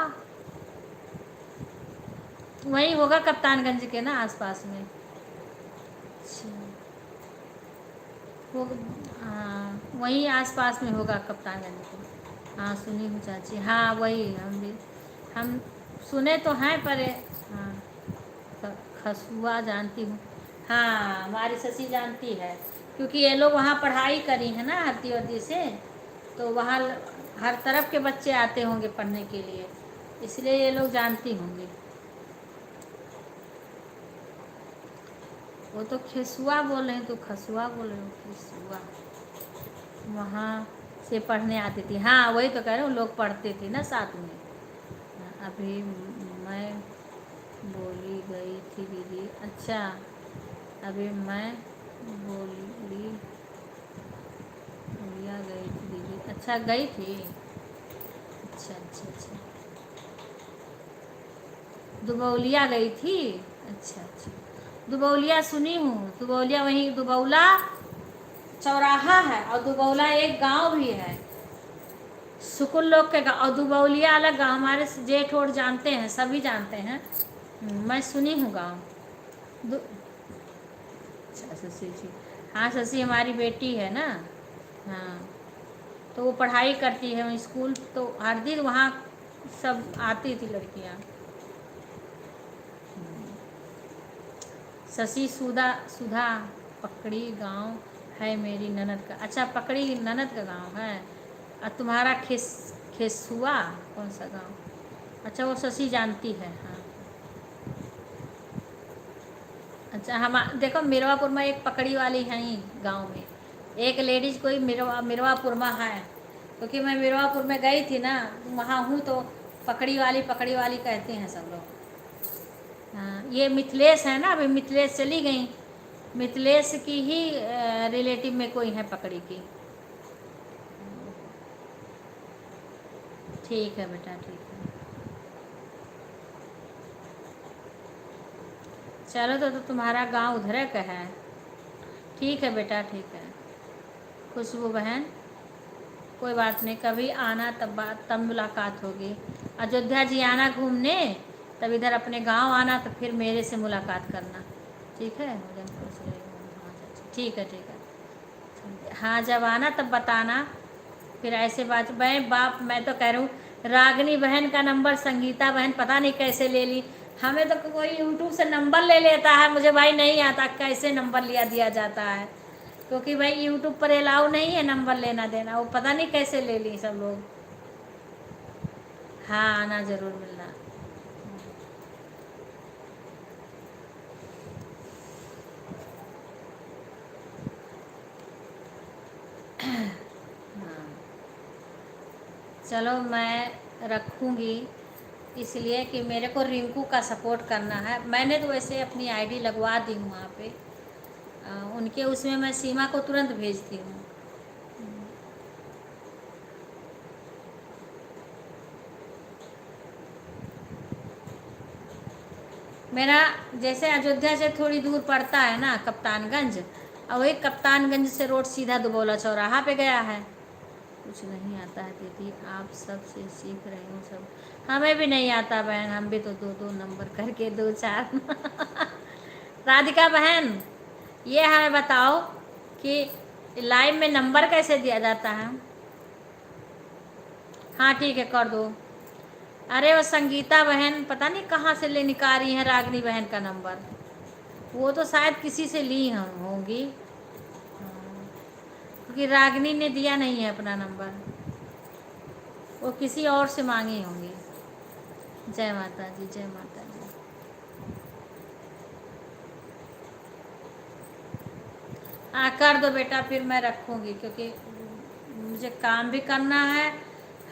वही होगा कप्तानगंज के ना आसपास में। अच्छा, वो हाँ वहीं आसपास में होगा कप्तानगंज के। हाँ सुनी हूँ चाची, हाँ वही हम भी हम सुने तो हैं पर हाँ, खसुआ जानती हूँ। हाँ, हमारी शशि जानती है, क्योंकि ये लोग वहाँ पढ़ाई करी है ना हरदी वर्दी से, तो वहाँ हर तरफ के बच्चे आते होंगे पढ़ने के लिए, इसलिए ये लोग जानती होंगी। वो तो खेसुआ बोल रहे हैं, तो खसुआ बोल रहे हो। खेसुआ वहाँ से पढ़ने आती थी। हाँ वही तो कह रहे हूँ, लोग पढ़ते थे ना साथ में। अभी मैं बोली गई थी दीदी। अच्छा, अभी मैं बोली बोलिया गई थी दीदी। अच्छा, गई थी। अच्छा अच्छा अच्छा, दुबौलिया गई थी। अच्छा अच्छा, दुबौलिया सुनी हूँ। दुबौलिया वहीं दुबौला चौराहा है और दुबौला एक गांव भी है, सुकुल लोग के गाँव। और दुबौलिया अलग गाँव, हमारे जेठ ओठ जानते हैं, सभी जानते हैं। मैं सुनी हूँ गाँव। अच्छा शशि जी, हाँ शशि हमारी बेटी है ना। हाँ, तो वो पढ़ाई करती है स्कूल, तो हर दिन वहाँ सब आती थी लड़कियाँ। शशि सुधा सुधा, पकड़ी गांव है मेरी ननद का। अच्छा, पकड़ी ननद का गांव है। और तुम्हारा खेसुआ कौन सा गांव? अच्छा, वो शशि जानती है। हाँ, अच्छा हम देखो मिर्वापुर में एक पकड़ी वाली है ही गांव में, एक लेडीज कोई मिर्वापुर में है, क्योंकि मैं मिर्वापुर में गई थी ना, वहाँ हूँ तो पकड़ी वाली कहते हैं सब लोग। हाँ, ये मिथिलेश है ना, अभी मिथिलेश चली गई। मिथिलेश की ही रिलेटिव में कोई है पकड़ी की। ठीक है बेटा, ठीक है। चलो तो तुम्हारा गांव उधर का है। ठीक है बेटा, ठीक है। खुशबू बहन, कोई बात नहीं, कभी आना तब बात, तब मुलाकात होगी। अयोध्या जी आना घूमने, तब इधर अपने गांव आना, तो फिर मेरे से मुलाकात करना। ठीक है, ठीक है, ठीक है। हाँ, जब आना तब बताना। फिर ऐसे बात मैं तो कह रहा हूँ, रागनी बहन का नंबर संगीता बहन पता नहीं कैसे ले ली। हमें तो कोई यूट्यूब से नंबर ले लेता है, मुझे भाई नहीं आता कैसे नंबर लिया दिया जाता है, क्योंकि भाई यूट्यूब पर अलाउ नहीं है नंबर लेना देना, वो पता नहीं कैसे ले ली सब लोग। हाँ, आना ज़रूर मिलना। हाँ, चलो मैं रखूँगी, इसलिए कि मेरे को रिंकू का सपोर्ट करना है। मैंने तो वैसे अपनी आईडी लगवा दी हूँ वहाँ पे, उनके उसमें मैं सीमा को तुरंत भेजती हूँ। मेरा जैसे अयोध्या से थोड़ी दूर पड़ता है ना कप्तानगंज, और वही कप्तानगंज से रोड सीधा दुबौला चौराहा पे गया है। कुछ नहीं आता है दीदी, आप सब से सीख रही हूँ सब। हमें भी नहीं आता बहन, हम भी तो दो दो नंबर करके दो चार राधिका बहन, ये हमें बताओ कि लाइव में नंबर कैसे दिया जाता है? हाँ ठीक है, कर दो। अरे वो संगीता बहन पता नहीं कहाँ से ले निकाली है रागनी बहन का नंबर, वो तो शायद किसी से ली हम होंगी। हाँ, क्योंकि रागनी ने दिया नहीं है अपना नंबर, वो किसी और से मांगी होंगी। जय माता दी, जय माता दी। हाँ कर दो बेटा, फिर मैं रखूँगी, क्योंकि मुझे काम भी करना है,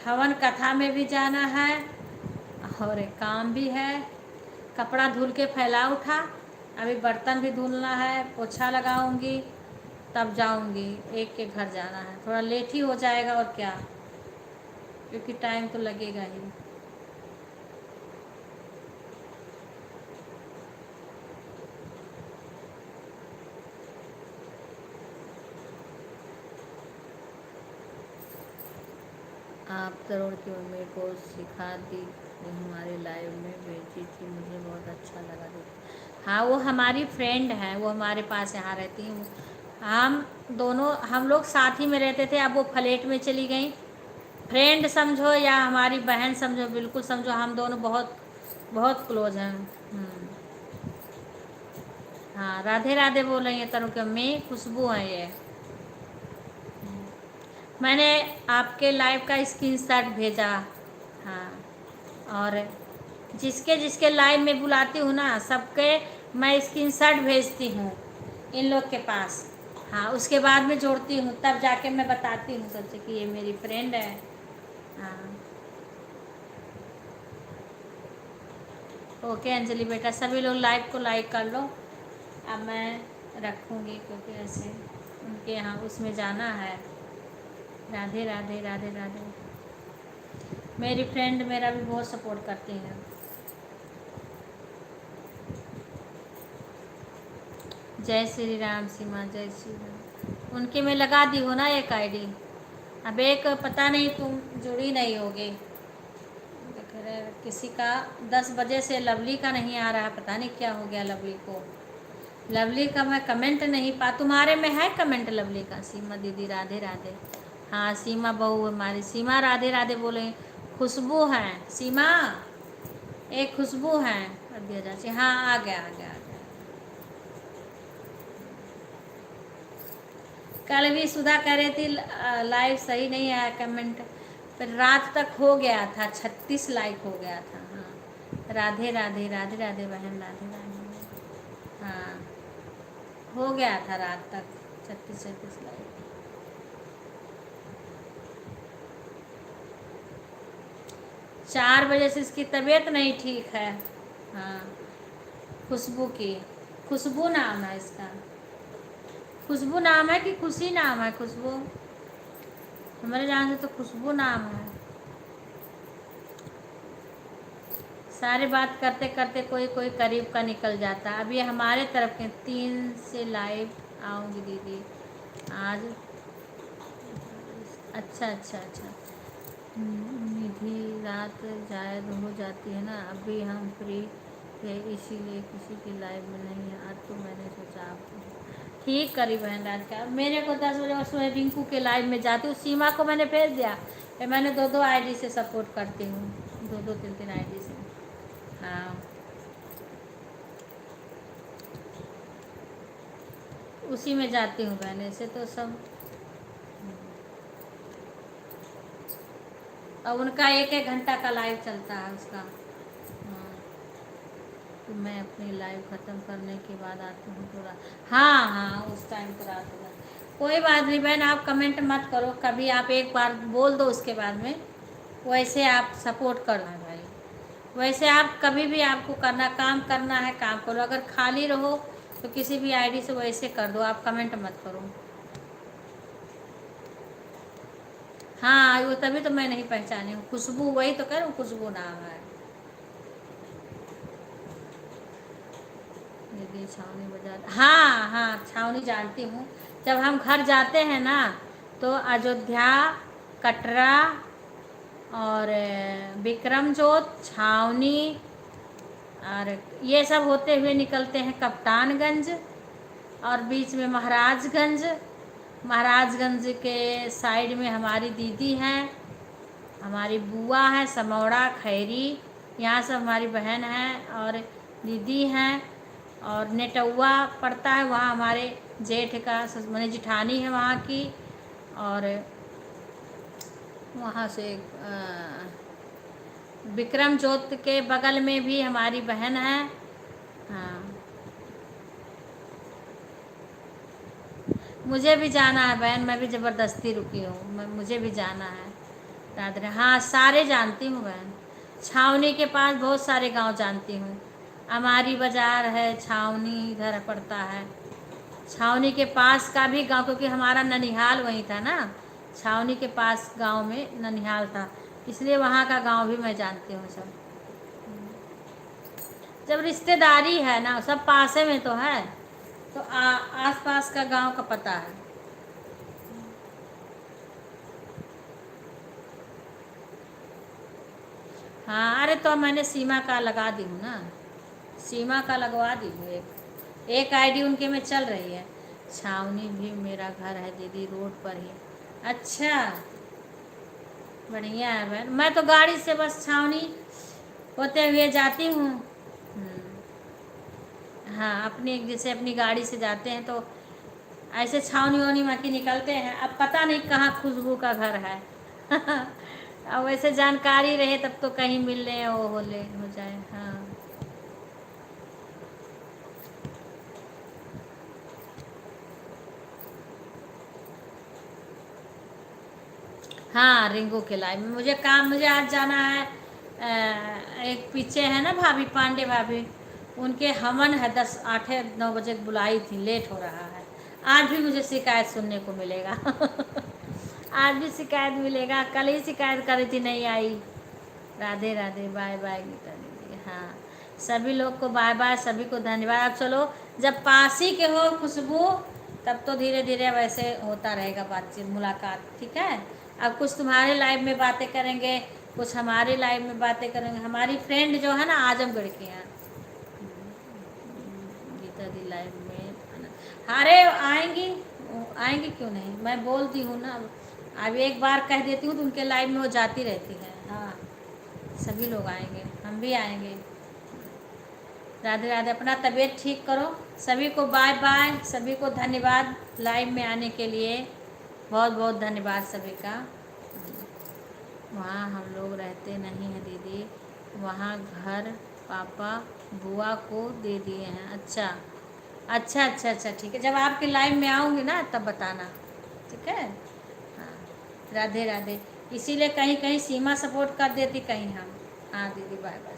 हवन कथा में भी जाना है, और एक काम भी है। कपड़ा धुल के फैला उठा, अभी बर्तन भी धुलना है, पोछा लगाऊंगी, तब जाऊंगी। एक के घर जाना है, थोड़ा लेट ही हो जाएगा और क्या, क्योंकि टाइम तो लगेगा ही। आप तरुण की मम्मी को सिखा दी हमारे लाइव में भेजी थी, मुझे बहुत अच्छा लगा। हाँ वो हमारी फ्रेंड है, वो हमारे पास यहाँ रहती हैं। हम दोनों, हम लोग साथ ही में रहते थे, अब वो फ्लैट में चली गई। फ्रेंड समझो या हमारी बहन समझो, बिल्कुल समझो, हम दोनों बहुत बहुत क्लोज हैं। हाँ राधे राधे बोल रही है तरुण की मम्मी, खुशबू है ये। मैंने आपके लाइव का स्क्रीनशॉट भेजा। हाँ, और जिसके जिसके लाइव में बुलाती हूँ ना, सबके मैं स्क्रीनशॉट भेजती हूँ इन लोग के पास। हाँ उसके बाद में जोड़ती हूँ, तब जाके मैं बताती हूँ सबसे कि ये मेरी फ्रेंड है। हाँ ओके अंजलि बेटा, सभी लोग लाइव को लाइक कर लो। अब मैं रखूँगी, क्योंकि ऐसे उनके यहाँ उसमें जाना है। राधे राधे, राधे राधे। मेरी फ्रेंड मेरा भी बहुत सपोर्ट करती है। जय श्री राम सीमा, जय श्री राम। उनके में लगा दी हो ना एक आईडी, अब एक पता नहीं तुम जुड़ी नहीं होगी। देख रहे किसी का 10 बजे से लवली का नहीं आ रहा, पता नहीं क्या हो गया लवली को। लवली का मैं कमेंट नहीं पा, तुम्हारे में है कमेंट लवली का? सीमा दीदी राधे राधे। हाँ सीमा बहू हमारी, सीमा राधे राधे बोले। खुशबू है सीमा, एक खुशबू है दिया जाती। हाँ आ गया आ गया आ गया। कल भी सुधा कह रही थी लाइव सही नहीं आया कमेंट, पर रात तक हो गया था, 36 लाइक हो गया था। हाँ राधे राधे, राधे राधे बहन, राधे राधे। हाँ हो गया था रात तक 36 लाइक। 4 बजे से इसकी तबीयत नहीं ठीक है। हाँ खुशबू की, खुशबू नाम है इसका। खुशबू नाम है कि खुशी नाम है? खुशबू, हमारे जान से तो खुशबू नाम है। सारे बात करते करते कोई कोई करीब का निकल जाता। अब ये हमारे तरफ के 3 से लाइव आऊँगी दीदी आज। अच्छा अच्छा अच्छा। निधि रात जायद हो जाती है ना, अभी हम फ्री थे इसीलिए किसी की लाइव में नहीं है। आज तो मैंने सोचा आपको ठीक करी बहन रात का। मेरे को 10 बजे उसमें रिंकू के लाइव में जाती हूँ, सीमा को मैंने भेज दिया। फिर मैंने 2-2 आईडी से सपोर्ट करती हूँ, 2-2 3-3 आईडी से। हाँ उसी में जाती हूँ बहन, ऐसे तो सब। और उनका 1-1 घंटा का लाइव चलता है उसका। हाँ तो मैं अपनी लाइव ख़त्म करने के बाद आती हूँ थोड़ा। हाँ हाँ उस टाइम तो रात हो जाती। कोई बात नहीं बहन, आप कमेंट मत करो कभी, आप एक बार बोल दो उसके बाद में। वैसे आप सपोर्ट करना भाई। वैसे आप कभी भी आपको करना काम करना है काम करो, अगर खाली रहो तो किसी भी आईडी से वैसे कर दो, आप कमेंट मत करो। हाँ वो तभी तो मैं नहीं पहचानी हूँ, खुशबू, वही तो कह रहा हूँ, खुशबू नाम है। दीदी छावनी बाजार, हाँ हाँ छावनी जानती हूँ। जब हम घर जाते हैं ना तो अयोध्या, कटरा और विक्रमजोत, छावनी और ये सब होते हुए निकलते हैं कप्तानगंज, और बीच में महाराजगंज। महाराजगंज के साइड में हमारी दीदी हैं, हमारी बुआ है, समौड़ा, खैरी, यहाँ सब हमारी बहन हैं और दीदी हैं। और नेटौआ पड़ता है, वहाँ हमारे जेठ का मैंने जिठानी है वहाँ की। और वहाँ से विक्रम जोत के बगल में भी हमारी बहन है। हाँ मुझे भी जाना है बहन, मैं भी ज़बरदस्ती रुकी हूँ, मुझे भी जाना है। राधे, हाँ सारे जानती हूँ बहन। छावनी के पास बहुत सारे गांव जानती हूँ। हमारी बाजार है, छावनी इधर पड़ता है। छावनी के पास का भी गांव, क्योंकि हमारा ननिहाल वहीं था ना, छावनी के पास गांव में ननिहाल था, इसलिए वहाँ का गांव भी मैं जानती हूँ सब। जब रिश्तेदारी है ना, सब पासे में तो है, तो आस पास का गांव का पता है। हाँ अरे तो मैंने सीमा का लगा दी हूँ ना, सीमा का लगवा दी हूँ, एक आईडी उनके में चल रही है। छावनी भी मेरा घर है दीदी, रोड पर ही। अच्छा बढ़िया है बहन, मैं तो गाड़ी से बस छावनी होते हुए जाती हूँ। हाँ अपनी जैसे अपनी गाड़ी से जाते हैं तो ऐसे छावनी वावनी में के निकलते हैं, अब पता नहीं कहाँ खुशबू का घर है। अब वैसे जानकारी रहे तब तो कहीं मिल ले, वो हो जाए। हाँ हाँ रिंगू के लाइव में मुझे काम, मुझे आज जाना है। एक पीछे है ना भाभी, पांडे भाभी, उनके हवन है, 10 8 9 बजे बुलाई थी, लेट हो रहा है। आज भी मुझे शिकायत सुनने को मिलेगा। आज भी शिकायत मिलेगा, कल ही शिकायत करी थी नहीं आई। राधे राधे, बाय बाय गीता दीदी। हाँ सभी लोग को बाय बाय, सभी को धन्यवाद। अब चलो जब पास ही के हो खुशबू, तब तो धीरे धीरे वैसे होता रहेगा बातचीत मुलाकात, ठीक है। अब कुछ तुम्हारे लाइव में बातें करेंगे, कुछ हमारे लाइव में बातें करेंगे। हमारी फ्रेंड जो है ना आजमगढ़ की हैं, गीता दी लाइव में, अरे आएंगी, आएंगी क्यों नहीं, मैं बोलती हूँ ना। अब एक बार कह देती हूँ तो उनके लाइव में वो जाती रहती है। हाँ सभी लोग आएंगे, हम भी आएंगे। राधे राधे, अपना तबीयत ठीक करो। सभी को बाय बाय, सभी को धन्यवाद लाइव में आने के लिए, बहुत बहुत धन्यवाद सभी का। वहाँ हम लोग रहते नहीं हैं दीदी, वहाँ घर पापा बुआ को दे दिए हैं। अच्छा अच्छा अच्छा अच्छा ठीक है, जब आपके लाइव में आऊँगी ना तब बताना, ठीक है। हाँ राधे राधे, इसीलिए कहीं कहीं सीमा सपोर्ट कर देती, कहीं हम। हाँ दीदी बाय बाय।